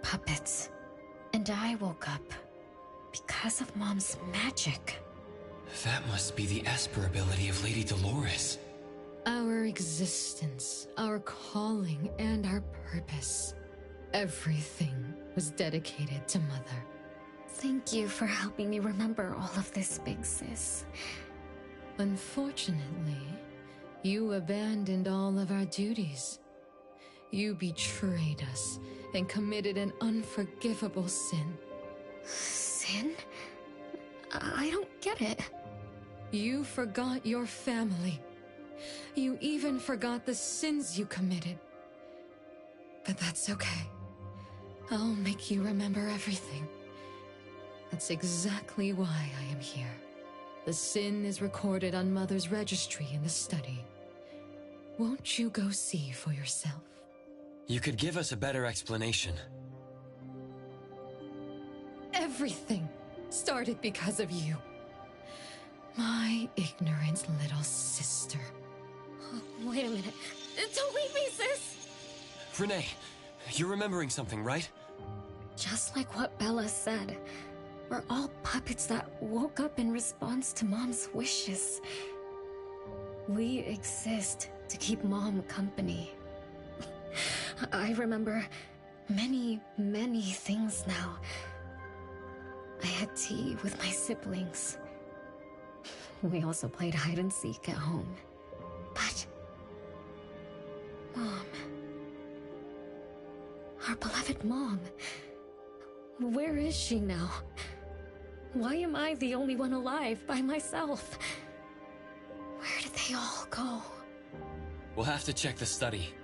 puppets, and I woke up because of Mom's magic. That must be the Esper ability of Lady Dolores. Our existence, our calling, and our purpose, everything was dedicated to Mother. Thank you for helping me remember all of this, Big Sis. Unfortunately, you abandoned all of our duties. You betrayed us and committed an unforgivable sin. Sin? I don't get it. You forgot your family. You even forgot the sins you committed. But that's okay. I'll make you remember everything. That's exactly why I am here. The sin is recorded on Mother's registry in the study. Won't you go see for yourself? You could give us a better explanation. Everything started because of you. My ignorant little sister. Oh, wait a minute. Don't leave me, sis! Renee, you're remembering something, right? Just like what Bella said. We're all puppets that woke up in response to Mom's wishes. We exist to keep Mom company. I remember many, many things now. I had tea with my siblings. We also played hide and seek at home. But Mom, our beloved Mom, where is she now? Why am I the only one alive by myself? Where did they all go? We'll have to check the study.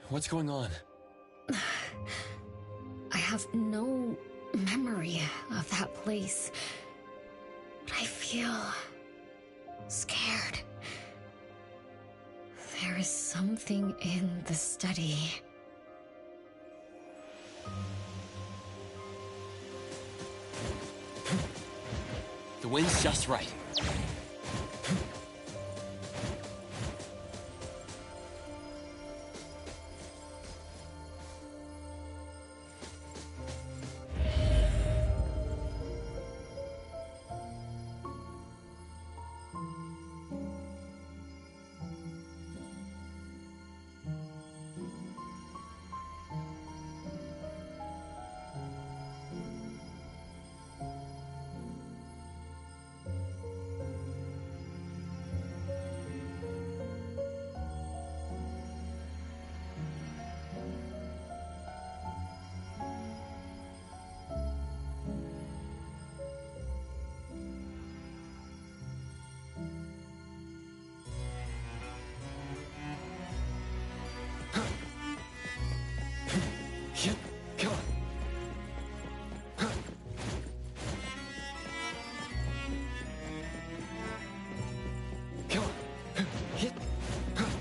What's going on? I have no memory of that place. But feel scared. There is something in the study. The wind's just right. Yep, come on. Come on. Hit. Come on.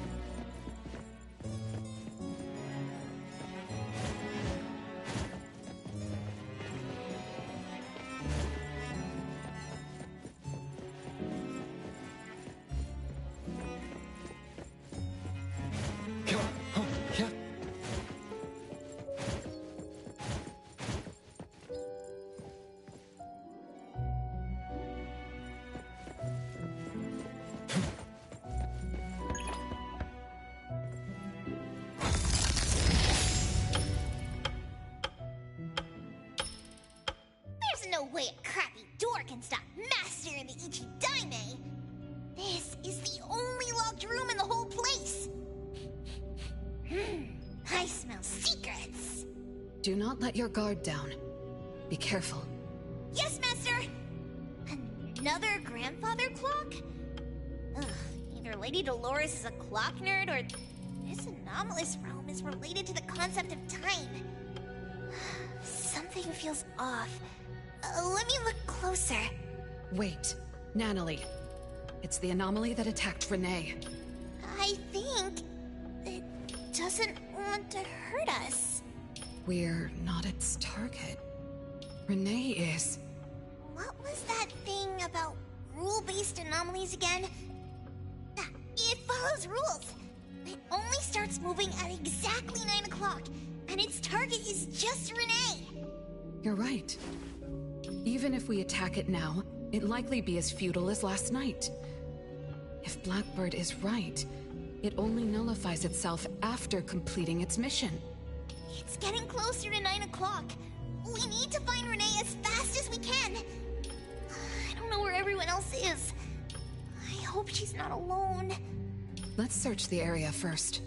Oh, yeah. There's no way a crappy door can stop Master and the Ichidaime! This is the only locked room in the whole place! I smell secrets! Do not let your guard down. Be careful. Yes, Master! Another grandfather clock? Ugh, either Lady Dolores is a clock nerd or this anomalous realm is related to the concept of time. Something feels off. Let me look closer. Wait, Nanalie. It's the anomaly that attacked Renee. I think it doesn't want to hurt us. We're not its target. Renee is. What was that thing about rule-based anomalies again? It follows rules. It only starts moving at exactly 9 o'clock, and its target is just Renee. You're right. Even if we attack it now, it'd likely be as futile as last night. If Blackbird is right, it only nullifies itself after completing its mission. It's getting closer to 9 o'clock. We need to find Renee as fast as we can. I don't know where everyone else is. I hope she's not alone. Let's search the area first.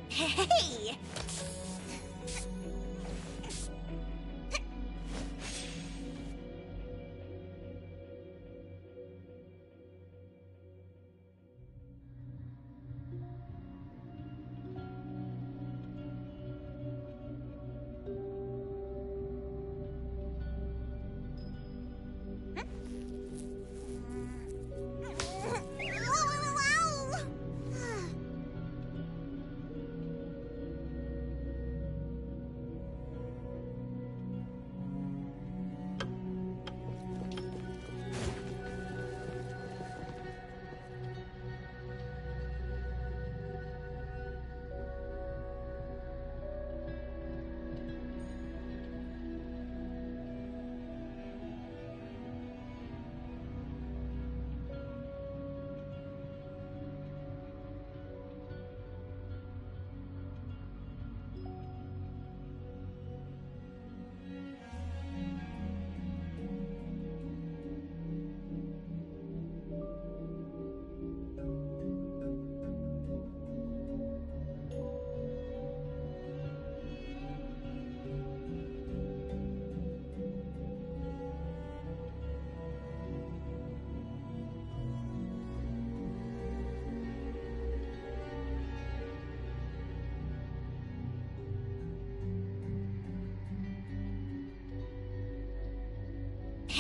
Hey!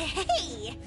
Hey!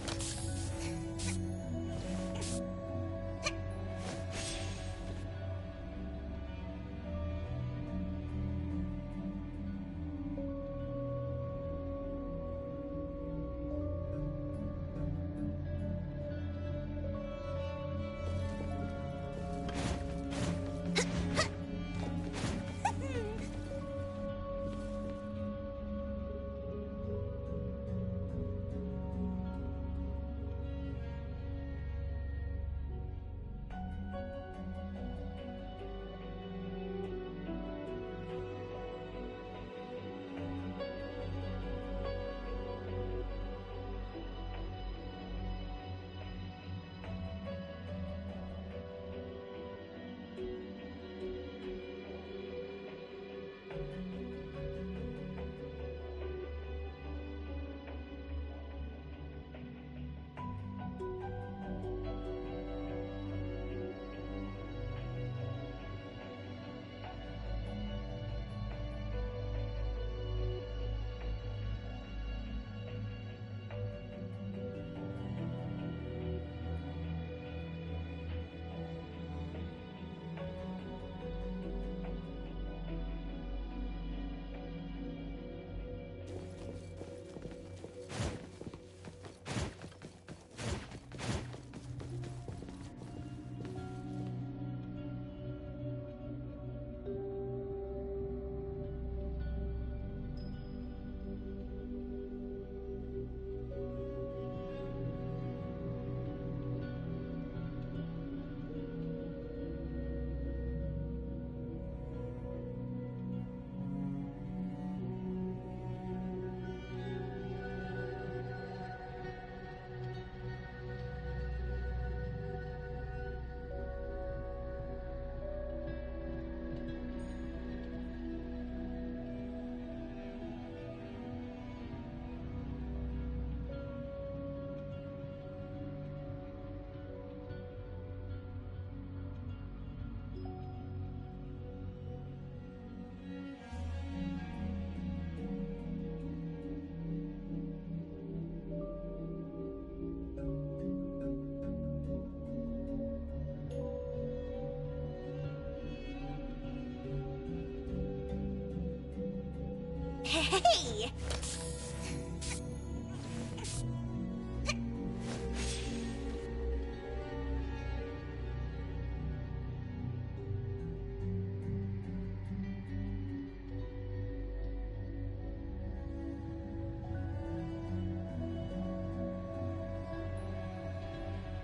Hey!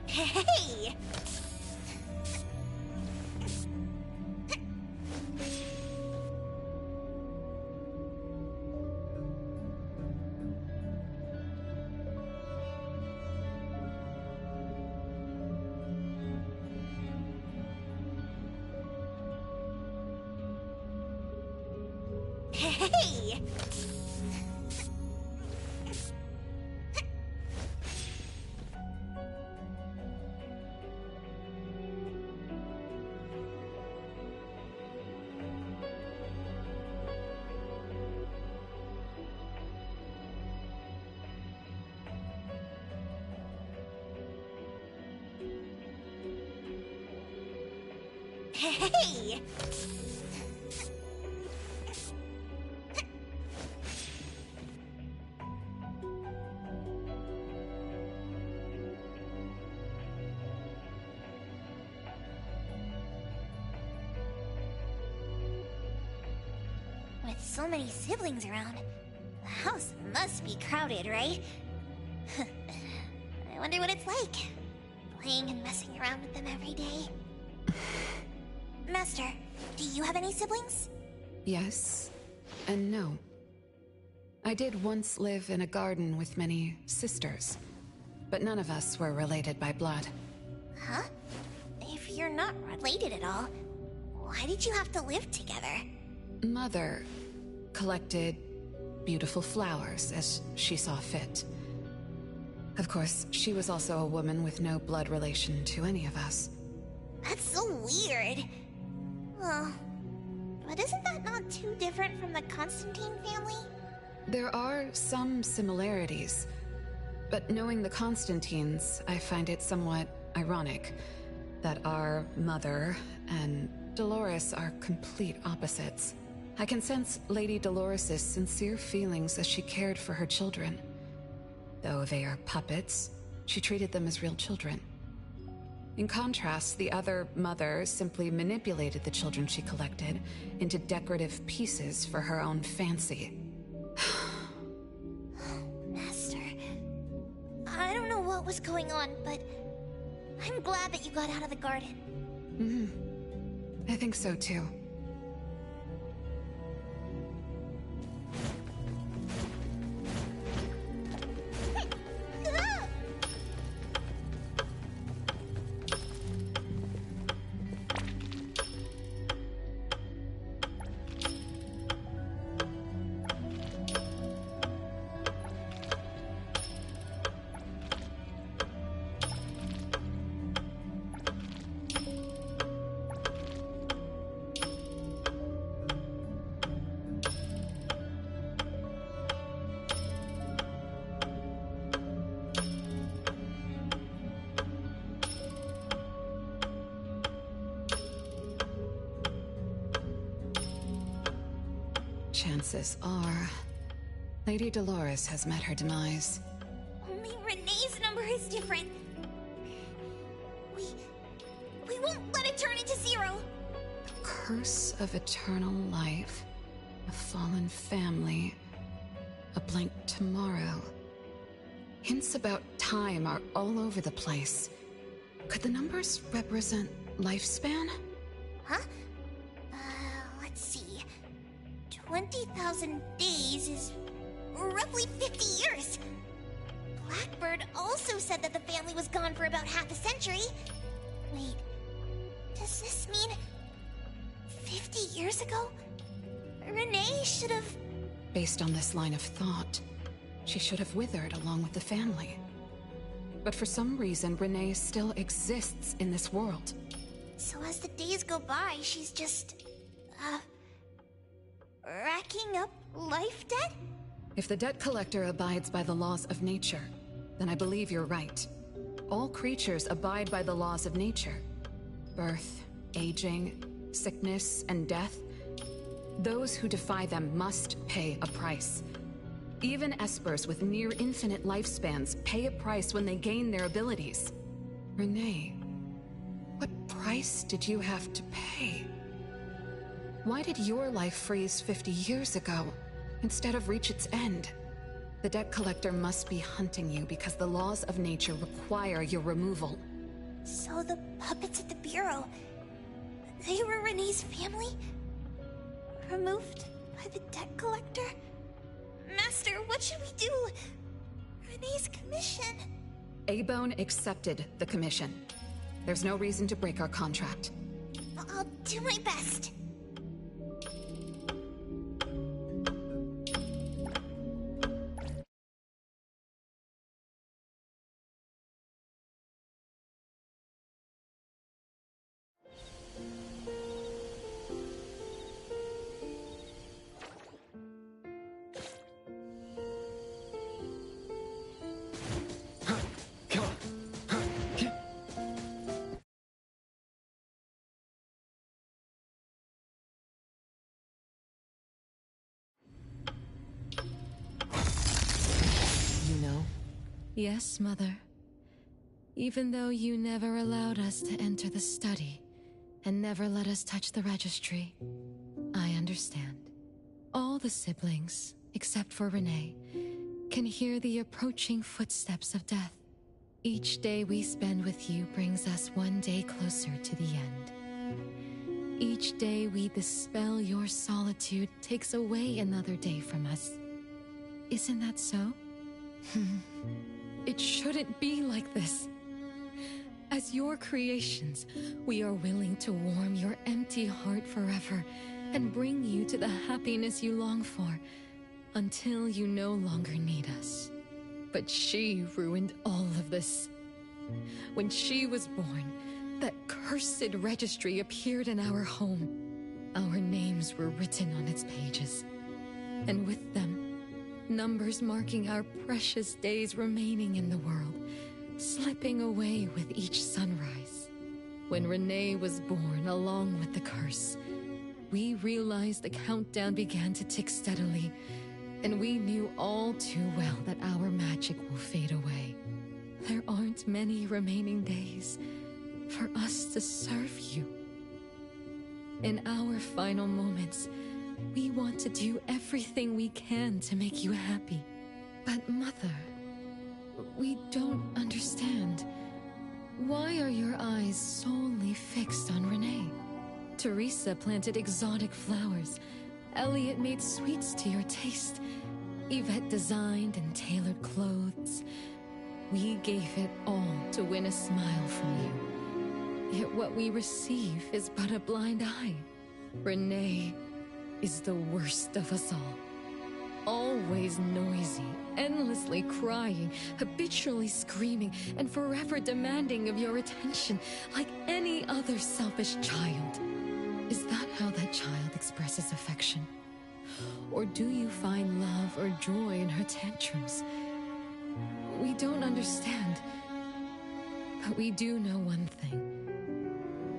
Hey! Hey! Hey! With so many siblings around, the house must be crowded, right? I wonder what it's like, playing and messing around with them every day. Master, do you have any siblings? Yes and no. I did once live in a garden with many sisters, but none of us were related by blood. Huh? If you're not related at all, why did you have to live together? Mother collected beautiful flowers as she saw fit. Of course, she was also a woman with no blood relation to any of us. That's so weird. Well, but isn't that not too different from the Constantine family? There are some similarities. But knowing the Constantines, I find it somewhat ironic that our mother and Dolores are complete opposites. I can sense Lady Dolores' sincere feelings as she cared for her children. Though they are puppets, she treated them as real children. In contrast, the other mother simply manipulated the children she collected into decorative pieces for her own fancy. Master, I don't know what was going on, but I'm glad that you got out of the garden. I think so too. Chances are, Lady Dolores has met her demise. Only Renee's number is different. We won't let it turn into zero. Curse of eternal life, a fallen family, a blank tomorrow. Hints about time are all over the place. Could the numbers represent lifespan? Huh? Let's see. 20,000 days is roughly 50 years. Blackbird also said that the family was gone for about half a century. Wait, does this mean 50 years ago? Renee should have... Based on this line of thought, she should have withered along with the family. But for some reason, Renee still exists in this world. So as the days go by, she's just... racking up life debt? If the debt collector abides by the laws of nature, then I believe you're right. All creatures abide by the laws of nature. Birth, aging, sickness, and death. Those who defy them must pay a price. Even espers with near infinite lifespans pay a price when they gain their abilities. Renee, what price did you have to pay? Why did your life freeze 50 years ago, instead of reach its end? The debt collector must be hunting you because the laws of nature require your removal. So the puppets at the Bureau, they were Renee's family? Removed by the debt collector? Master, what should we do? Renee's commission. Abone accepted the commission. There's no reason to break our contract. I'll do my best. Yes, Mother. Even though you never allowed us to enter the study and never let us touch the registry, I understand. All the siblings, except for Renee, can hear the approaching footsteps of death. Each day we spend with you brings us one day closer to the end. Each day we dispel your solitude takes away another day from us. Isn't that so? It shouldn't be like this. As your creations, we are willing to warm your empty heart forever and bring you to the happiness you long for until you no longer need us. But she ruined all of this. When she was born, that cursed registry appeared in our home. Our names were written on its pages, and with them, numbers marking our precious days remaining in the world, slipping away with each sunrise. When Renee was born along with the curse, we realized the countdown began to tick steadily, and we knew all too well that our magic will fade away. There aren't many remaining days for us to serve you. In our final moments, we want to do everything we can to make you happy. But Mother, we don't understand. Why are your eyes solely fixed on Renee? Teresa planted exotic flowers. Elliot made sweets to your taste. Yvette designed and tailored clothes. We gave it all to win a smile from you. Yet what we receive is but a blind eye. Renee is the worst of us all. Always noisy, endlessly crying, habitually screaming, and forever demanding of your attention like any other selfish child. Is that how that child expresses affection? Or do you find love or joy in her tantrums? We don't understand, but we do know one thing.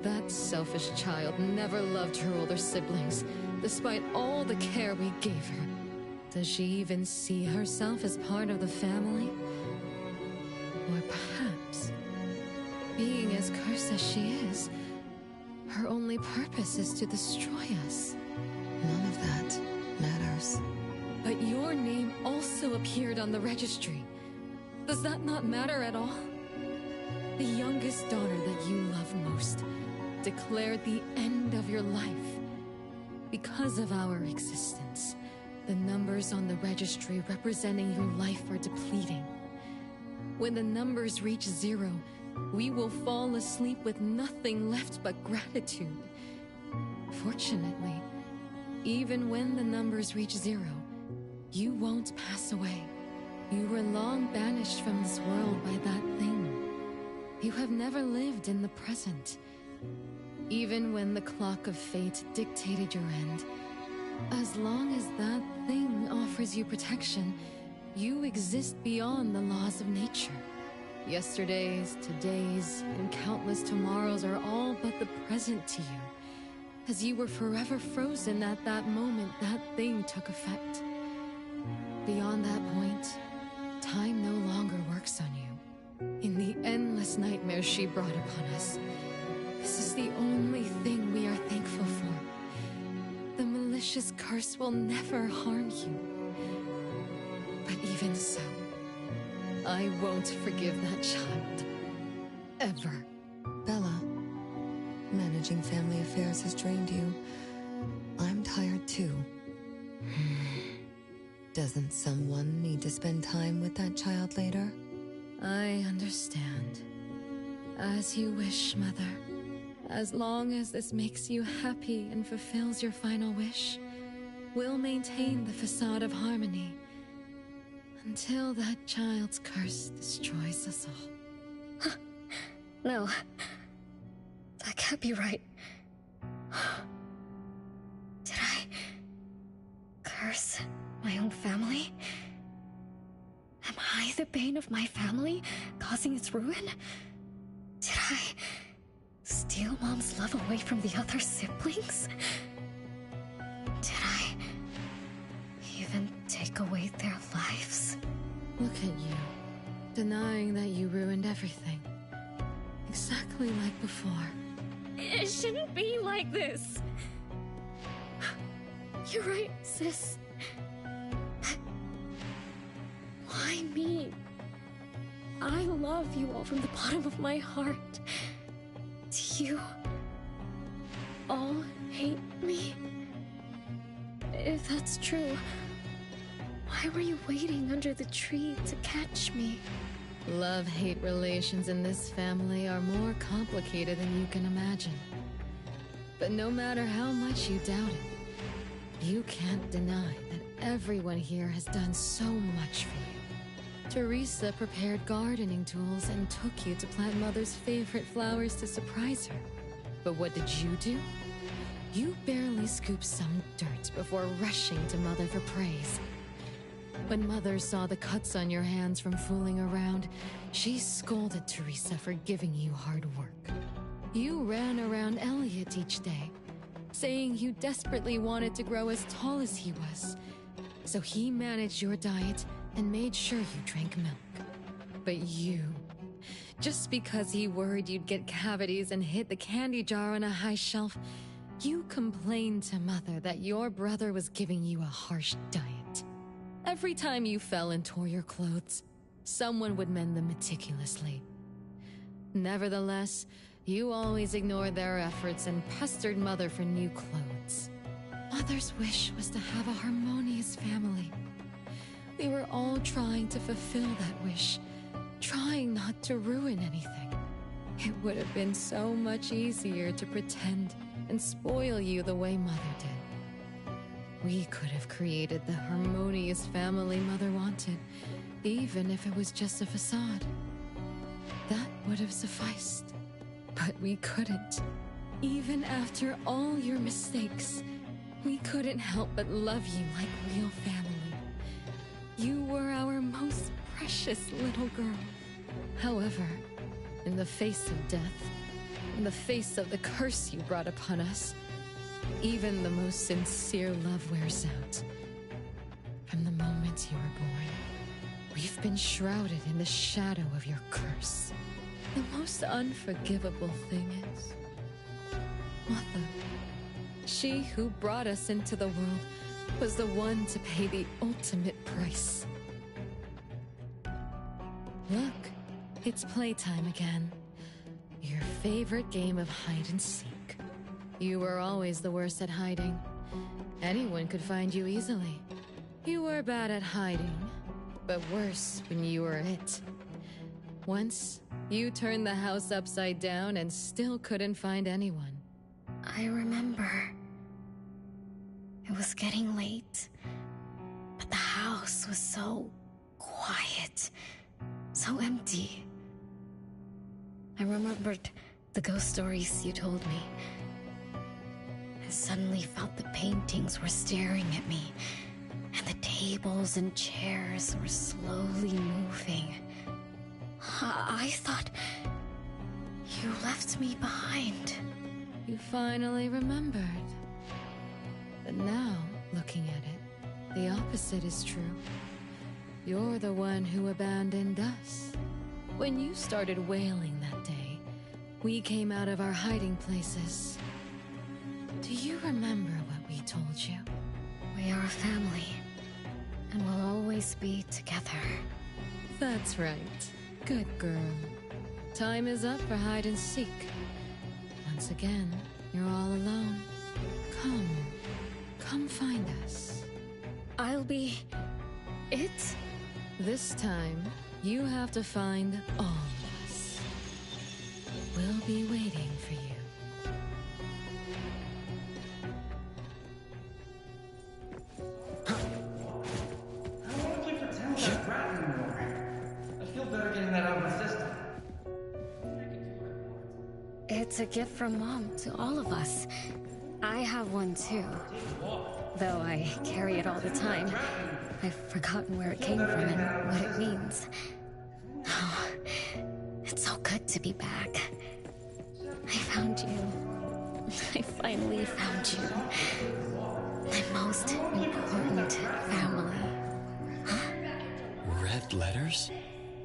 That selfish child never loved her older siblings, despite all the care we gave her. Does she even see herself as part of the family? Or perhaps, being as cursed as she is, her only purpose is to destroy us. None of that matters. But your name also appeared on the registry. Does that not matter at all? The youngest daughter that you love most declared the end of your life. Because of our existence, the numbers on the registry representing your life are depleting. When the numbers reach 0, we will fall asleep with nothing left but gratitude. Fortunately, even when the numbers reach 0, you won't pass away. You were long banished from this world by that thing. You have never lived in the present. Even when the clock of fate dictated your end, as long as that thing offers you protection, you exist beyond the laws of nature. Yesterdays, todays, and countless tomorrows are all but the present to you, as you were forever frozen at that moment that thing took effect. Beyond that point, time no longer works on you. In the endless nightmares she brought upon us, this is the only thing we are thankful for. The malicious curse will never harm you. But even so, I won't forgive that child. Ever. Bella, managing family affairs has drained you. I'm tired too. Doesn't someone need to spend time with that child later? I understand. As you wish, Mother. As long as this makes you happy and fulfills your final wish, we'll maintain the facade of harmony until that child's curse destroys us all. No. That can't be right. Did I curse my own family? Am I the bane of my family, causing its ruin? Did I steal Mom's love away from the other siblings? Did I even take away their lives? Look at you, denying that you ruined everything. Exactly like before. It shouldn't be like this. You're right, sis. Why me? I love you all from the bottom of my heart. Do you all hate me? If that's true, why were you waiting under the tree to catch me? Love-hate relations in this family are more complicated than you can imagine. But no matter how much you doubt it, you can't deny that everyone here has done so much for you. Teresa prepared gardening tools and took you to plant Mother's favorite flowers to surprise her. But what did you do? You barely scooped some dirt before rushing to Mother for praise. When Mother saw the cuts on your hands from fooling around, she scolded Teresa for giving you hard work. You ran around Elliot each day, saying you desperately wanted to grow as tall as he was. So he managed your diet and made sure you drank milk. But you, just because he worried you'd get cavities and hit the candy jar on a high shelf, you complained to Mother that your brother was giving you a harsh diet. Every time you fell and tore your clothes, someone would mend them meticulously. Nevertheless, you always ignored their efforts and pestered Mother for new clothes. Mother's wish was to have a harmonious family. We were all trying to fulfill that wish, trying not to ruin anything. It would have been so much easier to pretend and spoil you the way Mother did. We could have created the harmonious family Mother wanted, even if it was just a facade. That would have sufficed. But we couldn't. Even after all your mistakes, we couldn't help but love you like real family. You were our most precious little girl. However, in the face of death, in the face of the curse you brought upon us, even the most sincere love wears out. From the moment you were born, we've been shrouded in the shadow of your curse. The most unforgivable thing is, Mother, she who brought us into the world, was the one to pay the ultimate price. Look, it's playtime again. Your favorite game of hide and seek. You were always the worst at hiding. Anyone could find you easily. You were bad at hiding, but worse when you were it. Once, you turned the house upside down and still couldn't find anyone. I remember. It was getting late, but the house was so quiet, so empty. I remembered the ghost stories you told me. I suddenly felt the paintings were staring at me, and the tables and chairs were slowly moving. I thought you left me behind. You finally remembered. But now, looking at it, the opposite is true. You're the one who abandoned us. When you started wailing that day, we came out of our hiding places. Do you remember what we told you? We are a family, and we'll always be together. That's right. Good girl. Time is up for hide and seek. Once again, you're all alone. Come find us. I'll be... it? This time, you have to find all of us. We'll be waiting for you. I don't want to keep pretending that crap anymore. I feel better getting that out of my system. It's a gift from Mom to all of us. I have one too. Though I carry it all the time. I've forgotten where it came from and what it means. Oh, it's so good to be back. I found you. I finally found you. My most important family. Red letters?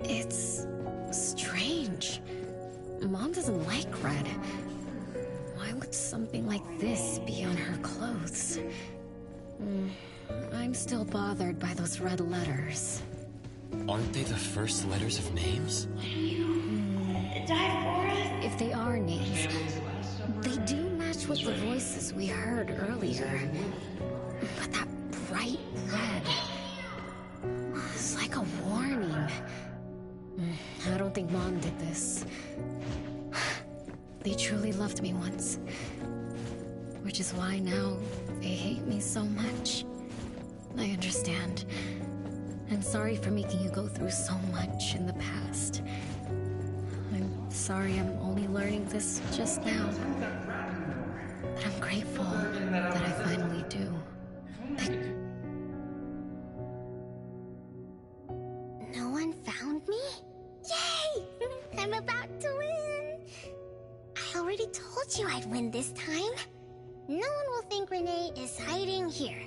It's strange. Mom doesn't like red. Why would something like this be on her clothes? I'm still bothered by those red letters. Aren't they the first letters of names? Die for us? If they are names, they do match with the voices we heard earlier. But that bright red, it's like a warning. I don't think Mom did this. They truly loved me once. Which is why now they hate me so much. I understand. I'm sorry for making you go through so much in the past. I'm sorry I'm only learning this just now. But I'm grateful that I finally do. you I'd win this time. No one will think Renee is hiding here.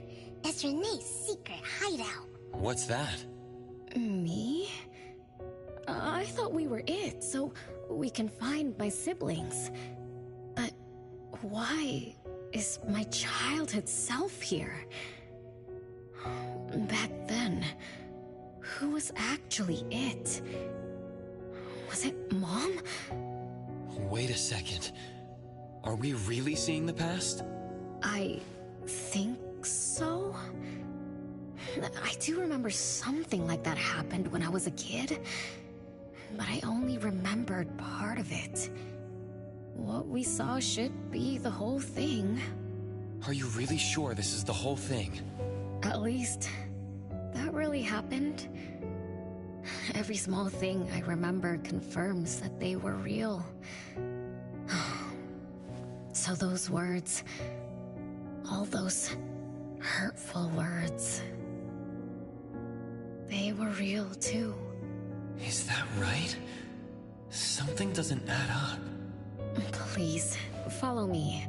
It's Renee's secret hideout. What's that? Me? I thought we were it, so we can find my siblings. But why is my childhood self here? Back then, who was actually it? Was it Mom? Wait a second. Are we really seeing the past? I think so. I do remember something like that happened when I was a kid, but I only remembered part of it. What we saw should be the whole thing. Are you really sure this is the whole thing? At least, that really happened. Every small thing I remember confirms that they were real. So those words, all those hurtful words, they were real too. Is that right? Something doesn't add up. Please, follow me.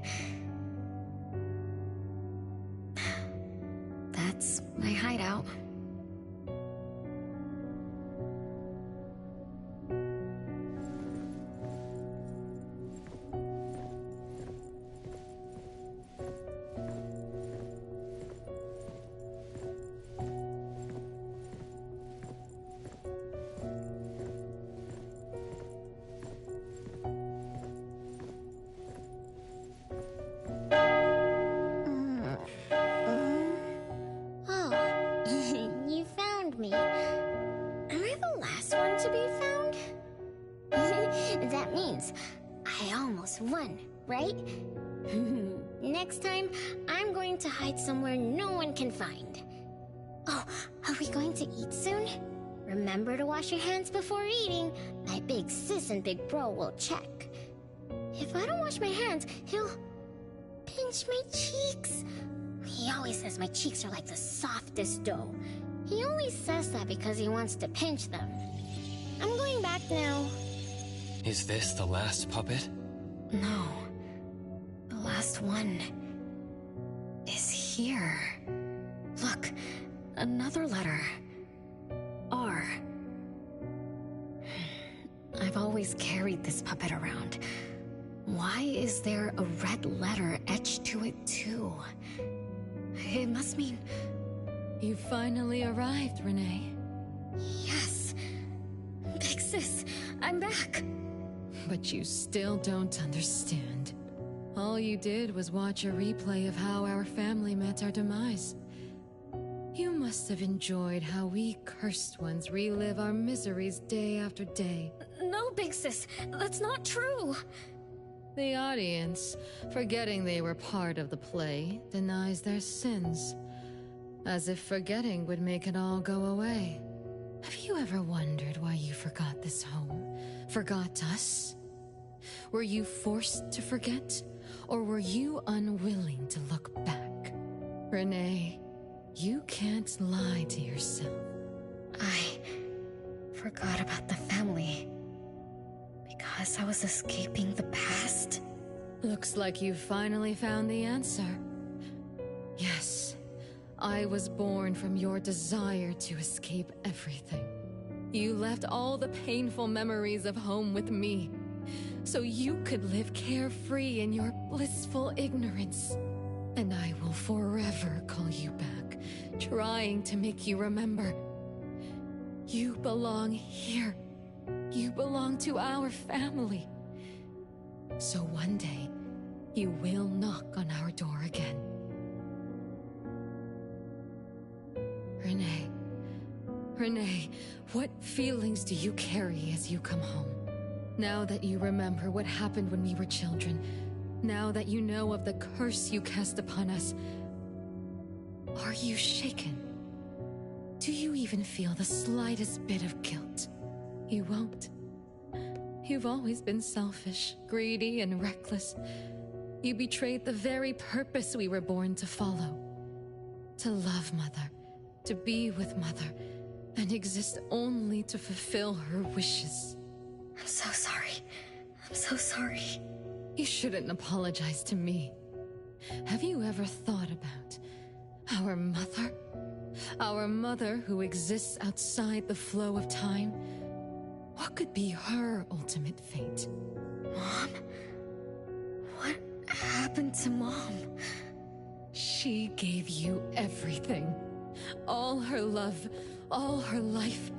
That's my hideout. Won, right? Next time, I'm going to hide somewhere no one can find. Oh, are we going to eat soon? Remember to wash your hands before eating. My big sis and big bro will check. If I don't wash my hands, he'll pinch my cheeks. He always says my cheeks are like the softest dough. He only says that because he wants to pinch them. I'm going back now. Is this the last puppet? No. The last one is here. Look, another letter. R. I've always carried this puppet around. Why is there a red letter etched to it too? It must mean... You finally arrived, Renee. Yes. Big sis, I'm back. But you still don't understand. All you did was watch a replay of how our family met our demise. You must have enjoyed how we cursed ones relive our miseries day after day. No, Big Sis, that's not true. The audience, forgetting they were part of the play, denies their sins. As if forgetting would make it all go away. Have you ever wondered why you forgot this home? Forgot us? Were you forced to forget? Or were you unwilling to look back? Renee, you can't lie to yourself. I forgot about the family. Because I was escaping the past? Looks like you've finally found the answer. Yes, I was born from your desire to escape everything. You left all the painful memories of home with me, so you could live carefree in your blissful ignorance. And I will forever call you back, trying to make you remember. You belong here. You belong to our family. So one day, you will knock on our door again. Renee, what feelings do you carry as you come home? Now that you remember what happened when we were children, now that you know of the curse you cast upon us, are you shaken? Do you even feel the slightest bit of guilt? You won't. You've always been selfish, greedy, and reckless. You betrayed the very purpose we were born to follow. To love Mother, to be with Mother, and exist only to fulfill her wishes. I'm so sorry. I'm so sorry. You shouldn't apologize to me. Have you ever thought about our mother? Our mother who exists outside the flow of time? What could be her ultimate fate? Mom? What happened to Mom? She gave you everything. All her love, all her life,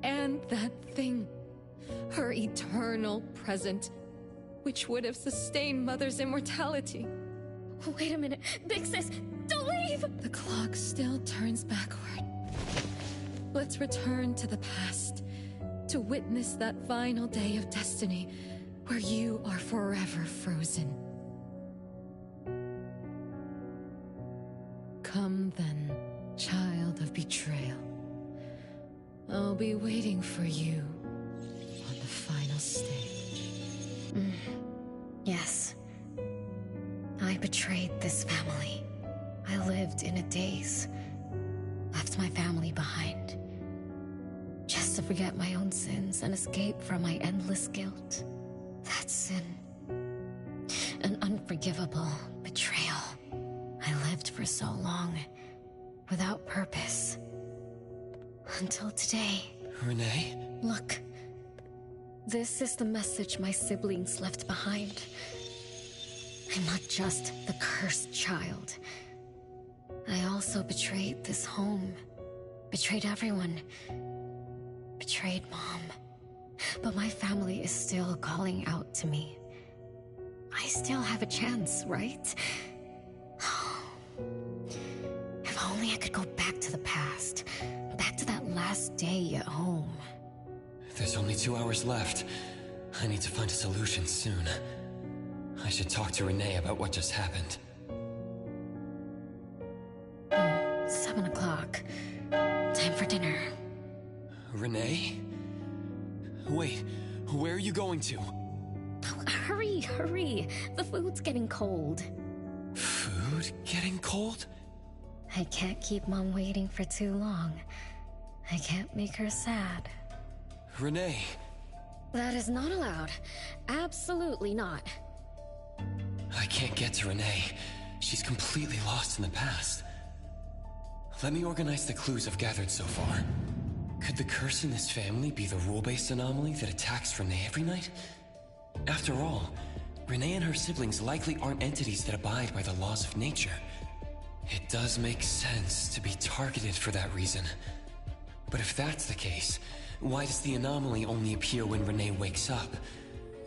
and that thing. Her eternal present, which would have sustained Mother's immortality. Wait a minute. Big Sis, don't leave! The clock still turns backward. Let's return to the past, to witness that final day of destiny, where you are forever frozen. Come then, child of betrayal. I'll be waiting for you on the final stage. Yes. I betrayed this family. I lived in a daze. Left my family behind. Just to forget my own sins and escape from my endless guilt. That sin. An unforgivable betrayal. I lived for so long, without purpose. Until today. Renee? Look. This is the message my siblings left behind. I'm not just the cursed child. I also betrayed this home. Betrayed everyone. Betrayed Mom. But my family is still calling out to me. I still have a chance, right? If only I could go back to the past. Back to that last day at home. There's only 2 hours left. I need to find a solution soon. I should talk to Renee about what just happened. 7 o'clock. Time for dinner. Renee? Wait, where are you going to? Hurry, hurry. The food's getting cold. Food getting cold? I can't keep Mom waiting for too long. I can't make her sad. Renee! That is not allowed. Absolutely not. I can't get to Renee. She's completely lost in the past. Let me organize the clues I've gathered so far. Could the curse in this family be the rule-based anomaly that attacks Renee every night? After all, Renee and her siblings likely aren't entities that abide by the laws of nature. It does make sense to be targeted for that reason. But if that's the case, why does the anomaly only appear when Renee wakes up?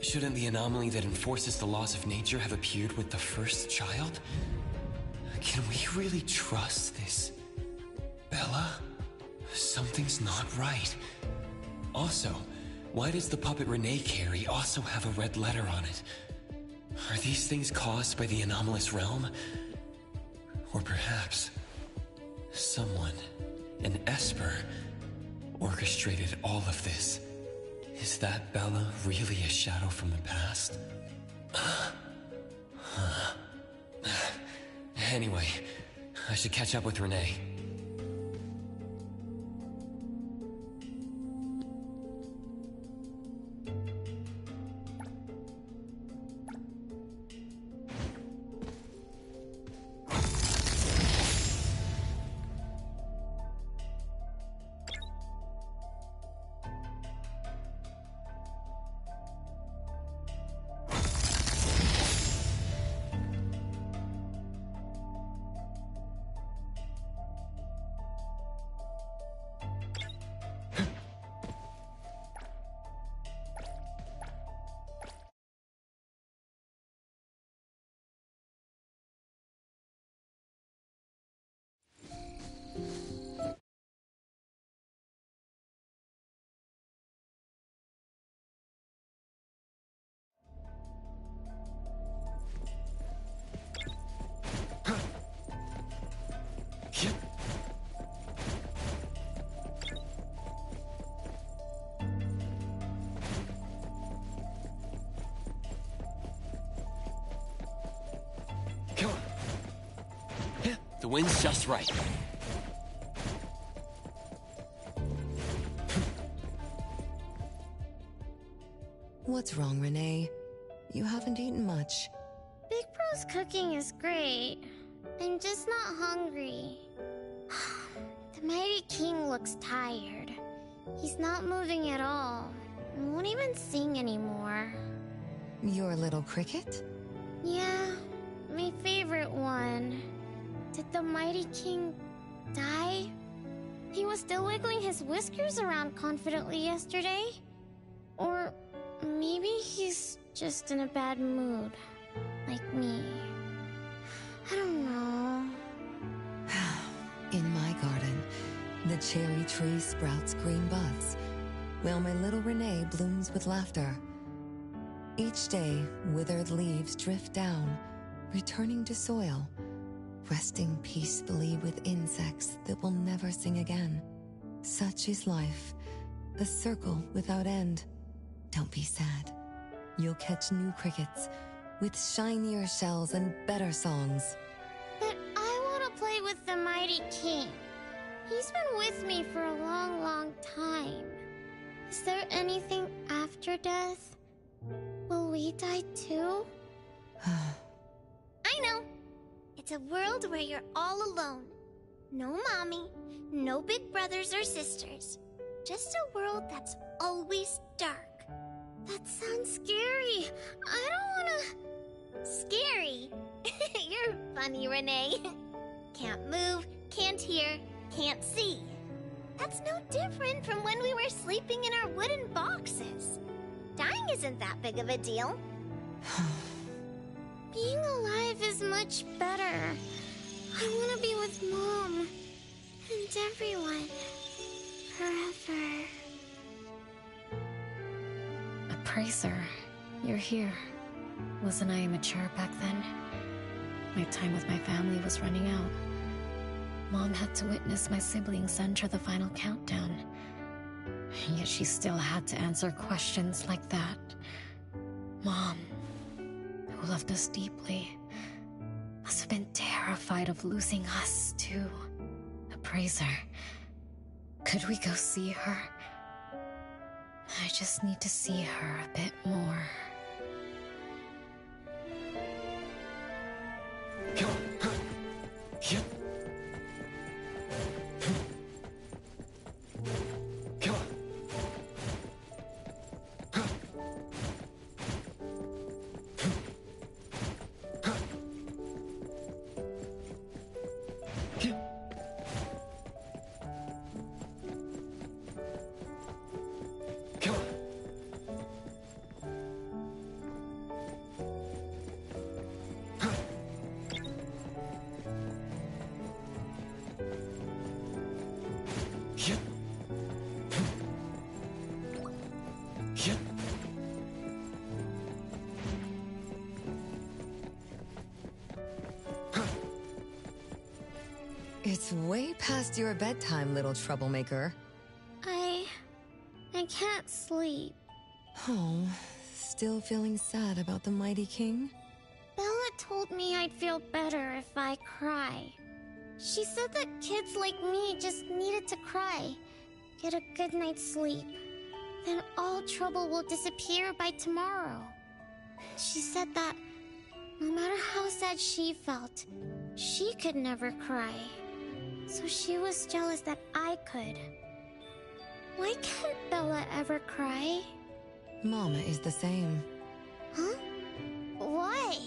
Shouldn't the anomaly that enforces the laws of nature have appeared with the first child? Can we really trust this? Bella? Something's not right. Also, why does the puppet Renee carry also have a red letter on it? Are these things caused by the anomalous realm? Or perhaps someone, an Esper, orchestrated all of this? Is that Bella really a shadow from the past? Anyway, I should catch up with Renee. The wind's just right. What's wrong, Renee? You haven't eaten much. Big Bro's cooking is great. I'm just not hungry. The Mighty King looks tired. He's not moving at all. And won't even sing anymore. Your little cricket? Yeah, my favorite one. Did the Mighty King die? He was still wiggling his whiskers around confidently yesterday. Or maybe he's just in a bad mood, like me. I don't know. In my garden, the cherry tree sprouts green buds, while my little Renee blooms with laughter. Each day, withered leaves drift down, returning to soil, resting peacefully with insects that will never sing again. Such is life, a circle without end. Don't be sad. You'll catch new crickets with shinier shells and better songs. But I want to play with the Mighty King. He's been with me for a long, long time. Is there anything after death? Will we die too? I know. It's a world where you're all alone. No mommy, no big brothers or sisters. Just a world that's always dark. That sounds scary. I don't wanna... Scary? You're funny, Renee. Can't move, can't hear, can't see. That's no different from when we were sleeping in our wooden boxes. Dying isn't that big of a deal. Being alive is much better. I want to be with Mom and everyone forever. Appraiser, you're here. Wasn't I immature back then? My time with my family was running out. Mom had to witness my siblings enter the final countdown. Yet she still had to answer questions like that. Mom, who loved us deeply, must have been terrified of losing us, too. Appraiser, could we go see her? I just need to see her a bit more. It's way past your bedtime, little troublemaker. I can't sleep. Oh, still feeling sad about the Mighty King? Bella told me I'd feel better if I cry. She said that kids like me just needed to cry, get a good night's sleep. Then all trouble will disappear by tomorrow. She said that no matter how sad she felt, she could never cry. So she was jealous that I could. Why can't Bella ever cry? Mama is the same. Huh? Why?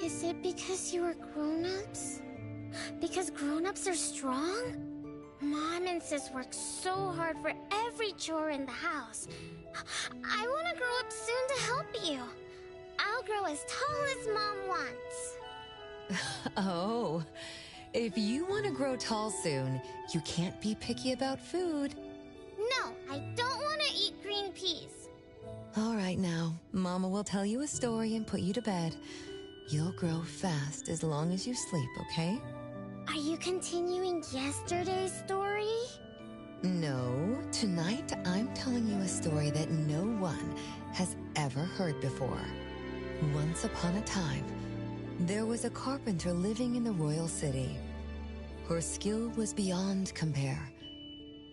Is it because you were grown-ups? Because grown-ups are strong? Mom and Sis work so hard for every chore in the house. I want to grow up soon to help you. I'll grow as tall as Mom wants. Oh, if you want to grow tall soon, you can't be picky about food. No, I don't want to eat green peas. All right now, Mama will tell you a story and put you to bed. You'll grow fast as long as you sleep, okay? Are you continuing yesterday's story? No, tonight I'm telling you a story that no one has ever heard before. Once upon a time, there was a carpenter living in the royal city. Her skill was beyond compare.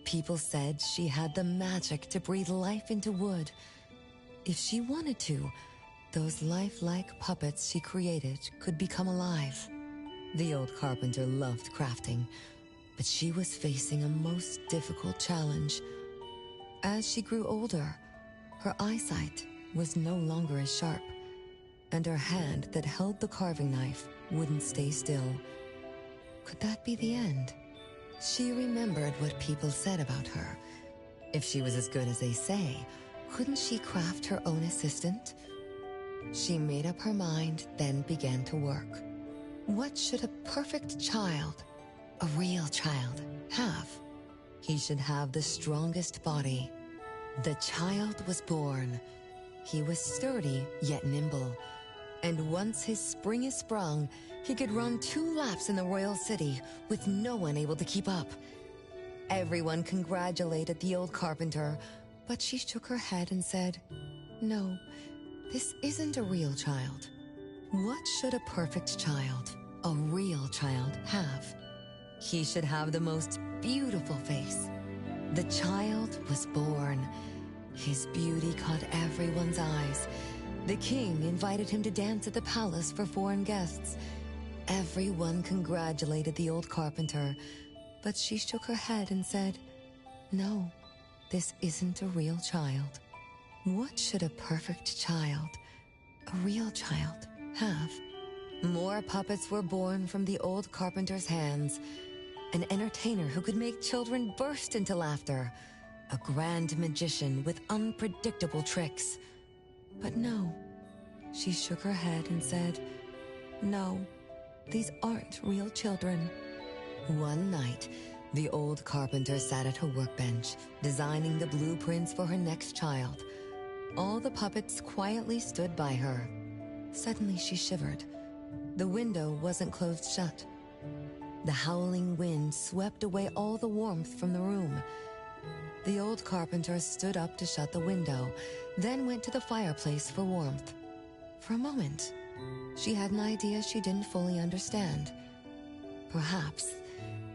People said she had the magic to breathe life into wood. If she wanted to, those lifelike puppets she created could become alive. The old carpenter loved crafting, but she was facing a most difficult challenge. As she grew older, her eyesight was no longer as sharp, and her hand that held the carving knife wouldn't stay still. Could that be the end? She remembered what people said about her. If she was as good as they say, couldn't she craft her own assistant? She made up her mind, then began to work. What should a perfect child, a real child, have? He should have the strongest body. The child was born. He was sturdy, yet nimble. And once his spring is sprung, he could run 2 laps in the royal city with no one able to keep up. Everyone congratulated the old carpenter, but she shook her head and said, "No, this isn't a real child." What should a perfect child, a real child, have? He should have the most beautiful face. The child was born. His beauty caught everyone's eyes. The king invited him to dance at the palace for foreign guests. Everyone congratulated the old carpenter, but she shook her head and said, "No, this isn't a real child." What should a perfect child, a real child, have? More puppets were born from the old carpenter's hands. An entertainer who could make children burst into laughter. A grand magician with unpredictable tricks. But no, she shook her head and said, "No, these aren't real children." One night, the old carpenter sat at her workbench, designing the blueprints for her next child. All the puppets quietly stood by her. Suddenly she shivered. The window wasn't closed shut. The howling wind swept away all the warmth from the room. The old carpenter stood up to shut the window, then went to the fireplace for warmth. For a moment, she had an idea she didn't fully understand. Perhaps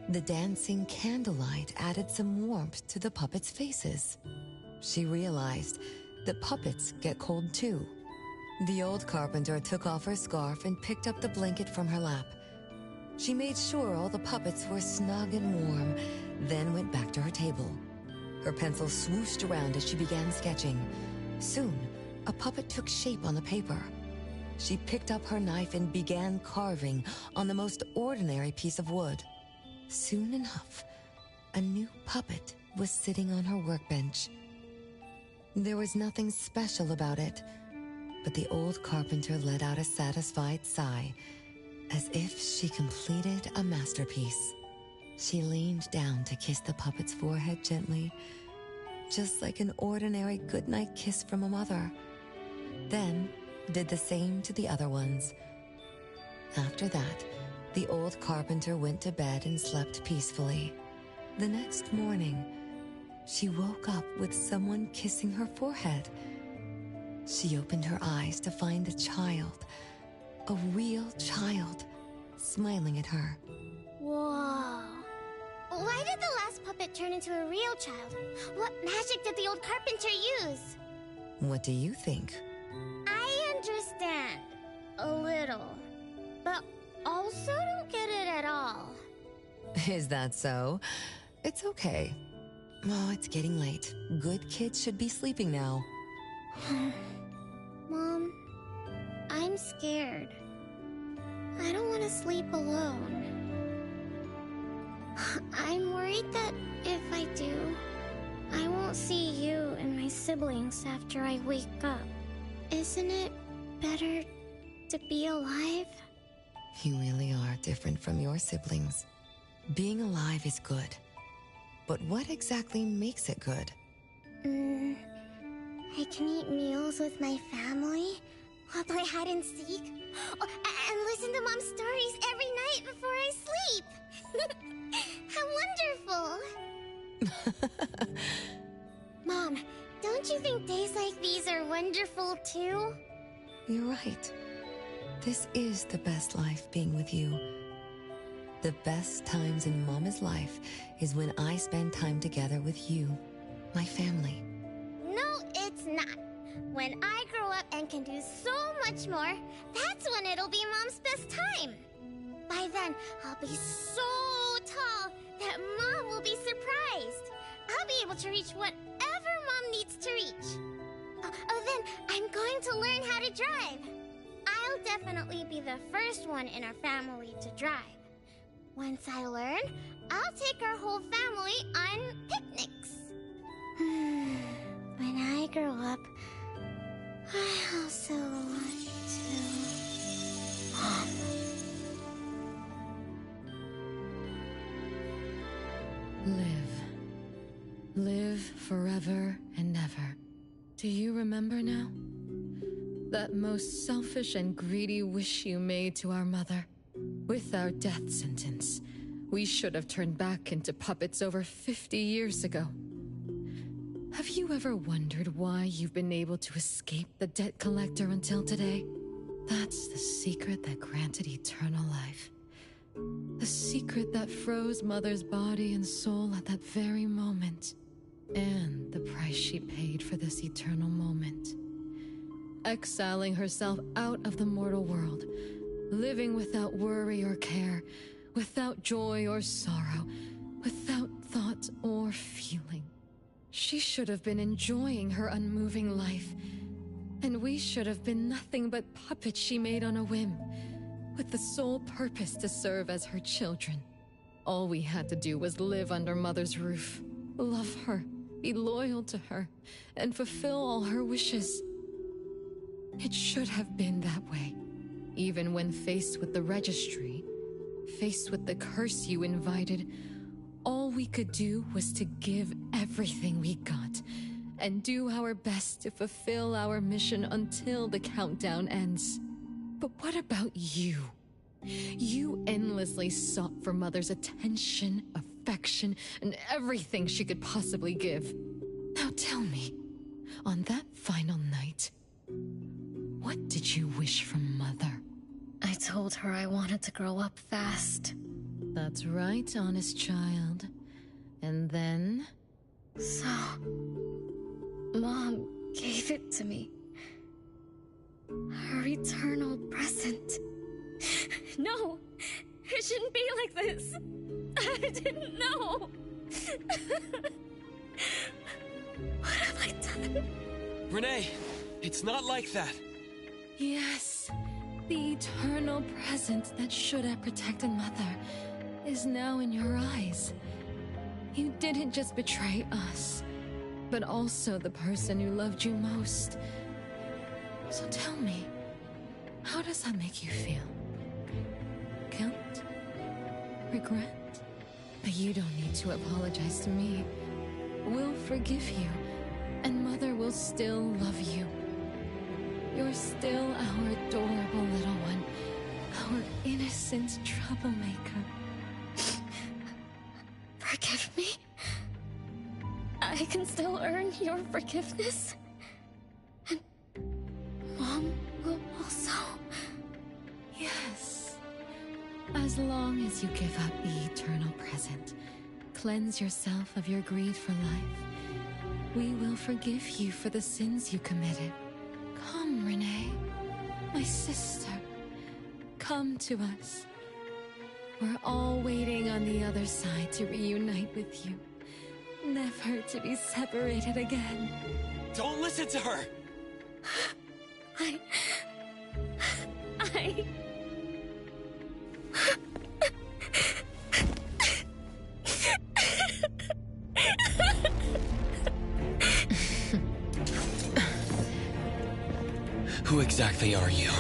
the dancing candlelight added some warmth to the puppets' faces. She realized that puppets get cold too. The old carpenter took off her scarf and picked up the blanket from her lap. She made sure all the puppets were snug and warm, then went back to her table. Her pencil swooshed around as she began sketching. Soon, a puppet took shape on the paper. She picked up her knife and began carving on the most ordinary piece of wood. Soon enough, a new puppet was sitting on her workbench. There was nothing special about it, but the old carpenter let out a satisfied sigh, as if she completed a masterpiece. She leaned down to kiss the puppet's forehead gently, just like an ordinary goodnight kiss from a mother. Then did the same to the other ones. After that, the old carpenter went to bed and slept peacefully. The next morning, she woke up with someone kissing her forehead. She opened her eyes to find a child, a real child, smiling at her. Whoa. Why did the last puppet turn into a real child? What magic did the old carpenter use? What do you think? I understand. A little. But also don't get it at all. Is that so? It's okay. Oh, it's getting late. Good kids should be sleeping now. Mom, I'm scared. I don't want to sleep alone. I'm worried that if I do, I won't see you and my siblings after I wake up. Isn't it better to be alive? You really are different from your siblings. Being alive is good. But what exactly makes it good? I can eat meals with my family, while play hide and seek, and listen to Mom's stories every night before I sleep. How wonderful! Mom, don't you think days like these are wonderful too? You're right. This is the best life, being with you. The best times in Mama's life is when I spend time together with you, my family. No, it's not. When I grow up and can do so much more, that's when it'll be Mom's best time. By then, I'll be so tall that Mom will be surprised. I'll be able to reach whatever Mom needs to reach. Then I'm going to learn how to drive. I'll definitely be the first one in our family to drive. Once I learn, I'll take our whole family on picnics. When I grow up, I also want to... Mom. Live forever and ever. Do you remember now? That most selfish and greedy wish you made to our mother. With our death sentence, we should have turned back into puppets over 50 years ago. Have you ever wondered why you've been able to escape the debt collector until today? That's the secret that granted eternal life. The secret that froze Mother's body and soul at that very moment. And the price she paid for this eternal moment. Exiling herself out of the mortal world, living without worry or care, without joy or sorrow, without thought or feeling. She should have been enjoying her unmoving life, and we should have been nothing but puppets she made on a whim, with the sole purpose to serve as her children. All we had to do was live under Mother's roof, love her, be loyal to her, and fulfill all her wishes. It should have been that way. Even when faced with the registry, faced with the curse you invited, all we could do was to give everything we got, and do our best to fulfill our mission until the countdown ends. But what about you? You endlessly sought for Mother's attention, affection, and everything she could possibly give. Now tell me, on that final night, what did you wish from Mother? I told her I wanted to grow up fast. That's right, honest child. And then? So, Mom gave it to me. Her eternal present. No! It shouldn't be like this! I didn't know! What have I done? Renee, it's not like that. Yes, the eternal present that should have protected Mother is now in your eyes. You didn't just betray us, but also the person who loved you most. So tell me, how does that make you feel? Guilt? Regret? But you don't need to apologize to me. We'll forgive you, and Mother will still love you. You're still our adorable little one, our innocent troublemaker. Forgive me? I can still earn your forgiveness? And Mom will also? Yes. As long as you give up the eternal present, cleanse yourself of your greed for life, we will forgive you for the sins you committed. Come, Renee, my sister. Come to us. We're all waiting on the other side to reunite with you, never to be separated again. Don't listen to her! Who exactly are you?